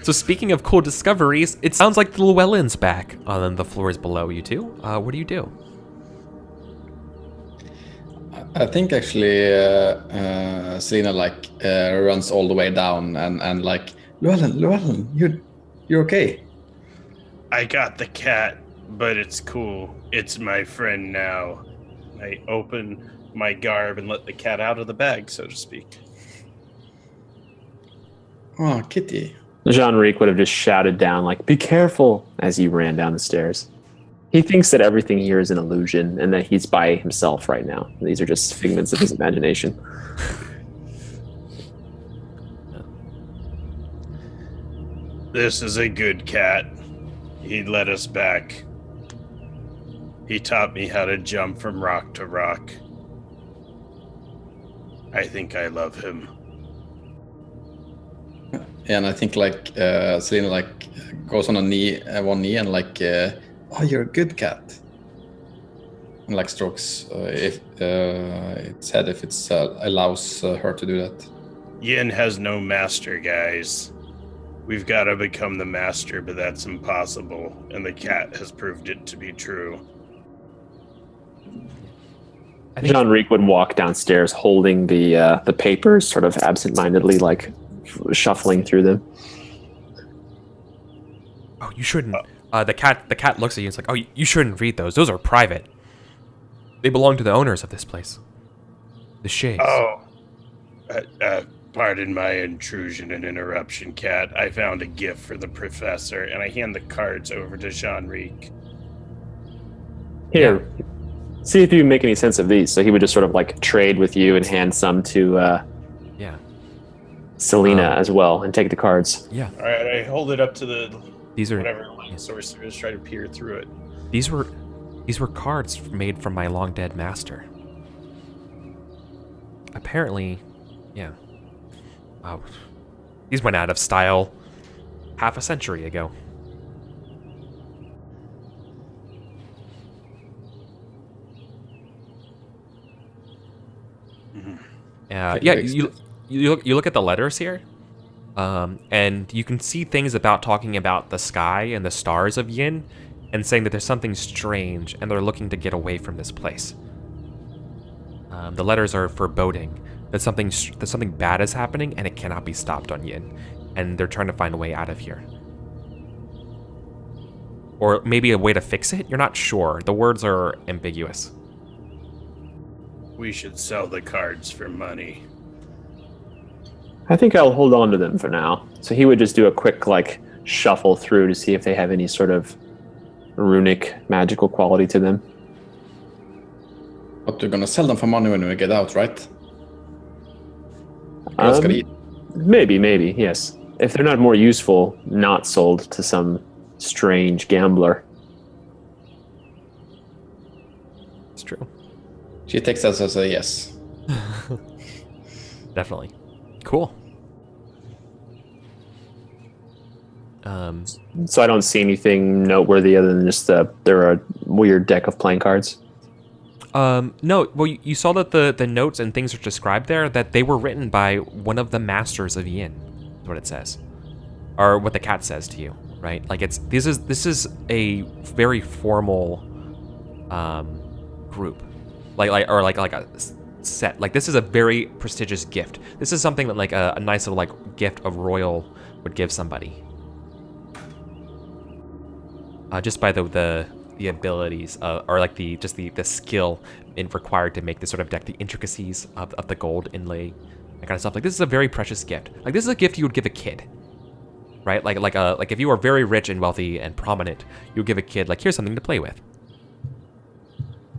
Speaker 1: So speaking of cool discoveries, it sounds like the Llewellyn's back on the floors below you two. What do you do?
Speaker 4: I think actually Selena runs all the way down and like, Llewellyn, you're okay.
Speaker 3: I got the cat, but it's cool. It's my friend now. I open my garb and let the cat out of the bag, so to speak.
Speaker 4: Oh, kitty.
Speaker 2: Jean-Ric would have just shouted down, like, be careful, as he ran down the stairs. He thinks that everything here is an illusion and that he's by himself right now. These are just figments of his imagination.
Speaker 3: This is a good cat. He led us back. He taught me how to jump from rock to rock. I think I love him.
Speaker 4: Yeah, and I think Selena goes on one knee and oh, you're a good cat. And strokes its head if it allows her to do that.
Speaker 3: Yin has no master, guys. We've got to become the master, but that's impossible, and the cat has proved it to be true.
Speaker 2: Jean-Ric would walk downstairs holding the papers, sort of absentmindedly, shuffling through them.
Speaker 1: Oh, you shouldn't. The cat looks at you and is like, oh, you shouldn't read those. Those are private. They belong to the owners of this place. The Shays.
Speaker 3: Oh. Pardon my intrusion and interruption, Cat. I found a gift for the professor, and I hand the cards over to Jean-Ric.
Speaker 2: Here, see if you make any sense of these. So he would just sort of trade with you and hand some to Selena as well, and take the cards.
Speaker 1: Yeah.
Speaker 3: All right, I hold it up to the whatever sorcerers try to peer through it.
Speaker 1: These were cards made from my long dead master. Apparently, yeah. Wow. These went out of style half a century ago. You look at the letters here, and you can see things talking about the sky and the stars of Yin, and saying that there's something strange, and they're looking to get away from this place. The letters are foreboding that something bad is happening, and it cannot be stopped on Yin, and they're trying to find a way out of here, or maybe a way to fix it. You're not sure. The words are ambiguous.
Speaker 3: We should sell the cards for money.
Speaker 2: I think I'll hold on to them for now. So he would just do a quick shuffle through to see if they have any sort of runic magical quality to them.
Speaker 4: But you're gonna sell them for money when we get out, right? Girls gotta eat.
Speaker 2: Maybe, yes. If they're not more useful, not sold to some strange gambler.
Speaker 1: It's true.
Speaker 4: She takes us as a yes.
Speaker 1: Definitely. Cool.
Speaker 2: So I don't see anything noteworthy other than just there are a weird deck of playing cards.
Speaker 1: No, well, you saw that the notes and things are described there, that they were written by one of the masters of Yin, is what it says. Or what the cat says to you, right? This is a very formal group. Like a set. This is a very prestigious gift. This is something that a nice little gift of royal would give somebody. Just by the abilities or the skill required to make this sort of deck, the intricacies of the gold inlay, that kind of stuff. This is a very precious gift. This is a gift you would give a kid, right? If you are very rich and wealthy and prominent, you would give a kid here's something to play with.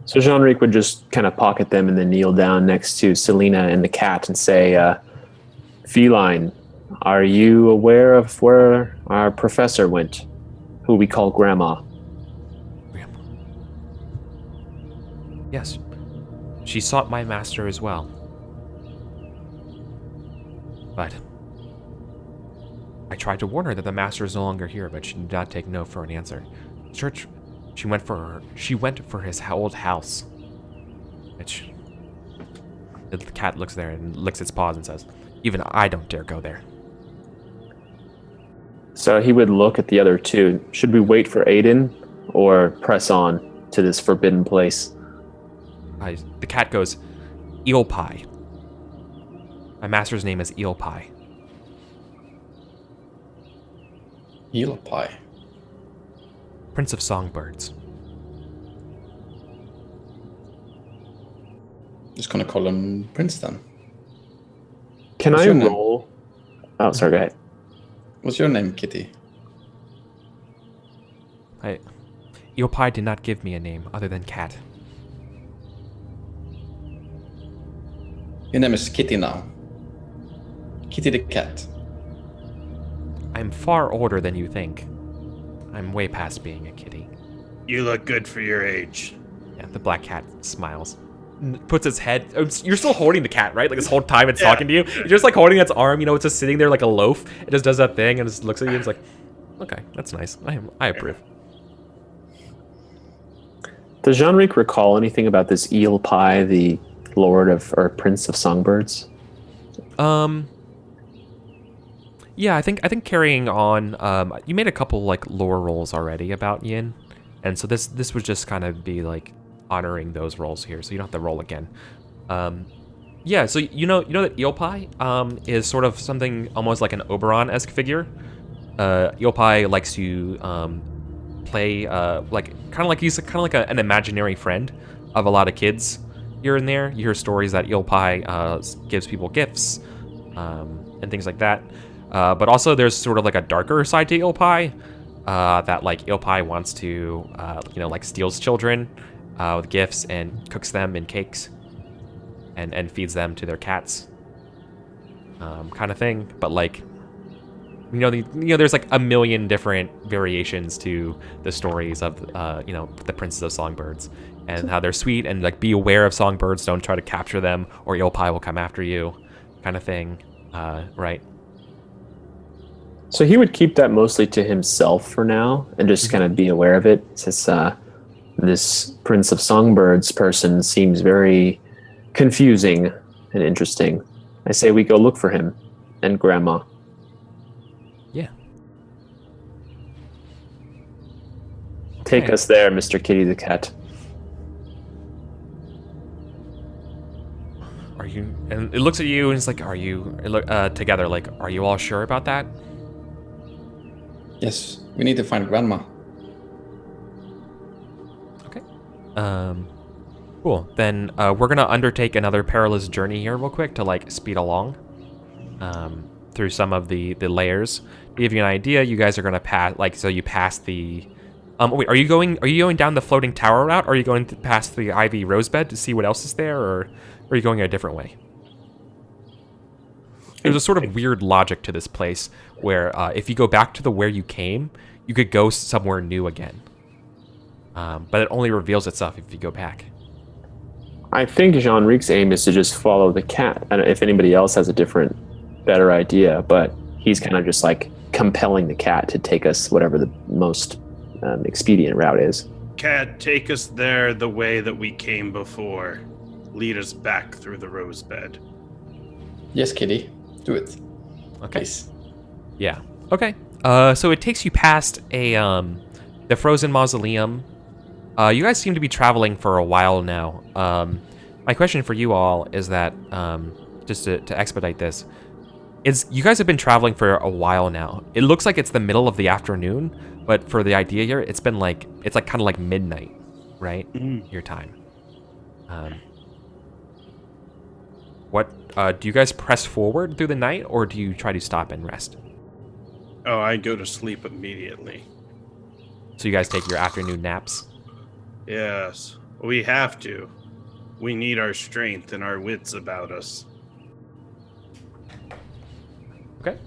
Speaker 2: So Jean-Ric would just kind of pocket them and then kneel down next to Selena and the cat and say, Feline, are you aware of where our professor went, who we call Grandma?
Speaker 1: Grandma. Yes. She sought my master as well. But I tried to warn her that the master is no longer here, but she did not take no for an answer. Church, she went for his old house. Which the cat looks there and licks its paws and says, even I don't dare go there.
Speaker 2: So he would look at the other two. Should we wait for Aiden or press on to this forbidden place?
Speaker 1: The cat goes, Eel Pie. My master's name is Eel Pie.
Speaker 4: Eel Pie.
Speaker 1: Prince of Songbirds.
Speaker 4: Just gonna call him Prince then.
Speaker 2: Can I roll? Oh, sorry, go ahead.
Speaker 4: What's your name, Kitty?
Speaker 1: Eel Pie did not give me a name other than Cat.
Speaker 4: Your name is Kitty now. Kitty the cat.
Speaker 1: I'm far older than you think. I'm way past being a kitty.
Speaker 3: You look good for your age.
Speaker 1: Yeah, the black cat smiles. Puts its head... You're still holding the cat, right? Like, this whole time it's talking to you. You're just, like, holding its arm. It's just sitting there like a loaf. It just does that thing and just looks at you and it's like, okay, that's nice. I approve.
Speaker 2: Does Jean-Ric recall anything about this eel pie, the lord of, or prince of songbirds?
Speaker 1: Yeah, I think carrying on, you made a couple, like, lore rolls already about Yin. And so this would just kind of be, like, honoring those rolls here, so you don't have to roll again. Yeah, so you know that eel pie is sort of something almost like an Oberon-esque figure. Eel pie likes to play he's kind of like an imaginary friend of a lot of kids here and there. You hear stories that eel pie gives people gifts and things like that. But also there's sort of like a darker side to eel pie that like eel pie wants to like steals children with gifts and cooks them in cakes and feeds them to their cats, kind of thing. But like, there's like a million different variations to the stories of the princes of songbirds and how they're sweet, and like be aware of songbirds, don't try to capture them or eel pie will come after you, kind of thing, right?
Speaker 2: So he would keep that mostly to himself for now and just kind of be aware of it, since this Prince of Songbirds person seems very confusing and interesting. I say we go look for him and Grandma.
Speaker 1: Yeah.
Speaker 2: Take us there, Mr. Kitty the Cat.
Speaker 1: Are you? And it looks at you and it's like, are you together? Like, are you all sure about that?
Speaker 4: Yes, we need to find Grandma.
Speaker 1: Okay. Cool. Then we're gonna undertake another perilous journey here, real quick, to like speed along through some of the layers. To give you an idea, you guys are gonna pass. Like, so you pass the. Wait, are you going down the floating tower route? Or are you going past the ivy rosebed to see what else is there, or are you going a different way? There's a sort of weird logic to this place where if you go back to where you came, you could go somewhere new again. But it only reveals itself if you go back.
Speaker 2: I think Jean-Ric's aim is to just follow the cat. I don't know if anybody else has a better idea, but he's kind of just like compelling the cat to take us whatever the most expedient route is.
Speaker 3: Cat, take us there the way that we came before. Lead us back through the rosebed.
Speaker 4: Yes, Kitty. Do it.
Speaker 1: Okay.
Speaker 4: Please.
Speaker 1: Yeah. Okay. So it takes you past the frozen mausoleum. You guys seem to be traveling for a while now. My question for you all is that, just to expedite this, is you guys have been traveling for a while now. It looks like it's the middle of the afternoon, but for the idea here, it's kind of like midnight, right? Your time. What do you guys press forward through the night, or do you try to stop and rest?
Speaker 3: Oh, I go to sleep immediately.
Speaker 1: So you guys take your afternoon naps?
Speaker 3: Yes, we have to. We need our strength and our wits about us.
Speaker 1: Okay.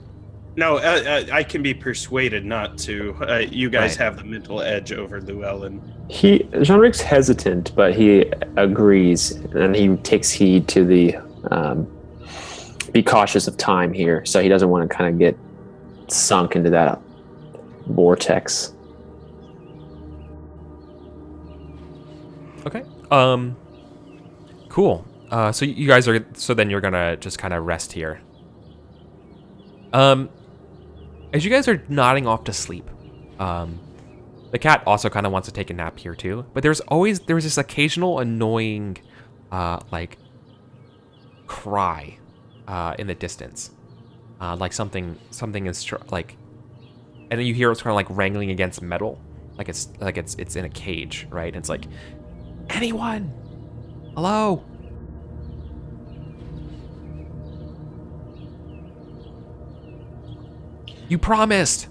Speaker 3: No, I can be persuaded not to. You guys
Speaker 1: Right.
Speaker 3: have the mental edge over Llewellyn.
Speaker 2: Jean-Ric's hesitant, but he agrees, and he takes heed to the be cautious of time here, so he doesn't want to kind of get sunk into that vortex.
Speaker 1: Okay. Cool. So you guys are. So then you're gonna just kind of rest here. As you guys are nodding off to sleep, the cat also kind of wants to take a nap here too. But there's this occasional annoying, like, cry, in the distance, like something is like, and then you hear it's kind of like wrangling against metal, like it's in a cage, right? And it's like, anyone, hello. You promised.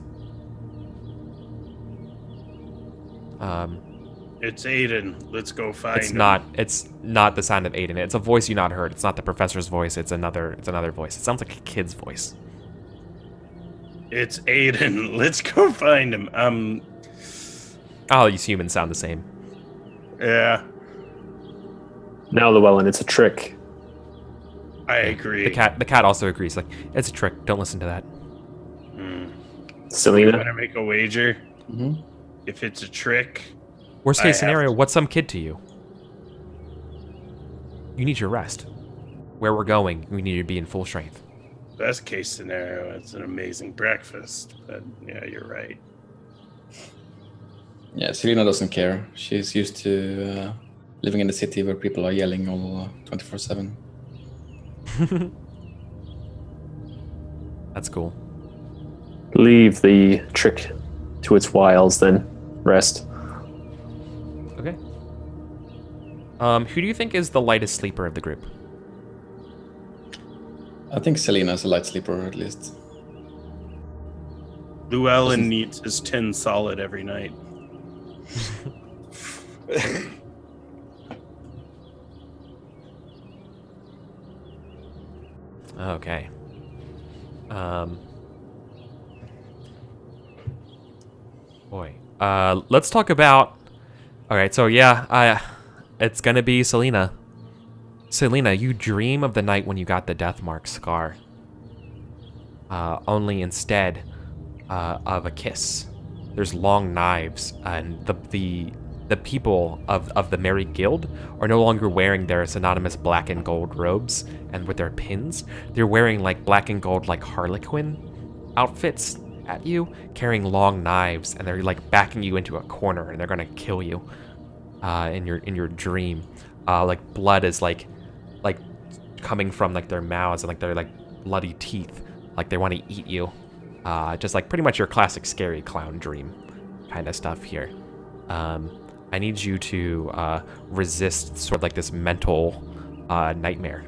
Speaker 3: It's Aiden. Let's go find him.
Speaker 1: It's not the sound of Aiden. It's a voice you not heard. It's not the professor's voice. It's another voice. It sounds like a kid's voice.
Speaker 3: It's Aiden. Let's go find him.
Speaker 1: All these humans sound the same.
Speaker 3: Yeah,
Speaker 2: Now, Llewellyn, it's a trick.
Speaker 3: I agree.
Speaker 1: The cat also agrees. Like, it's a trick. Don't listen to that.
Speaker 3: You
Speaker 2: Selena?
Speaker 3: want to make a wager?
Speaker 4: Mm-hmm.
Speaker 3: If it's a trick,
Speaker 1: Worst
Speaker 3: I
Speaker 1: case
Speaker 3: have
Speaker 1: scenario,
Speaker 3: to-
Speaker 1: what's some kid to you? You need your rest. Where we're going, we need to be in full strength.
Speaker 3: best case scenario, it's an amazing breakfast. But yeah, you're right.
Speaker 4: Yeah, Selena doesn't care. She's used to living in the city where people are yelling all 24/7.
Speaker 1: That's cool.
Speaker 2: Leave the trick to its wiles, then. Rest.
Speaker 1: Okay. Who do you think is the lightest sleeper of the group?
Speaker 4: I think Selena is a light sleeper, at least.
Speaker 3: Llewellyn needs his 10 solid every night.
Speaker 1: Okay. Boy. Let's talk about. All right. So yeah, it's gonna be Selena. Selena, you dream of the night when you got the death mark scar. Only instead of a kiss, there's long knives, and the people of the Merry Guild are no longer wearing their synonymous black and gold robes and with their pins. They're wearing like black and gold like Harlequin outfits at you, carrying long knives, and they're like backing you into a corner, and they're gonna kill you in your dream. Like blood is like coming from like their mouths and like their like bloody teeth, like they want to eat you. Just like pretty much your classic scary clown dream kind of stuff here. I need you to resist sort of like this mental nightmare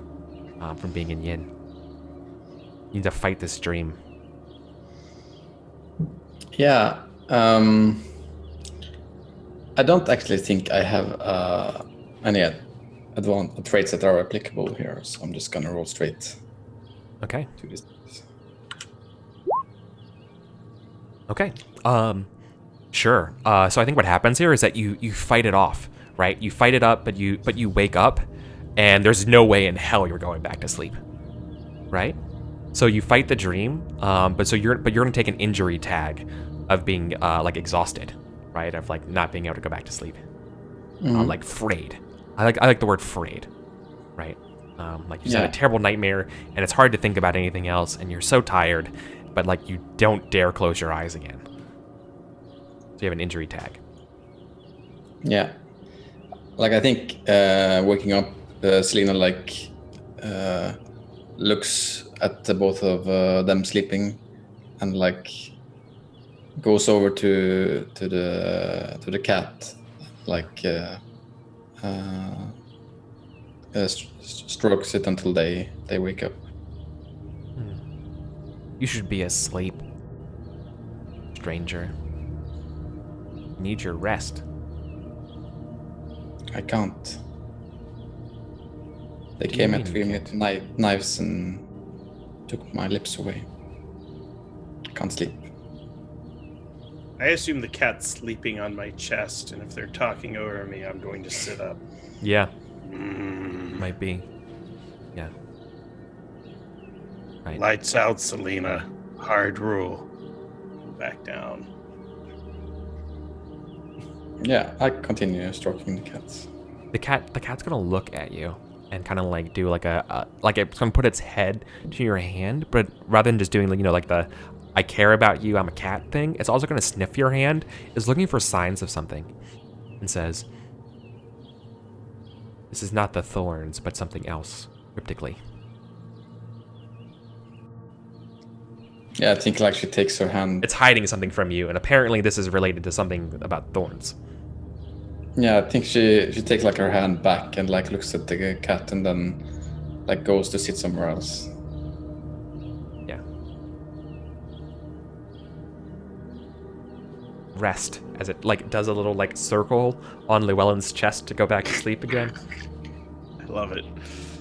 Speaker 1: from being in Yin. You need to fight this dream.
Speaker 4: Yeah. I don't actually think I have any traits that are applicable here, so I'm just gonna roll straight
Speaker 1: Okay.
Speaker 4: to this.
Speaker 1: Okay. Sure. So I think what happens here is that you fight it off, right? You fight it up, but you wake up, and there's no way in hell you're going back to sleep, right? So you fight the dream, but you're gonna take an injury tag of being like exhausted, right? Of like not being able to go back to sleep, like frayed. I like the word frayed, right? Like you just had a terrible nightmare, and it's hard to think about anything else, and you're so tired, but like you don't dare close your eyes again. So you have an injury tag.
Speaker 4: Yeah. Like I think waking up, Selena like looks at the both of them sleeping, and like goes over to the cat, like strokes it until they wake up.
Speaker 1: You should be asleep, stranger. You need your rest.
Speaker 4: I can't. They
Speaker 1: What do you
Speaker 4: came
Speaker 1: mean
Speaker 4: at
Speaker 1: you
Speaker 4: me with knives and took my lips away. I can't sleep.
Speaker 3: I assume the cat's sleeping on my chest, and if they're talking over me, I'm going to sit up.
Speaker 1: Yeah, might be. Yeah. Right.
Speaker 3: Lights out, Selena. Hard rule. Back down.
Speaker 4: Yeah, I continue stroking the cats.
Speaker 1: The cat's gonna look at you and kind of like do like it's gonna put its head to your hand, but rather than just doing like the I care about you, I'm a cat thing, it's also gonna sniff your hand, is looking for signs of something, and says, "This is not the thorns, but something else," cryptically.
Speaker 4: Yeah, I think like she takes her hand.
Speaker 1: It's hiding something from you, and apparently this is related to something about thorns.
Speaker 4: Yeah, I think she takes like her hand back and like looks at the cat and then like goes to sit somewhere else.
Speaker 1: Yeah. Rest as it like does a little like circle on Llewellyn's chest to go back to sleep again.
Speaker 3: I love it.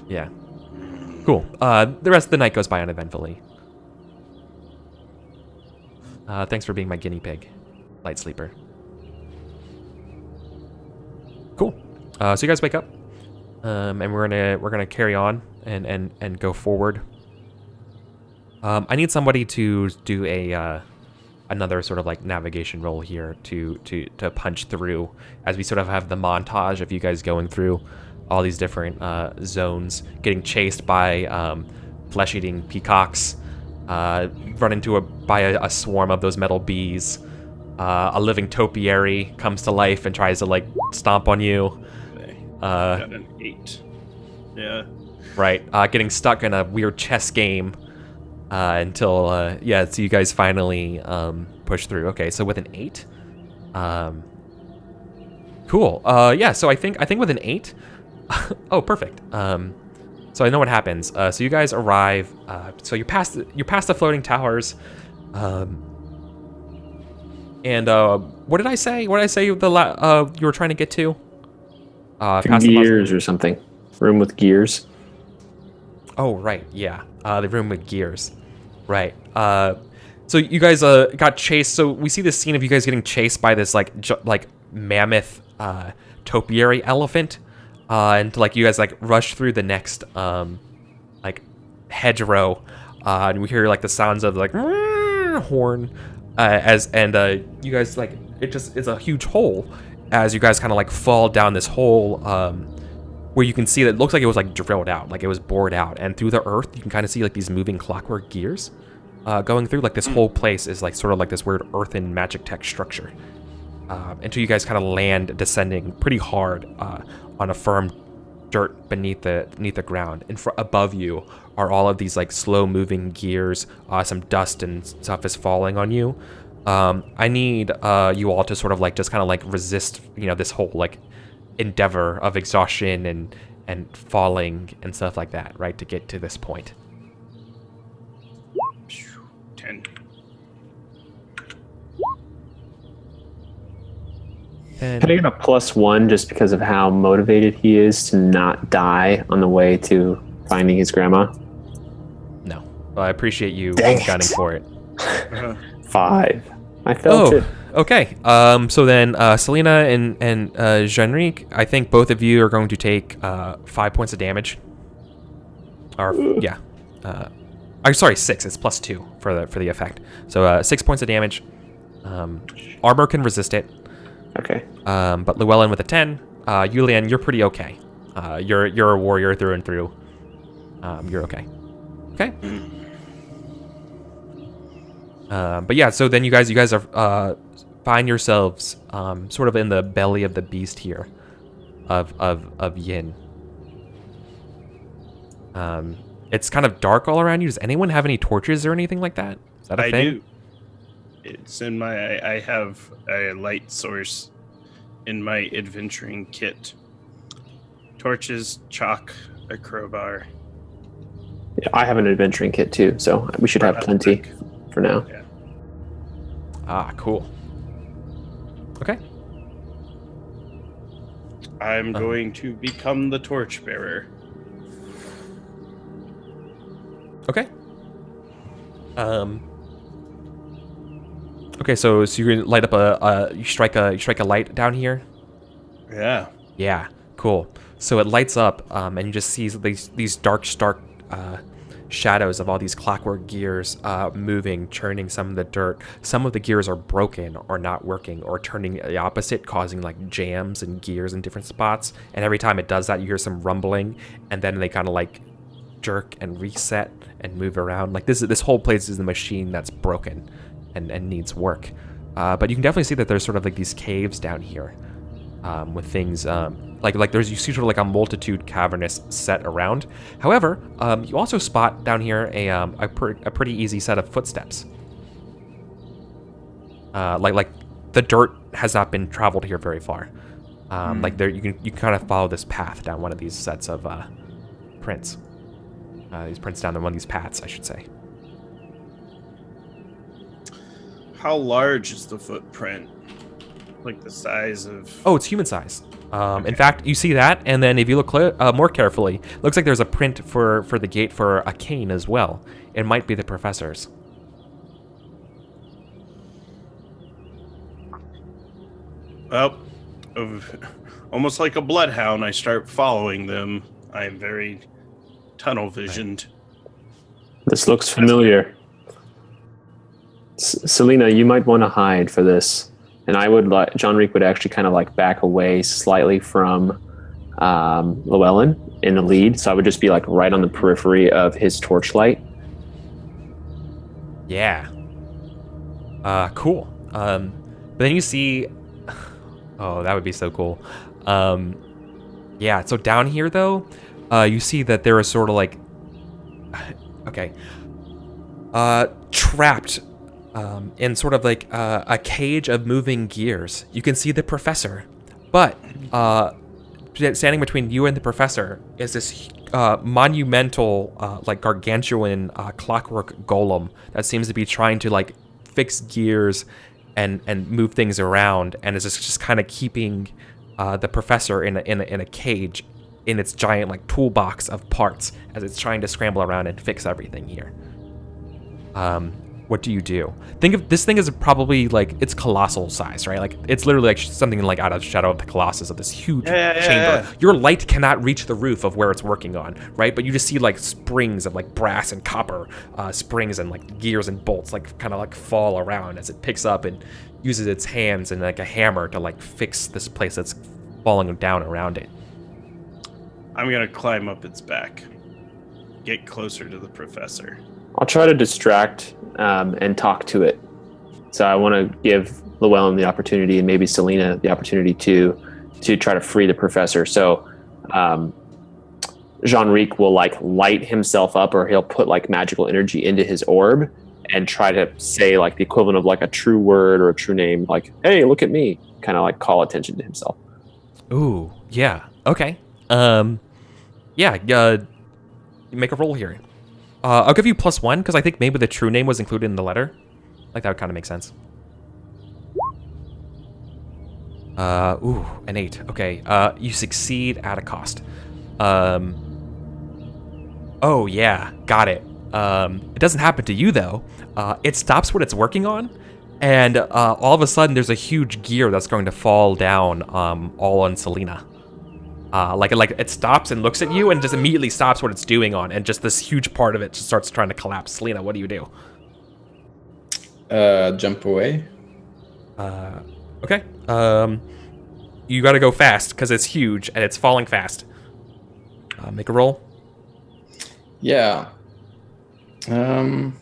Speaker 1: Yeah. Cool. The rest of the night goes by uneventfully. Thanks for being my guinea pig, light sleeper. Cool. So you guys wake up, and we're gonna carry on and go forward. I need somebody to do a another sort of like navigation roll here to punch through as we sort of have the montage of you guys going through all these different zones, getting chased by flesh-eating peacocks, run into by a swarm of those metal bees. A living topiary comes to life and tries to like stomp on you.
Speaker 3: Got an 8. Yeah.
Speaker 1: Right. Getting stuck in a weird chess game until so you guys finally push through. Okay, so with an 8. Cool. So I think with an 8. Oh, perfect. So I know what happens. So you guys arrive. So you're past the floating towers. And what did I say? What did I say you were trying to get to?
Speaker 2: Past gears or something. Room with gears.
Speaker 1: Oh, right. Yeah. The room with gears. Right. So you guys got chased. So we see this scene of you guys getting chased by this like mammoth topiary elephant. And like you guys like rush through the next like hedgerow. And we hear like the sounds of like horn. You guys like it's a huge hole as you guys kind of like fall down this hole where you can see that it looks like it was like drilled out, like it was bored out, and through the earth you can kind of see like these moving clockwork gears going through. Like this whole place is like sort of like this weird earthen magic tech structure until you guys kind of land descending pretty hard on a firm dirt beneath the ground. And above you are all of these like slow moving gears. Some dust and stuff is falling on you. I need you all to sort of like just kind of like resist, this whole like endeavor of exhaustion and falling and stuff like that, right, to get to this point.
Speaker 3: 10.
Speaker 2: Can I get a +1 just because of how motivated he is to not die on the way to finding his grandma?
Speaker 1: No. Well, I appreciate you gunning for it.
Speaker 2: 5. I felt it.
Speaker 1: Okay. So then Selena and Jeanrique, I think both of you are going to take 5 points of damage. Or yeah. I'm sorry, 6. It's +2 for the effect. So 6 points of damage. Armor can resist it.
Speaker 2: Okay.
Speaker 1: But Llewellyn with a 10. Yulian, you're pretty okay. You're a warrior through and through. You're okay. Okay. But yeah, so then you guys are find yourselves sort of in the belly of the beast here, of Yin. It's kind of dark all around you. Does anyone have any torches or anything like that? Is that a thing?
Speaker 3: I do. It's in my. I have a light source in my adventuring kit. Torches, chalk, a crowbar.
Speaker 2: Yeah, I have an adventuring kit too, so we should have plenty for now.
Speaker 3: Yeah.
Speaker 1: Ah, cool. Okay.
Speaker 3: I'm going to become the torchbearer.
Speaker 1: Okay. Okay, so you're gonna light up you strike a light down here.
Speaker 3: Yeah.
Speaker 1: Yeah. Cool. So it lights up, and you just see these dark, stark shadows of all these clockwork gears moving, churning some of the dirt. Some of the gears are broken or not working or turning the opposite, causing like jams and gears in different spots. And every time it does that, you hear some rumbling, and then they kind of like jerk and reset and move around. Like this whole place is a machine that's broken and needs work. But you can definitely see that there's sort of like these caves down here with things like there's, you see sort of like a multitude cavernous set around. However, you also spot down here a pretty easy set of footsteps. Like the dirt has not been traveled here very far. Like there you can kind of follow this path down one of these sets of prints. These prints down one of these paths, I should say.
Speaker 3: How large is the footprint? Like the size of...
Speaker 1: Oh, it's human size. In fact, you see that, and then if you look more carefully, it looks like there's a print for the gate for a cane as well. It might be the professor's.
Speaker 3: Well, almost like a bloodhound, I start following them. I am very tunnel visioned.
Speaker 2: This looks familiar. Selena, you might want to hide for this. And I would like, Jean-Ric would actually kind of like back away slightly from Llewellyn in the lead. So I would just be like right on the periphery of his torchlight.
Speaker 1: Yeah. Cool. But then you see, oh, that would be so cool. Yeah, so down here though, you see that there is sort of like, okay, trapped in sort of like a cage of moving gears. You can see the professor, but standing between you and the professor is this monumental, like gargantuan clockwork golem that seems to be trying to like fix gears and move things around, and is just kind of keeping the professor in a cage in its giant like toolbox of parts as it's trying to scramble around and fix everything here. What do you do? Think of this thing as probably like it's colossal size, right? Like it's literally like something like out of Shadow of the Colossus of this huge chamber. Yeah. Your light cannot reach the roof of where it's working on, right? But you just see like springs of like brass and copper springs and like gears and bolts like kind of like fall around as it picks up and uses its hands and like a hammer to like fix this place that's falling down around it.
Speaker 3: I'm gonna climb up its back, get closer to the professor.
Speaker 2: I'll try to distract and talk to it. So I want to give Llewellyn the opportunity, and maybe Selena the opportunity to try to free the professor. So Jean-Ric will like light himself up, or he'll put like magical energy into his orb and try to say like the equivalent of like a true word or a true name, like, hey, look at me, kind of like call attention to himself.
Speaker 1: Ooh, yeah. Okay. Make a roll here. I'll give you +1 because I think maybe the true name was included in the letter. Like that would kind of make sense. Ooh, an 8. Okay. You succeed at a cost. Oh yeah, got it. It doesn't happen to you though. It stops what it's working on, and all of a sudden there's a huge gear that's going to fall down all on Selena. Like it stops and looks at you and just immediately stops what it's doing on, and just this huge part of it just starts trying to collapse. Selena, what do you do?
Speaker 4: Jump away.
Speaker 1: Okay. You got to go fast because it's huge and it's falling fast. Make a roll.
Speaker 4: Yeah. I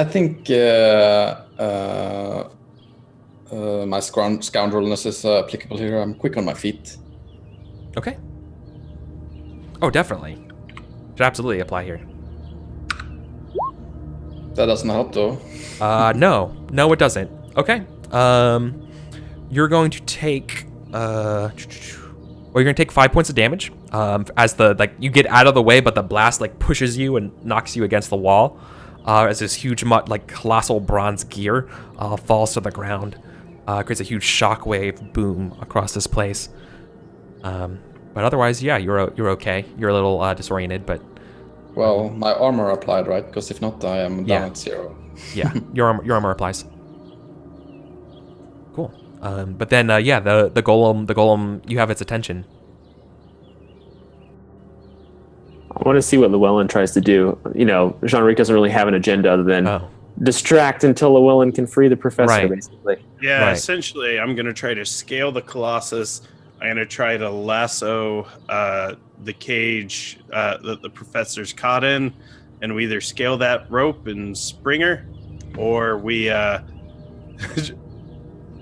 Speaker 4: think my scoundrelness is applicable here. I'm quick on my feet.
Speaker 1: Okay. Oh, definitely. Should absolutely apply here.
Speaker 4: That doesn't help, though.
Speaker 1: No, it doesn't. Okay. You're going to take. You're going to take 5 points of damage. As you get out of the way, but the blast like pushes you and knocks you against the wall. As this huge, colossal bronze gear falls to the ground, creates a huge shockwave boom across this place. But otherwise, yeah, you're okay. You're a little disoriented, but
Speaker 4: well, my armor applied, right? Because if not, I am down at 0.
Speaker 1: Yeah, your armor applies. Cool. But then, the golem, you have its attention.
Speaker 2: I want to see what Llewellyn tries to do. You know, Jean-Ric doesn't really have an agenda other than distract until Llewellyn can free the professor, basically.
Speaker 3: Yeah, essentially, I'm going to try to scale the Colossus. I'm going to try to lasso the cage that the professor's caught in, and we either scale that rope and spring her, or we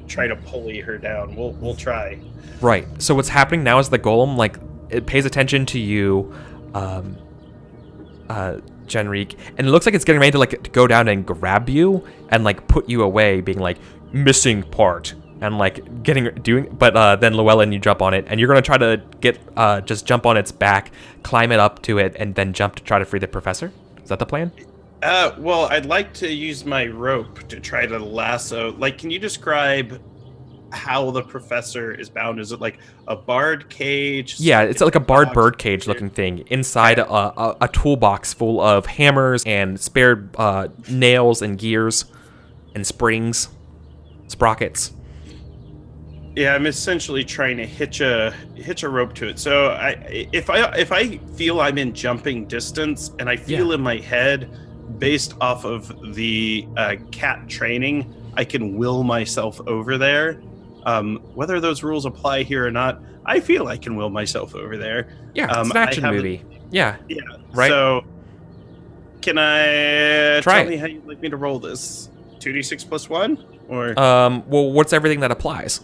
Speaker 3: try to pulley her down. We'll try.
Speaker 1: Right. So what's happening now is the golem, it pays attention to you, Jean-Ric, and it looks like it's getting ready to go down and grab you and put you away, being missing part. And then Llewellyn, you jump on it, and you're gonna try to just jump on its back, climb it up to it, and then jump to try to free the professor. Is that the plan?
Speaker 3: Well, I'd like to use my rope to try to lasso. Can you describe how the professor is bound? Is it like a barred cage?
Speaker 1: Yeah, it's like a barred bird cage looking thing inside a toolbox full of hammers and spare nails and gears and springs, sprockets.
Speaker 3: Yeah, I'm essentially trying to hitch a rope to it. So if I feel I'm in jumping distance and I feel in my head, based off of the cat training, I can will myself over there. Whether those rules apply here or not, I feel I can will myself over there.
Speaker 1: Yeah, it's an action movie. Yeah.
Speaker 3: Yeah.
Speaker 1: Right.
Speaker 3: So can I
Speaker 1: tell
Speaker 3: me how you'd like me to roll this? 2d6 plus 1? Or
Speaker 1: well, what's everything that applies?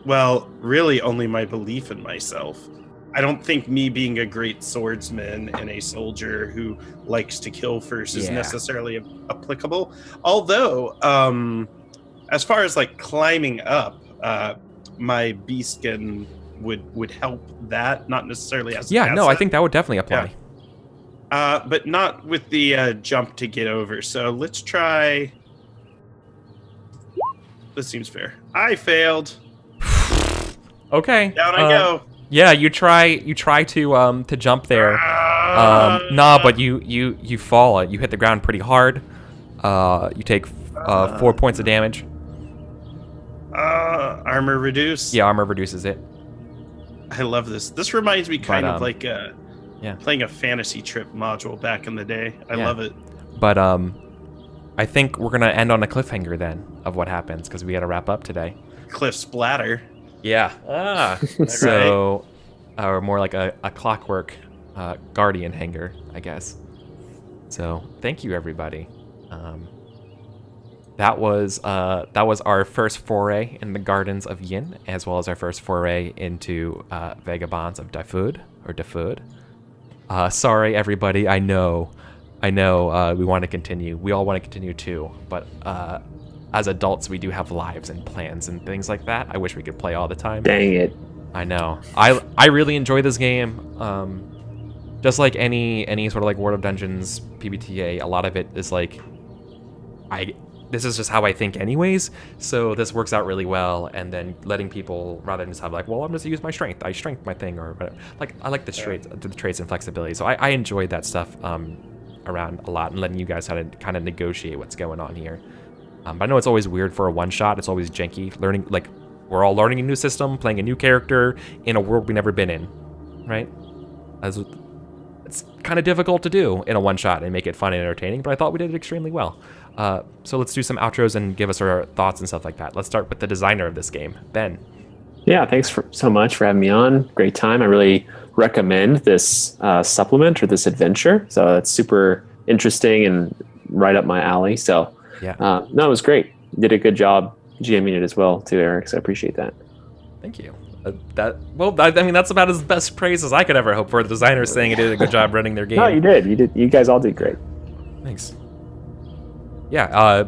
Speaker 3: Well, really only my belief in myself. I don't think me being a great swordsman and a soldier who likes to kill first is necessarily applicable. Although, as far as like climbing up, my beast skin would help that, not necessarily as
Speaker 1: no, I think that would definitely apply.
Speaker 3: But not with the jump to get over. So let's try. This seems fair. I failed.
Speaker 1: Okay.
Speaker 3: Down I go.
Speaker 1: Yeah, you try to jump there. But you fall. You hit the ground pretty hard. You take 4 points of damage.
Speaker 3: Armor reduce.
Speaker 1: Yeah, armor reduces it.
Speaker 3: I love this. This reminds me kind of like playing a fantasy trip module back in the day. I love it.
Speaker 1: But I think we're gonna end on a cliffhanger then of what happens because we got to wrap up today.
Speaker 3: Cliff splatter.
Speaker 1: Yeah. So, or more like a clockwork guardian hanger, I guess. So, thank you everybody. That was our first foray in the Gardens of Yin, as well as our first foray into Vagabonds of Dyfed. Sorry everybody. I know. We want to continue. We all want to continue too, but. As adults, we do have lives and plans and things like that. I wish we could play all the time.
Speaker 2: Dang it.
Speaker 1: I know. I really enjoy this game. Just like any sort of like World of Dungeons, PBTA, a lot of it is like, this is just how I think anyways. So this works out really well. And then letting people, rather than just have like, well, I'm just gonna use my strength. I strength my thing or whatever. Like, I like the traits and flexibility. So I enjoyed that stuff around a lot and letting you guys kind of negotiate what's going on here. But I know it's always weird for a one-shot. It's always janky. Learning, like, we're all learning a new system, playing a new character in a world we've never been in, right? It's kind of difficult to do in a one-shot and make it fun and entertaining, but I thought we did it extremely well. So let's do some outros and give us our thoughts and stuff like that. Let's start with the designer of this game, Ben.
Speaker 2: Yeah, thanks so much for having me on. Great time. I really recommend this supplement or this adventure. So it's super interesting and right up my alley. So no, it was great. You did a good job GMing it as well too, Eric. So I appreciate that.
Speaker 1: Thank you. That's about as best praise as I could ever hope for. The designer saying it did a good job running their game.
Speaker 2: No, you did. You guys all did great.
Speaker 1: Thanks. Yeah.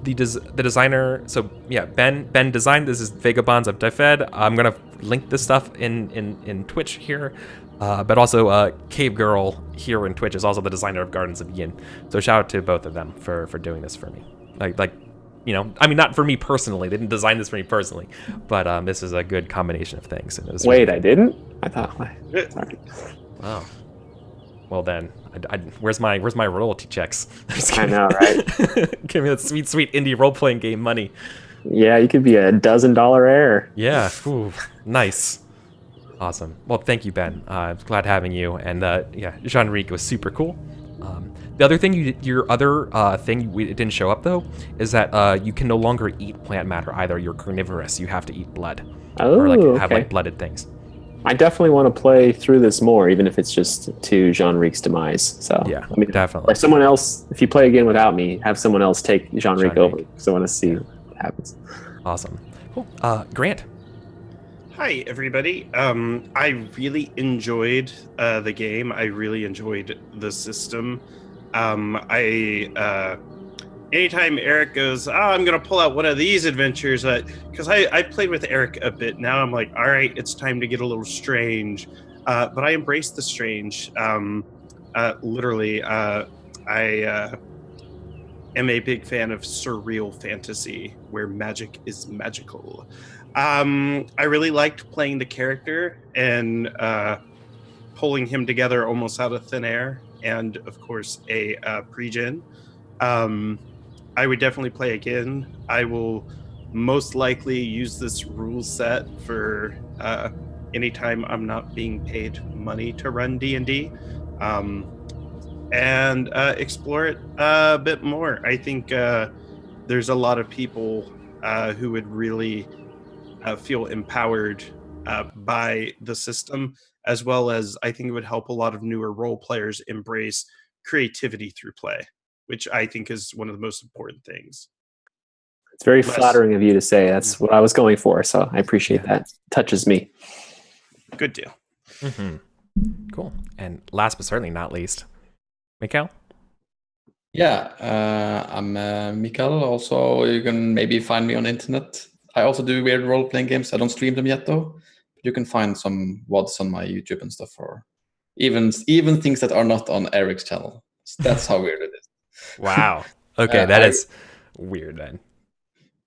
Speaker 1: The designer. So yeah, Ben designed. This is Vagabonds of Dyfed. I'm gonna link this stuff in Twitch here. But also Cave Girl here in Twitch is also the designer of Gardens of Yin. So shout out to both of them for doing this for me. Like, you know, I mean, not for me personally. They didn't design this for me personally, but this is a good combination of things. And
Speaker 2: Wait, I didn't? I thought. Sorry.
Speaker 1: Oh. Well then, where's my royalty checks?
Speaker 2: I know, right?
Speaker 1: Give me that sweet indie role playing game money.
Speaker 2: Yeah, you could be a $12 heir.
Speaker 1: Yeah. Ooh, nice. Awesome. Well, thank you, Ben. I'm glad having you. And Jean-Ric was super cool. The other thing, your other thing we didn't show up though, is that you can no longer eat plant matter either. You're carnivorous. You have to eat blood.
Speaker 2: Oh,
Speaker 1: or have like blooded things.
Speaker 2: I definitely want to play through this more, even if it's just to Jean-Ric's demise. So
Speaker 1: yeah, definitely.
Speaker 2: Or someone else, if you play again without me, have someone else take Jean-Ric over. Because I want to see what happens.
Speaker 1: Awesome. Cool. Grant.
Speaker 3: Hi, everybody. I really enjoyed the game. I really enjoyed the system. Anytime Eric goes, I'm going to pull out one of these adventures, because I played with Eric a bit. Now I'm like, all right, it's time to get a little strange. But I embrace the strange. Literally, I am a big fan of surreal fantasy where magic is magical. I really liked playing the character and pulling him together almost out of thin air. And, of course, a pre-gen. I would definitely play again. I will most likely use this rule set for anytime I'm not being paid money to run D&D, and explore it a bit more. I think there's a lot of people who would really feel empowered by the system, as well as I think it would help a lot of newer role players embrace creativity through play, which I think is one of the most important things.
Speaker 2: It's very flattering of you to say. That's what I was going for, so I appreciate that. Touches me.
Speaker 3: Good deal.
Speaker 1: Cool. And last but certainly not least, Mikael?
Speaker 4: Yeah, I'm Mikael. Also, you can maybe find me on the internet. I also do weird role-playing games. I don't stream them yet, though. But you can find some WODs on my YouTube and stuff, or even things that are not on Eric's channel. That's how weird it is.
Speaker 1: Wow. Okay, that is weird then.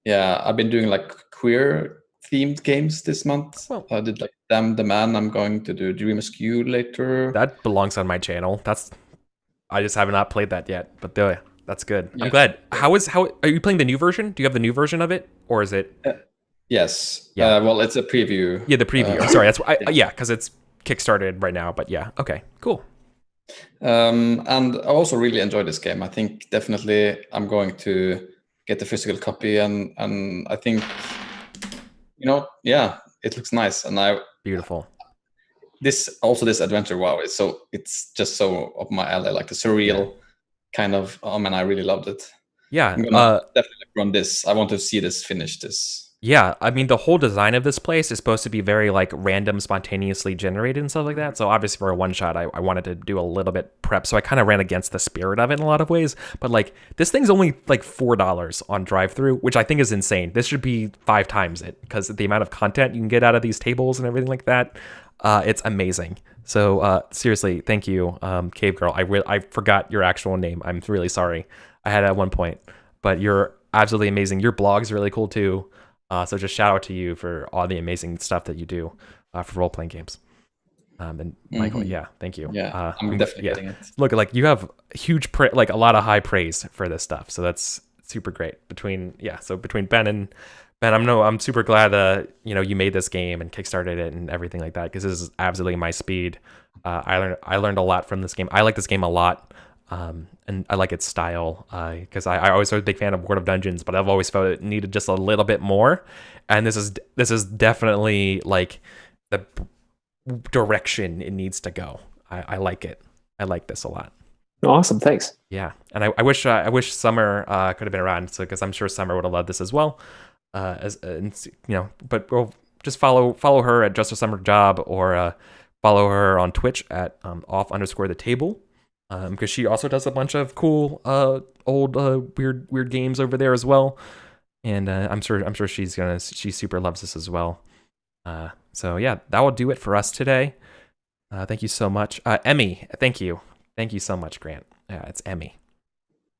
Speaker 4: Yeah, I've been doing like queer-themed games this month.
Speaker 1: Well,
Speaker 4: I did like Damn the Man. I'm going to do Dream Askew later.
Speaker 1: That belongs on my channel. I just have not played that yet, but that's good.
Speaker 4: Yeah.
Speaker 1: I'm glad. How are you playing the new version? Do you have the new version of it, or is it?
Speaker 4: Yes.
Speaker 1: Yeah.
Speaker 4: Well, it's a preview.
Speaker 1: Yeah, the preview. Sorry, that's because it's kickstarted right now. But yeah, okay, cool.
Speaker 4: And I also really enjoy this game. I think definitely I'm going to get the physical copy, and I think it looks nice, and
Speaker 1: Beautiful.
Speaker 4: This adventure, wow, it's just so up my alley, like the surreal kind of. Oh man, I really loved it.
Speaker 1: Yeah,
Speaker 4: I'm gonna definitely run this. I want to see this finish.
Speaker 1: Yeah, I mean the whole design of this place is supposed to be very like random, spontaneously generated and stuff like that. So obviously for a one shot, I wanted to do a little bit prep. So I kind of ran against the spirit of it in a lot of ways. But like this thing's only like $4 on drive-thru, which I think is insane. This should be 5 times it because the amount of content you can get out of these tables and everything like that. It's amazing. So seriously, thank you, Cave Girl. I forgot your actual name. I'm really sorry. I had it at one point, but you're absolutely amazing. Your blog's really cool too. So just shout out to you for all the amazing stuff that you do for role playing games. And Michael, thank you.
Speaker 4: Yeah, I'm definitely getting it.
Speaker 1: Look, like you have huge, like a lot of high praise for this stuff. So that's super great. Between Ben and Ben, I'm super glad you made this game and kickstarted it and everything like that, because this is absolutely my speed. I learned a lot from this game. I like this game a lot, and I like its style because I always was a big fan of World of Dungeons, but I've always felt it needed just a little bit more. And this is definitely like the direction it needs to go. I like it. I like this a lot.
Speaker 2: Awesome, thanks.
Speaker 1: Yeah, and I wish Summer could have been around, so because I'm sure Summer would have loved this as well. But we'll just follow her at Just a Summer Job, or follow her on Twitch at off_the_table, because she also does a bunch of cool old weird games over there as well. And I'm sure she super loves this as well. So yeah, that will do it for us today. Thank you so much, Emmy. Thank you so much, Grant. Yeah, it's Emmy.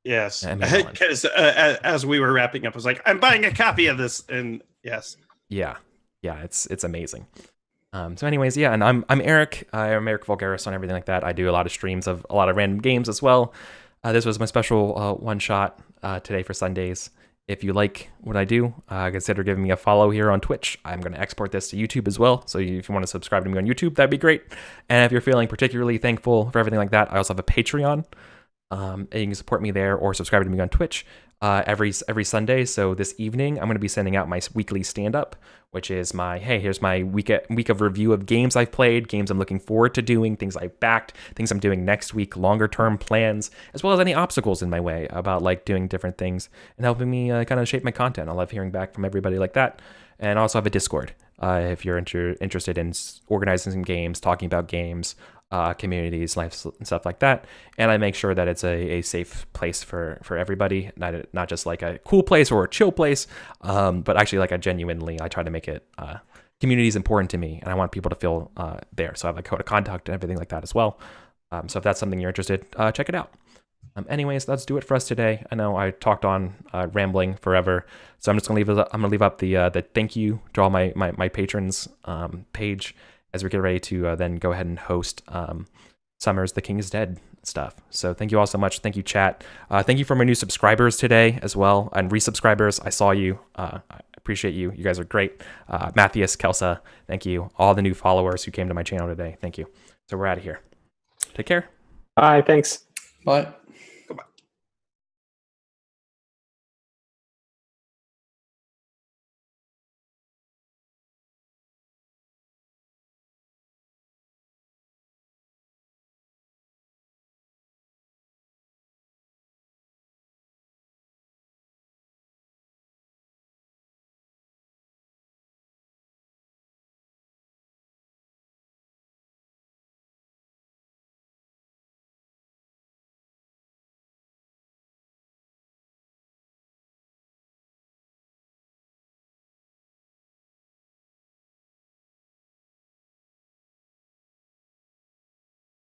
Speaker 3: Yes, because as we were wrapping up, I was like, I'm buying a copy of this, and yes.
Speaker 1: Yeah, it's amazing. So anyways, yeah, and I'm Eric. I'm EricVulgaris on everything like that. I do a lot of streams of a lot of random games as well. This was my special one shot today for Sundays. If you like what I do, consider giving me a follow here on Twitch. I'm going to export this to YouTube as well. So if you want to subscribe to me on YouTube, that'd be great. And if you're feeling particularly thankful for everything like that, I also have a Patreon. And you can support me there or subscribe to me on Twitch every Sunday. So this evening, I'm going to be sending out my weekly stand-up, which is here's my week of review of games I've played, games I'm looking forward to doing, things I've backed, things I'm doing next week, longer-term plans, as well as any obstacles in my way about like doing different things and helping me kind of shape my content. I love hearing back from everybody like that. And I also have a Discord if you're interested in organizing some games, talking about games, communities, life, and stuff like that. And I make sure that it's a safe place for everybody, not just like a cool place or a chill place, but actually like I try to make it, community is important to me, and I want people to feel there. So I have a code of contact and everything like that as well. So if that's something you're interested, check it out. Anyways, let's do it for us today. I know I talked on rambling forever, so I'm just gonna leave up the thank you to all my patrons page as we get ready to then go ahead and host Summer's The King is Dead stuff. So thank you all so much. Thank you, chat. Thank you for my new subscribers today as well, and resubscribers. I saw you. I Appreciate you. You guys are great. Matthias, Kelsa, thank you. All the new followers who came to my channel today, thank you. So we're out of here. Take care.
Speaker 2: Bye. Thanks.
Speaker 4: Bye.